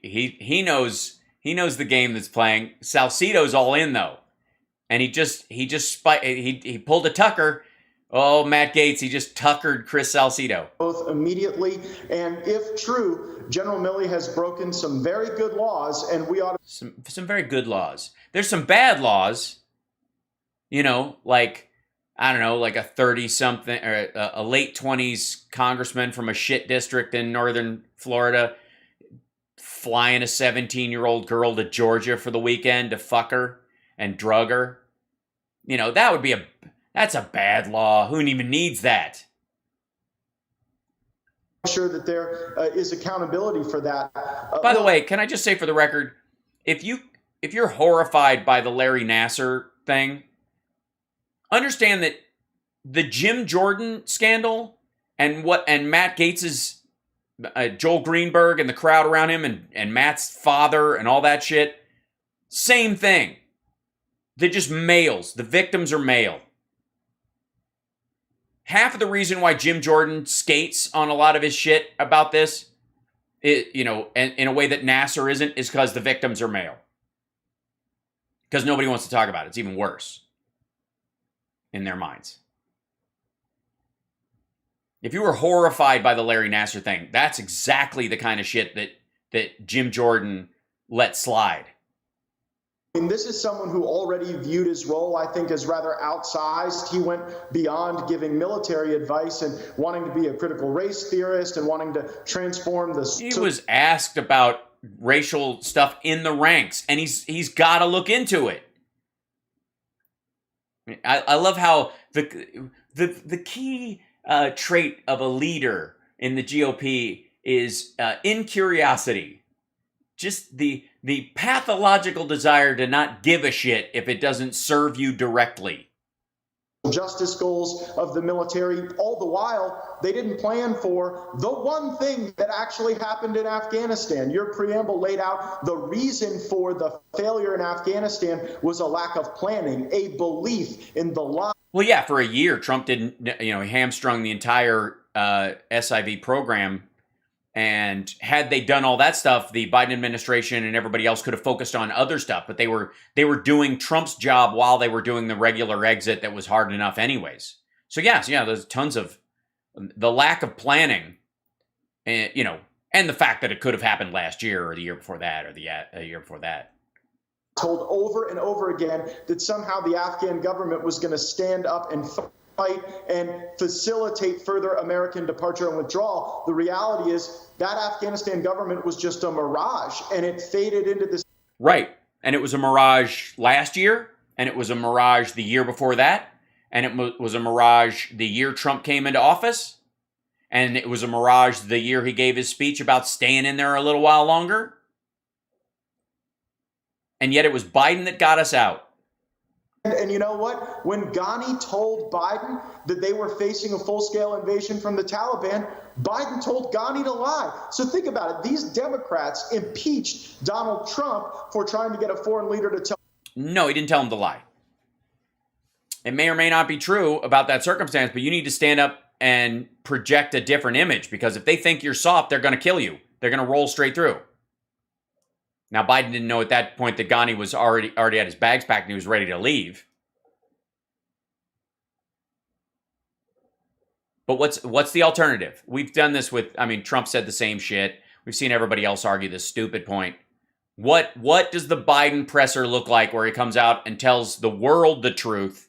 he knows the game that's playing. Salcido's all in though, and he pulled a Tucker. Oh, Matt Gaetz, he just tuckered Chris Salcido. Both immediately, and if true, General Milley has broken some very good laws, and we ought to some very good laws. There's some bad laws, like I don't know, like a 30-something or a late 20s congressman from a shit district in northern Florida flying a 17-year-old girl to Georgia for the weekend to fuck her and drug her. That's a bad law. Who even needs that? I'm sure that there is accountability for that. By the way, can I just say for the record, if you're horrified by the Larry Nassar thing, understand that the Jim Jordan scandal and Matt Gaetz's Joel Greenberg and the crowd around him and Matt's father and all that shit, same thing. They're just males. The victims are male. Half of the reason why Jim Jordan skates on a lot of his shit about this, and in a way that Nassar isn't, is because the victims are male. Because nobody wants to talk about it. It's even worse in their minds. If you were horrified by the Larry Nassar thing, that's exactly the kind of shit that Jim Jordan let slide. And this is someone who already viewed his role, I think, as rather outsized. He went beyond giving military advice and wanting to be a critical race theorist and wanting to transform the... He was asked about racial stuff in the ranks, and he's got to look into it. I love how the key trait of a leader in the GOP is incuriosity. Just the pathological desire to not give a shit if it doesn't serve you directly. Justice goals of the military. All the while, they didn't plan for the one thing that actually happened in Afghanistan. Your preamble laid out the reason for the failure in Afghanistan was a lack of planning, a belief in the lie. Well, yeah, for a year, Trump didn't, hamstrung the entire SIV program. And had they done all that stuff, the Biden administration and everybody else could have focused on other stuff. But they were doing Trump's job while they were doing the regular exit that was hard enough anyways. So yes, there's tons of the lack of planning, and the fact that it could have happened last year or the year before that or the year before that. Told over and over again that somehow the Afghan government was going to stand up and fight and facilitate further American departure and withdrawal. The reality is that Afghanistan government was just a mirage, and it faded into this. Right. And it was a mirage last year, and it was a mirage the year before that, and it was a mirage the year Trump came into office, and it was a mirage the year he gave his speech about staying in there a little while longer. And yet it was Biden that got us out. And you know what? When Ghani told Biden that they were facing a full-scale invasion from the Taliban, Biden told Ghani to lie. So think about it. These Democrats impeached Donald Trump for trying to get a foreign leader to tell. No, he didn't tell him to lie. It may or may not be true about that circumstance, but you need to stand up and project a different image, because if they think you're soft, they're going to kill you. They're going to roll straight through. Now, Biden didn't know at that point that Ghani was already had his bags packed and he was ready to leave. But what's the alternative? We've done this with, Trump said the same shit. We've seen everybody else argue this stupid point. What does the Biden presser look like where he comes out and tells the world the truth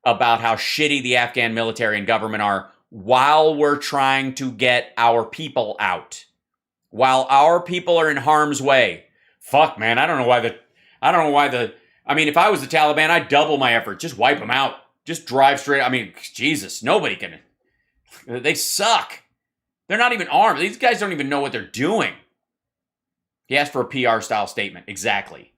about how shitty the Afghan military and government are while we're trying to get our people out? While our people are in harm's way. Fuck, man, I don't know why if I was the Taliban, I'd double my effort. Just wipe them out. Just drive straight. Jesus, nobody can. They suck. They're not even armed. These guys don't even know what they're doing. He asked for a PR style statement. Exactly.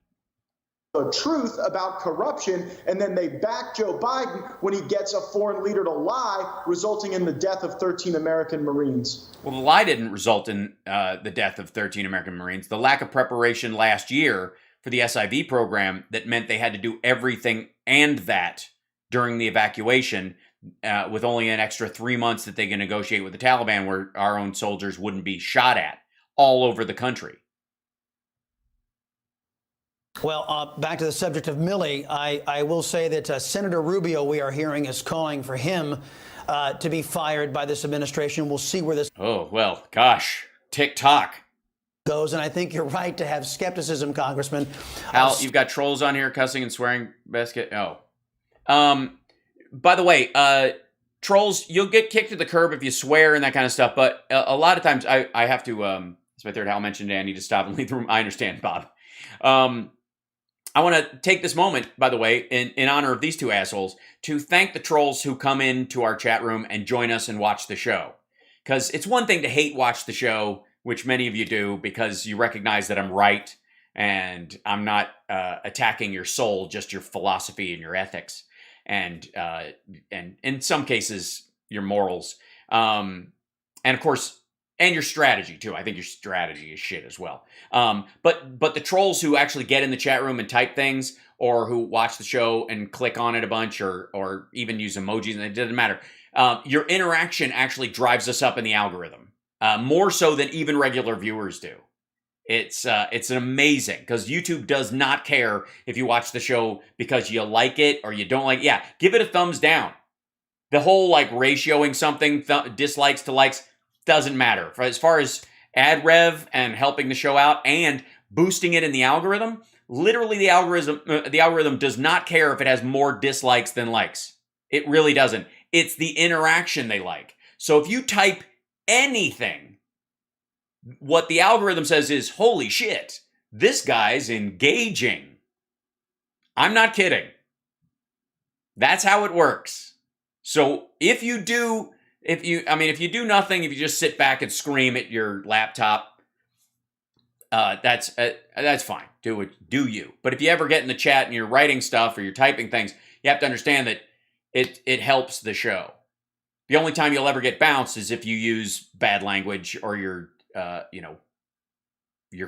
The truth about corruption, and then they back Joe Biden when he gets a foreign leader to lie, resulting in the death of 13 American Marines. Well, the lie didn't result in the death of 13 American Marines. The lack of preparation last year for the SIV program that meant they had to do everything and that during the evacuation with only an extra 3 months that they can negotiate with the Taliban, where our own soldiers wouldn't be shot at all over the country. Well, back to the subject of Milley, I will say that Senator Rubio, we are hearing, is calling for him to be fired by this administration. We'll see where this TikTok goes. And I think you're right to have skepticism, Congressman. Hal, you've got trolls on here cussing and swearing. Basket. Oh. By the way, trolls, you'll get kicked to the curb if you swear and that kind of stuff. But a lot of times I have to, as my third Hal mentioned, I need to stop and leave the room. I understand, Bob. I want to take this moment, by the way, in honor of these two assholes, to thank the trolls who come into our chat room and join us and watch the show. Because it's one thing to hate watch the show, which many of you do, because you recognize that I'm right and I'm not attacking your soul, just your philosophy and your ethics, and in some cases your morals, and of course. And your strategy, too. I think your strategy is shit as well. But the trolls who actually get in the chat room and type things, or who watch the show and click on it a bunch, or even use emojis, and it doesn't matter. Your interaction actually drives us up in the algorithm, more so than even regular viewers do. It's amazing, because YouTube does not care if you watch the show because you like it or you don't like it. Yeah, give it a thumbs down. The whole ratioing something, dislikes to likes, doesn't matter. As far as ad rev and helping the show out and boosting it in the algorithm, literally the algorithm does not care if it has more dislikes than likes. It really doesn't. It's the interaction they like. So if you type anything what the algorithm says is, holy shit, this guy's engaging. I'm not kidding. That's how it works. So if you do nothing, if you just sit back and scream at your laptop, that's fine. Do you. But if you ever get in the chat and you're writing stuff or you're typing things, you have to understand that it helps the show. The only time you'll ever get bounced is if you use bad language or you're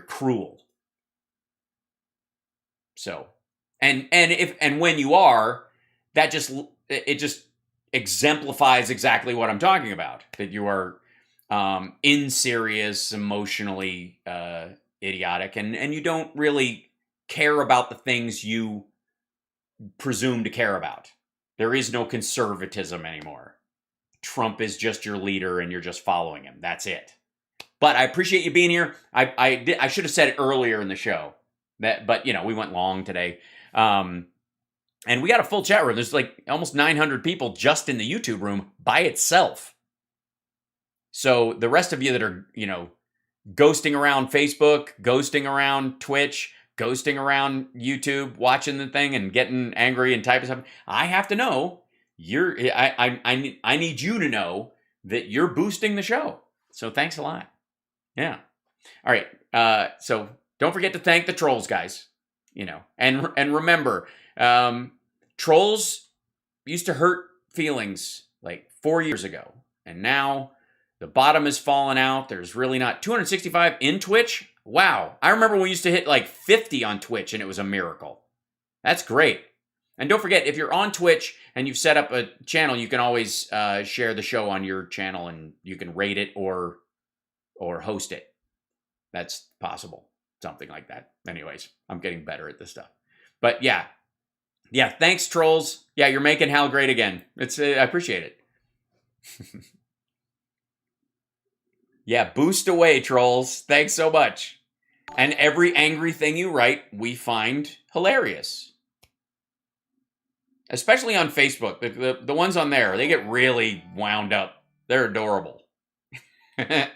cruel. So, and when you are, it just exemplifies exactly what I'm talking about. That you are inserious, emotionally idiotic, and you don't really care about the things you presume to care about. There is no conservatism anymore. Trump is just your leader and you're just following him. That's it. But I appreciate you being here. I should have said it earlier in the show. But we went long today. And we got a full chat room. There's like almost 900 people just in the YouTube room by itself. So the rest of you that are, ghosting around Facebook, ghosting around Twitch, ghosting around YouTube, watching the thing and getting angry and typing stuff, I have to know I need you to know that you're boosting the show. So thanks a lot. Yeah. All right. So don't forget to thank the trolls, guys. And remember, trolls used to hurt feelings like 4 years ago, and now the bottom has fallen out. There's really not 265 in Twitch. Wow. I remember we used to hit like 50 on Twitch and it was a miracle. That's great. And don't forget, if you're on Twitch and you've set up a channel, you can always share the show on your channel and you can rate it or host it. That's possible. Something like that. Anyways, I'm getting better at this stuff. But yeah, thanks, trolls. Yeah, you're making Hal great again. I appreciate it. Yeah, boost away, trolls. Thanks so much. And every angry thing you write, we find hilarious. Especially on Facebook. The ones on there, they get really wound up. They're adorable. Yeah,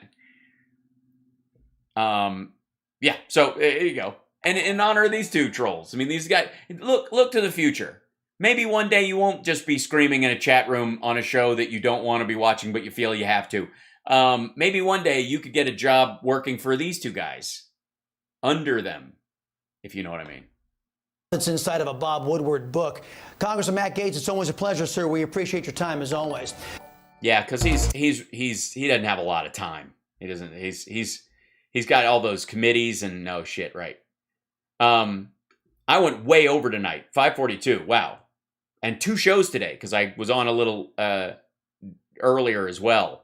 so there you go. And in honor of these two trolls, I mean, these guys, look to the future. Maybe one day you won't just be screaming in a chat room on a show that you don't want to be watching, but you feel you have to. Maybe one day you could get a job working for these two guys. Under them, if you know what I mean. It's inside of a Bob Woodward book. Congressman Matt Gaetz, it's always a pleasure, sir. We appreciate your time as always. Yeah, because he doesn't have a lot of time. He doesn't. He's got all those committees and no shit, right? I went way over tonight, 5:42. Wow, and 2 shows today because I was on a little earlier as well.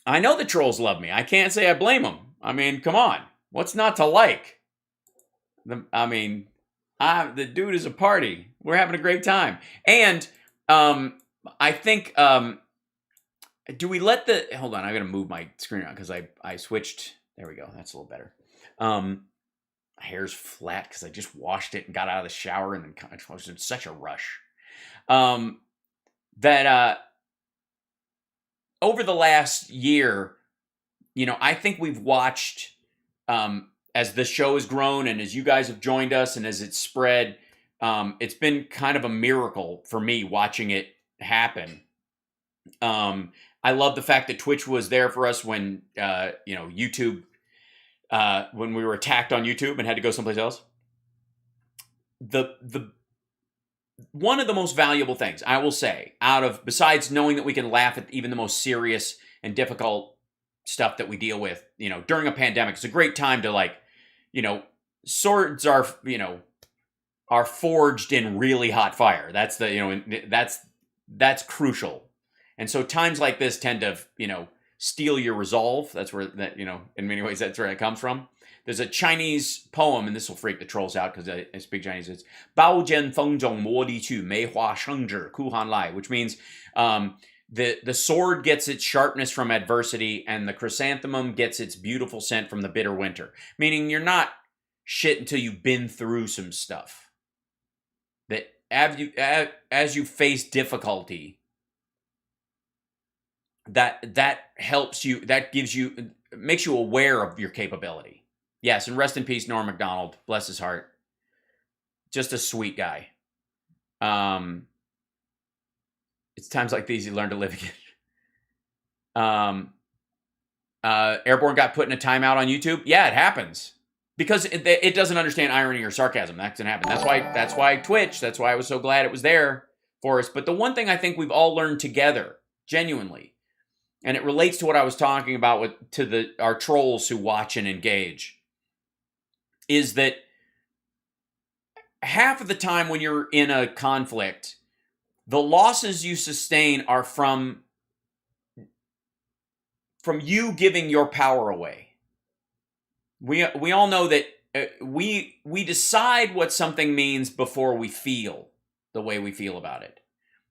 I know the trolls love me. I can't say I blame them. I mean, come on, what's not to like? The dude is a party. We're having a great time, and I think. Do we let hold on, I'm going to move my screen around because I switched. There we go. That's a little better. My hair's flat because I just washed it and got out of the shower and then I was in such a rush. Over the last year, I think we've watched, as the show has grown and as you guys have joined us and as it's spread, it's been kind of a miracle for me watching it happen. I love the fact that Twitch was there for us when, YouTube, when we were attacked on YouTube and had to go someplace else. One of the most valuable things I will say besides knowing that we can laugh at even the most serious and difficult stuff that we deal with, during a pandemic, it's a great time to swords are forged in really hot fire. That's that's crucial. And so times like this tend to, steal your resolve. That's where in many ways, that's where it comes from. There's a Chinese poem, and this will freak the trolls out because I speak Chinese. It's 包剑锋中磨砺去，梅花生枝哭寒来, which means the sword gets its sharpness from adversity, and the chrysanthemum gets its beautiful scent from the bitter winter. Meaning you're not shit until you've been through some stuff. That as you face difficulty, that helps you, that gives you makes you aware of your capability. Yes, and rest in peace, Norm Macdonald. Bless his heart. Just a sweet guy. It's times like these you learn to live again. Airborne got put in a timeout on YouTube. Yeah, it happens. Because it doesn't understand irony or sarcasm. That can happen. That's why Twitch, that's why I was so glad it was there for us. But the one thing I think we've all learned together, genuinely, and it relates to what I was talking about our trolls who watch and engage, is that half of the time when you're in a conflict, the losses you sustain are from you giving your power away. We all know that we decide what something means before we feel the way we feel about it.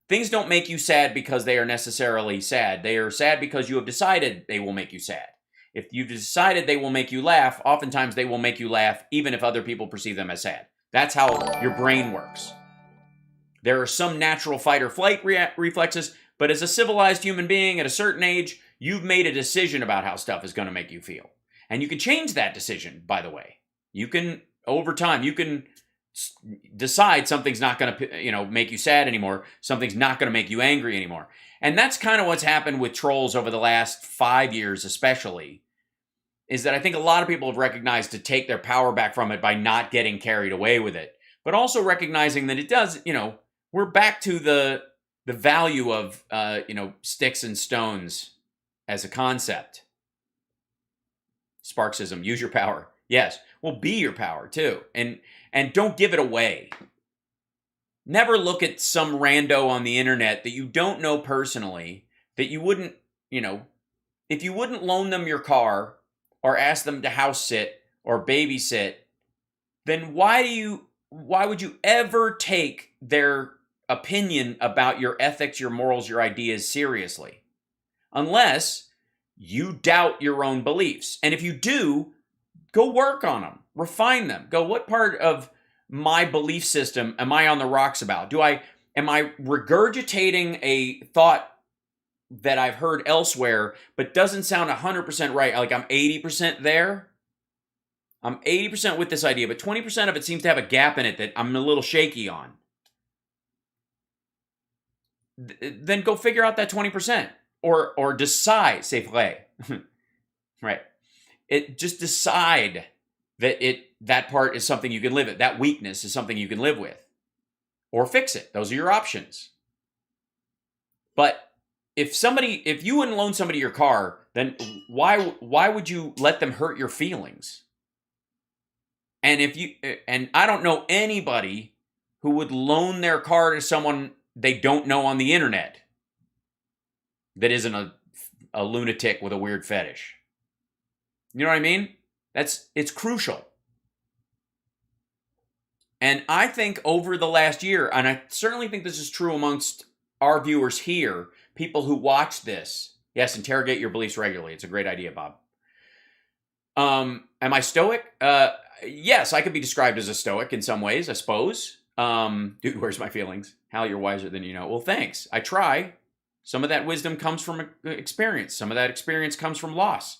Things don't make you sad because they are necessarily sad. They are sad because you have decided they will make you sad. If you've decided they will make you laugh, oftentimes they will make you laugh even if other people perceive them as sad. That's how your brain works. There are some natural fight or flight reflexes, but as a civilized human being at a certain age, you've made a decision about how stuff is going to make you feel. And you can change that decision, by the way. You can, over time, you can decide something's not going to, make you sad anymore. Something's not going to make you angry anymore. And that's kind of what's happened with trolls over the last 5 years, especially, is that I think a lot of people have recognized to take their power back from it by not getting carried away with it. But also recognizing that it does, we're back to the value of, sticks and stones as a concept. Sparksism, use your power. Yes. Well, be your power too. And don't give it away. Never look at some rando on the internet that you don't know personally, that you wouldn't, if you wouldn't loan them your car or ask them to house sit or babysit, then why would you ever take their opinion about your ethics, your morals, your ideas seriously? Unless you doubt your own beliefs. And if you do, go work on them, refine them. Go, what part of my belief system am I on the rocks about? Am I regurgitating a thought that I've heard elsewhere, but doesn't sound 100% right? Like I'm 80% there. I'm 80% with this idea, but 20% of it seems to have a gap in it that I'm a little shaky on. Then go figure out that 20%. Or decide, c'est vrai, right? Just decide that part is something you can live with. That weakness is something you can live with, or fix it. Those are your options. But if you wouldn't loan somebody your car, then why would you let them hurt your feelings? And I don't know anybody who would loan their car to someone they don't know on the internet that isn't a lunatic with a weird fetish. You know what I mean? It's crucial. And I think over the last year, and I certainly think this is true amongst our viewers here, people who watch this. Yes, interrogate your beliefs regularly. It's a great idea, Bob. Am I stoic? Yes, I could be described as a stoic in some ways, I suppose. Dude, where's my feelings? Hal, you're wiser than you know. Well, thanks. I try. Some of that wisdom comes from experience. Some of that experience comes from loss,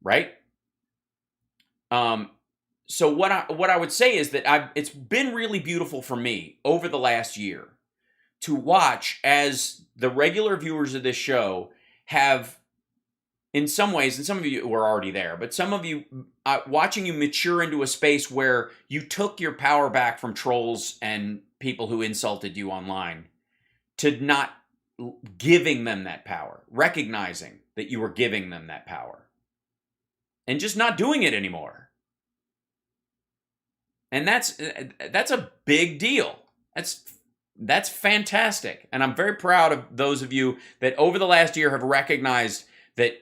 right? So what I would say is that it's been really beautiful for me over the last year to watch as the regular viewers of this show have, in some ways, and some of you were already there, but some of you watching you mature into a space where you took your power back from trolls and people who insulted you online to not giving them that power, recognizing that you were giving them that power and just not doing it anymore. And that's a big deal. That's fantastic. And I'm very proud of those of you that over the last year have recognized that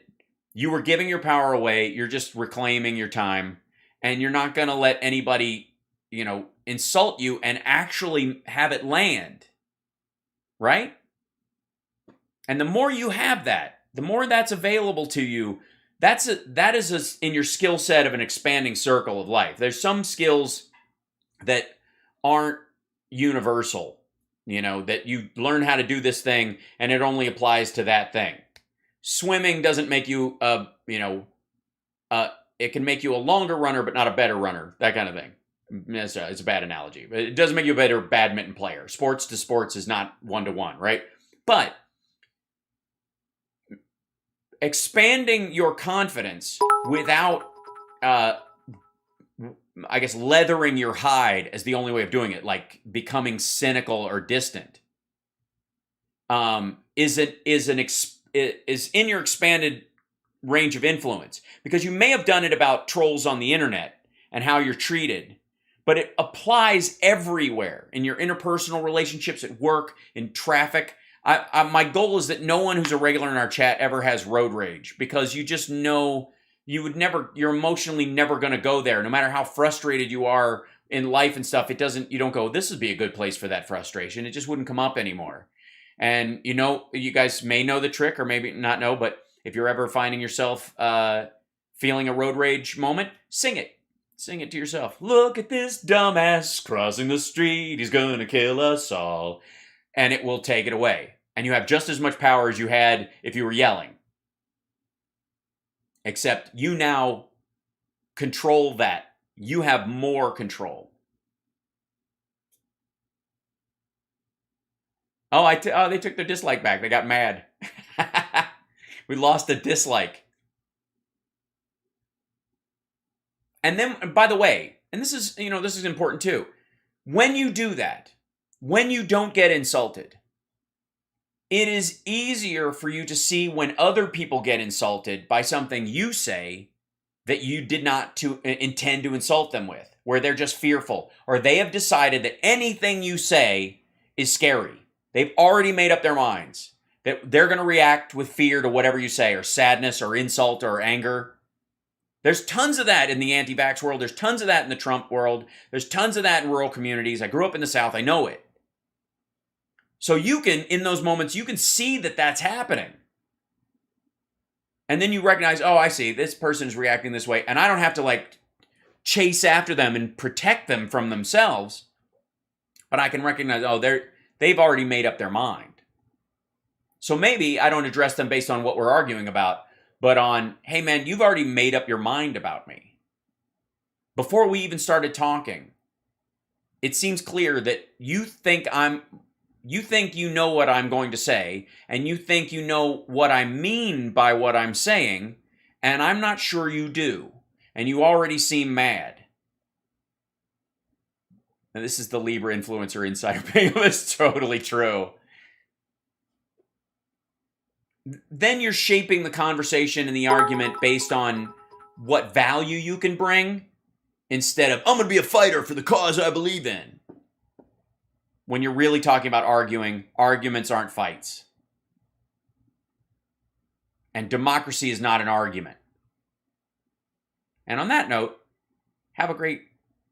you were giving your power away. You're just reclaiming your time and you're not going to let anybody, insult you and actually have it land. Right? And the more you have that, the more that's available to you, that is in your skill set of an expanding circle of life. There's some skills that aren't universal, that you learn how to do this thing and it only applies to that thing. Swimming doesn't make you a it can make you a longer runner, but not a better runner. That kind of thing. It's a bad analogy. But it doesn't make you a better badminton player. Sports to sports is not 1-to-1, right? But expanding your confidence without, I guess, leathering your hide as the only way of doing it, like becoming cynical or distant, is in your expanded range of influence. Because you may have done it about trolls on the internet and how you're treated, but it applies everywhere in your interpersonal relationships, at work, in traffic. My goal is that no one who's a regular in our chat ever has road rage, because you just know you're emotionally never going to go there. No matter how frustrated you are in life and stuff, you don't go, this would be a good place for that frustration. It just wouldn't come up anymore. And you guys may know the trick or maybe not know, but if you're ever finding yourself feeling a road rage moment, sing it. Sing it to yourself. Look at this dumbass crossing the street. He's going to kill us all. And it will take it away. And you have just as much power as you had if you were yelling. Except you now control that. You have more control. Oh, they took their dislike back. They got mad. We lost a dislike. And then, by the way, and this is important too. When you do that, when you don't get insulted, it is easier for you to see when other people get insulted by something you say that you did not intend to insult them with, where they're just fearful, or they have decided that anything you say is scary. They've already made up their minds that they're going to react with fear to whatever you say, or sadness, or insult, or anger. There's tons of that in the anti-vax world. There's tons of that in the Trump world. There's tons of that in rural communities. I grew up in the South. I know it. So in those moments, you can see that that's happening. And then you recognize, oh, I see, this person is reacting this way. And I don't have to chase after them and protect them from themselves. But I can recognize, oh, they've already made up their mind. So maybe I don't address them based on what we're arguing about, but on, hey man, you've already made up your mind about me. Before we even started talking, it seems clear that you think you know what I'm going to say, and you think you know what I mean by what I'm saying, and I'm not sure you do, and you already seem mad. And this is the Libra influencer insider bingo. It's totally true. Then you're shaping the conversation and the argument based on what value you can bring, instead of, I'm going to be a fighter for the cause I believe in. When you're really talking about arguing, arguments aren't fights. And democracy is not an argument. And on that note, have a great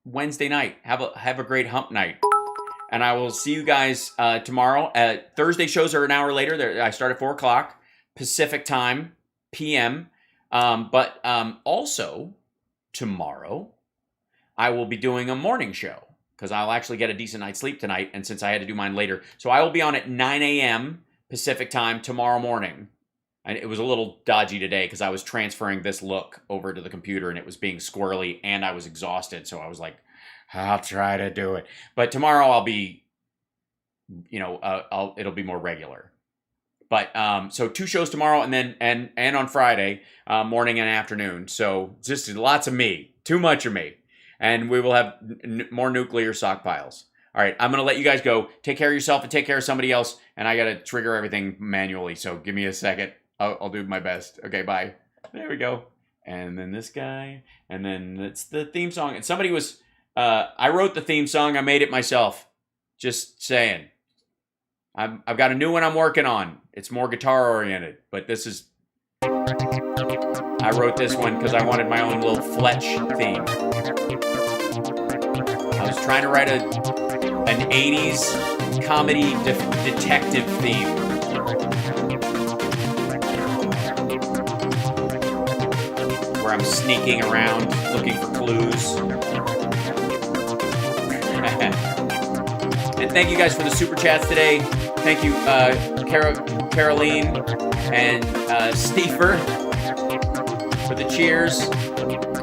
Wednesday night. Have a great hump night. And I will see you guys tomorrow. Thursday shows are an hour later. I start at 4 o'clock Pacific time, PM. But also, tomorrow, I will be doing a morning show, because I'll actually get a decent night's sleep tonight, and since I had to do mine later. So I will be on at 9 a.m. Pacific time tomorrow morning. And it was a little dodgy today because I was transferring this look over to the computer and it was being squirrely and I was exhausted. So I was like, I'll try to do it. But tomorrow I'll be, it'll be more regular. But so 2 shows tomorrow and then and on Friday, morning and afternoon. So just lots of me, too much of me. And we will have more nuclear stockpiles. All right, I'm going to let you guys go. Take care of yourself and take care of somebody else. And I got to trigger everything manually. So give me a second. I'll do my best. Okay, bye. There we go. And then this guy. And then it's the theme song. And somebody was, I wrote the theme song. I made it myself. Just saying. I've got a new one I'm working on. It's more guitar oriented. But this is, I wrote this one because I wanted my own little Fletch theme. I was trying to write an 80s comedy detective theme. Where I'm sneaking around looking for clues. And thank you guys for the super chats today. Thank you, Caroline and Steefer. for the cheers.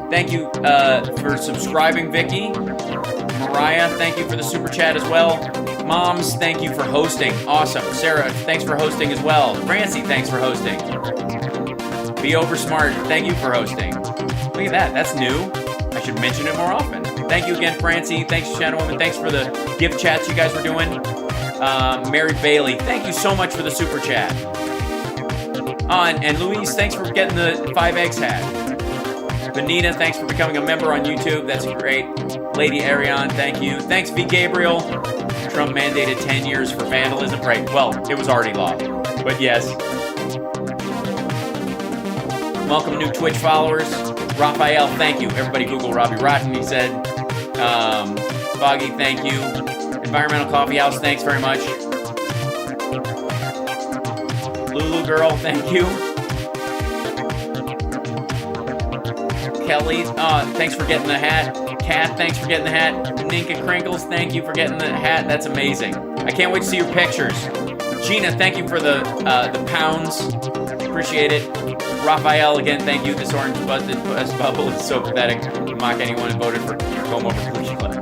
Thank you for subscribing, Vicky. Mariah, thank you for the super chat as well. Moms, thank you for hosting. Awesome. Sarah, thanks for hosting as well. Francie, thanks for hosting. Be Oversmart, thank you for hosting. Look at that, that's new. I should mention it more often. Thank you again, Francie. Thanks, Shadow Woman. Thanks for the gift chats you guys were doing. Mary Bailey, thank you so much for the super chat. And Louise, thanks for getting the 5 eggs hat. Benita, thanks for becoming a member on YouTube. That's great. Lady Ariane, thank you. Thanks, V. Gabriel. Trump mandated 10 years for vandalism. Right, well, it was already law. But yes. Welcome, new Twitch followers. Raphael, thank you. Everybody Google Robbie Rotten, he said. Foggy, thank you. Environmental Coffee House, thanks very much. Lulu Girl, thank you. Kelly, thanks for getting the hat. Kat, thanks for getting the hat. Ninka Crinkles, thank you for getting the hat. That's amazing. I can't wait to see your pictures. Gina, thank you for the pounds. Appreciate it. Raphael, again, thank you. This orange buzz bubble is so pathetic. You mock anyone who voted for Come Over Coochie Club.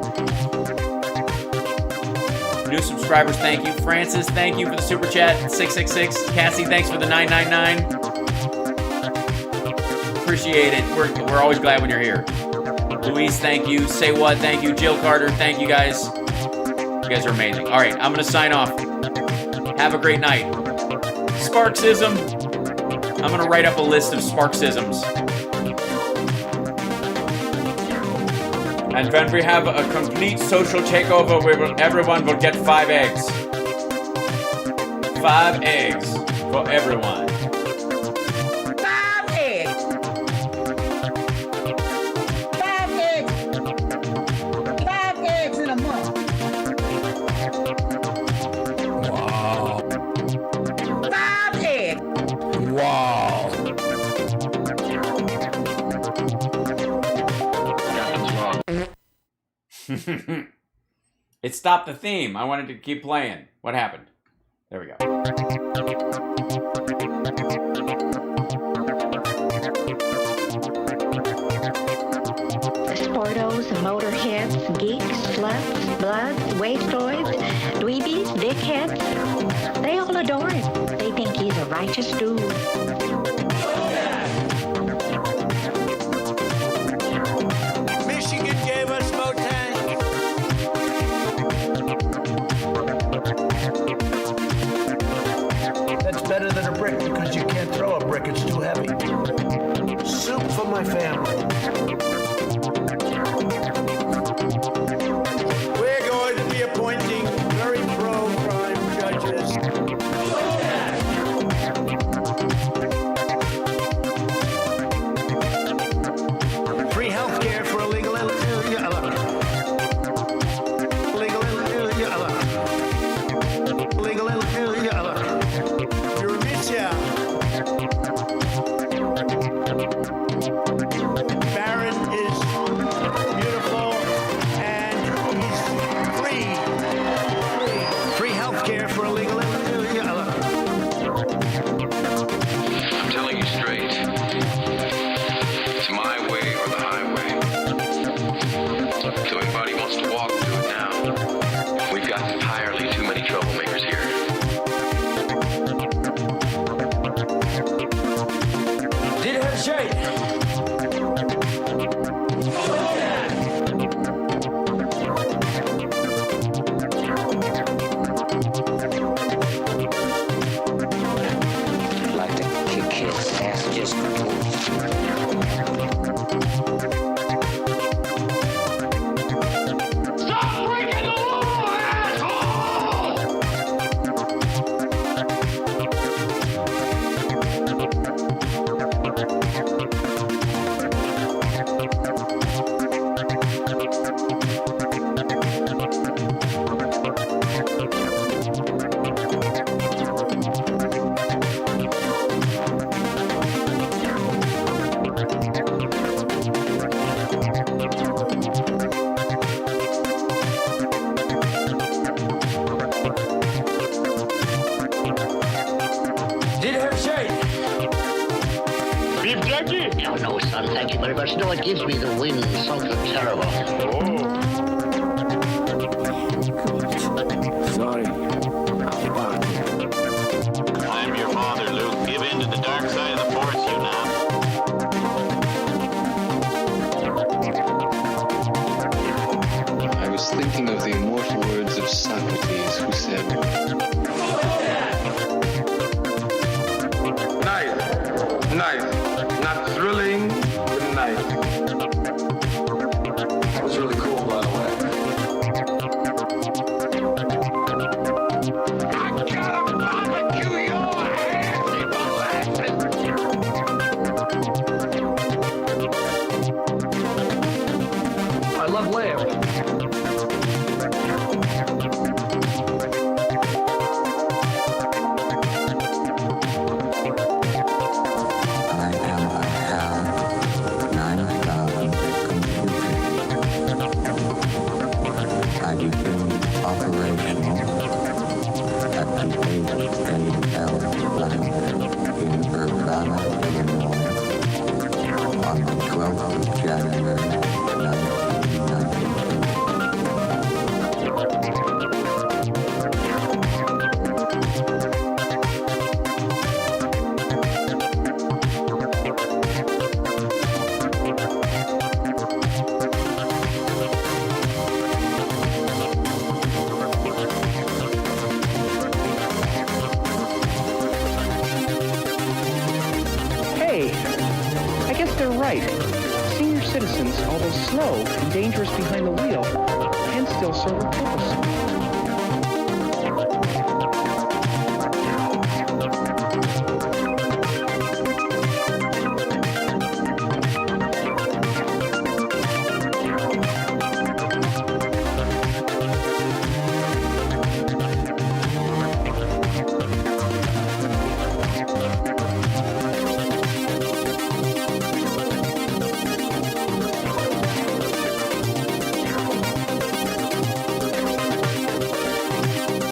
New subscribers, thank you. Francis, thank you for the super chat. 666. Cassie, thanks for the 999. Appreciate it. We're always glad when you're here. Louise, thank you. Say What, thank you. Jill Carter, thank you guys. You guys are amazing. All right, I'm going to sign off. Have a great night. Sparksism. I'm going to write up a list of Sparksisms. And when we have a complete social takeover, everyone will get 5 eggs. 5 eggs for everyone. 5 eggs. 5 eggs. 5 eggs in a month. Wow. 5 eggs. Wow. It stopped the theme. I wanted to keep playing. What happened? There we go. Sportos, motorheads, geeks, sluts, bloods, wastoids, dweebies, dickheads. They all adore him. They think he's a righteous dude. Michigan gave us more tanks. That's better than a brick because you can't throw a brick, it's too heavy. Soup for my family. We're going to be appointing very pro-crime judges. Free health care for illegal Baron son. Thank you very much. No, it gives me the wind. Something terrible. Sorry. I'm your father, Luke. Give in to the dark side of the force, you now. I was thinking of the immortal words of Socrates, who said, Nice. Not thrilling, but nice. That was really cool, by the way. I'm gonna barbecue your ass, you I love lamb. Senior citizens, although slow and dangerous behind the wheel, can still serve a purpose.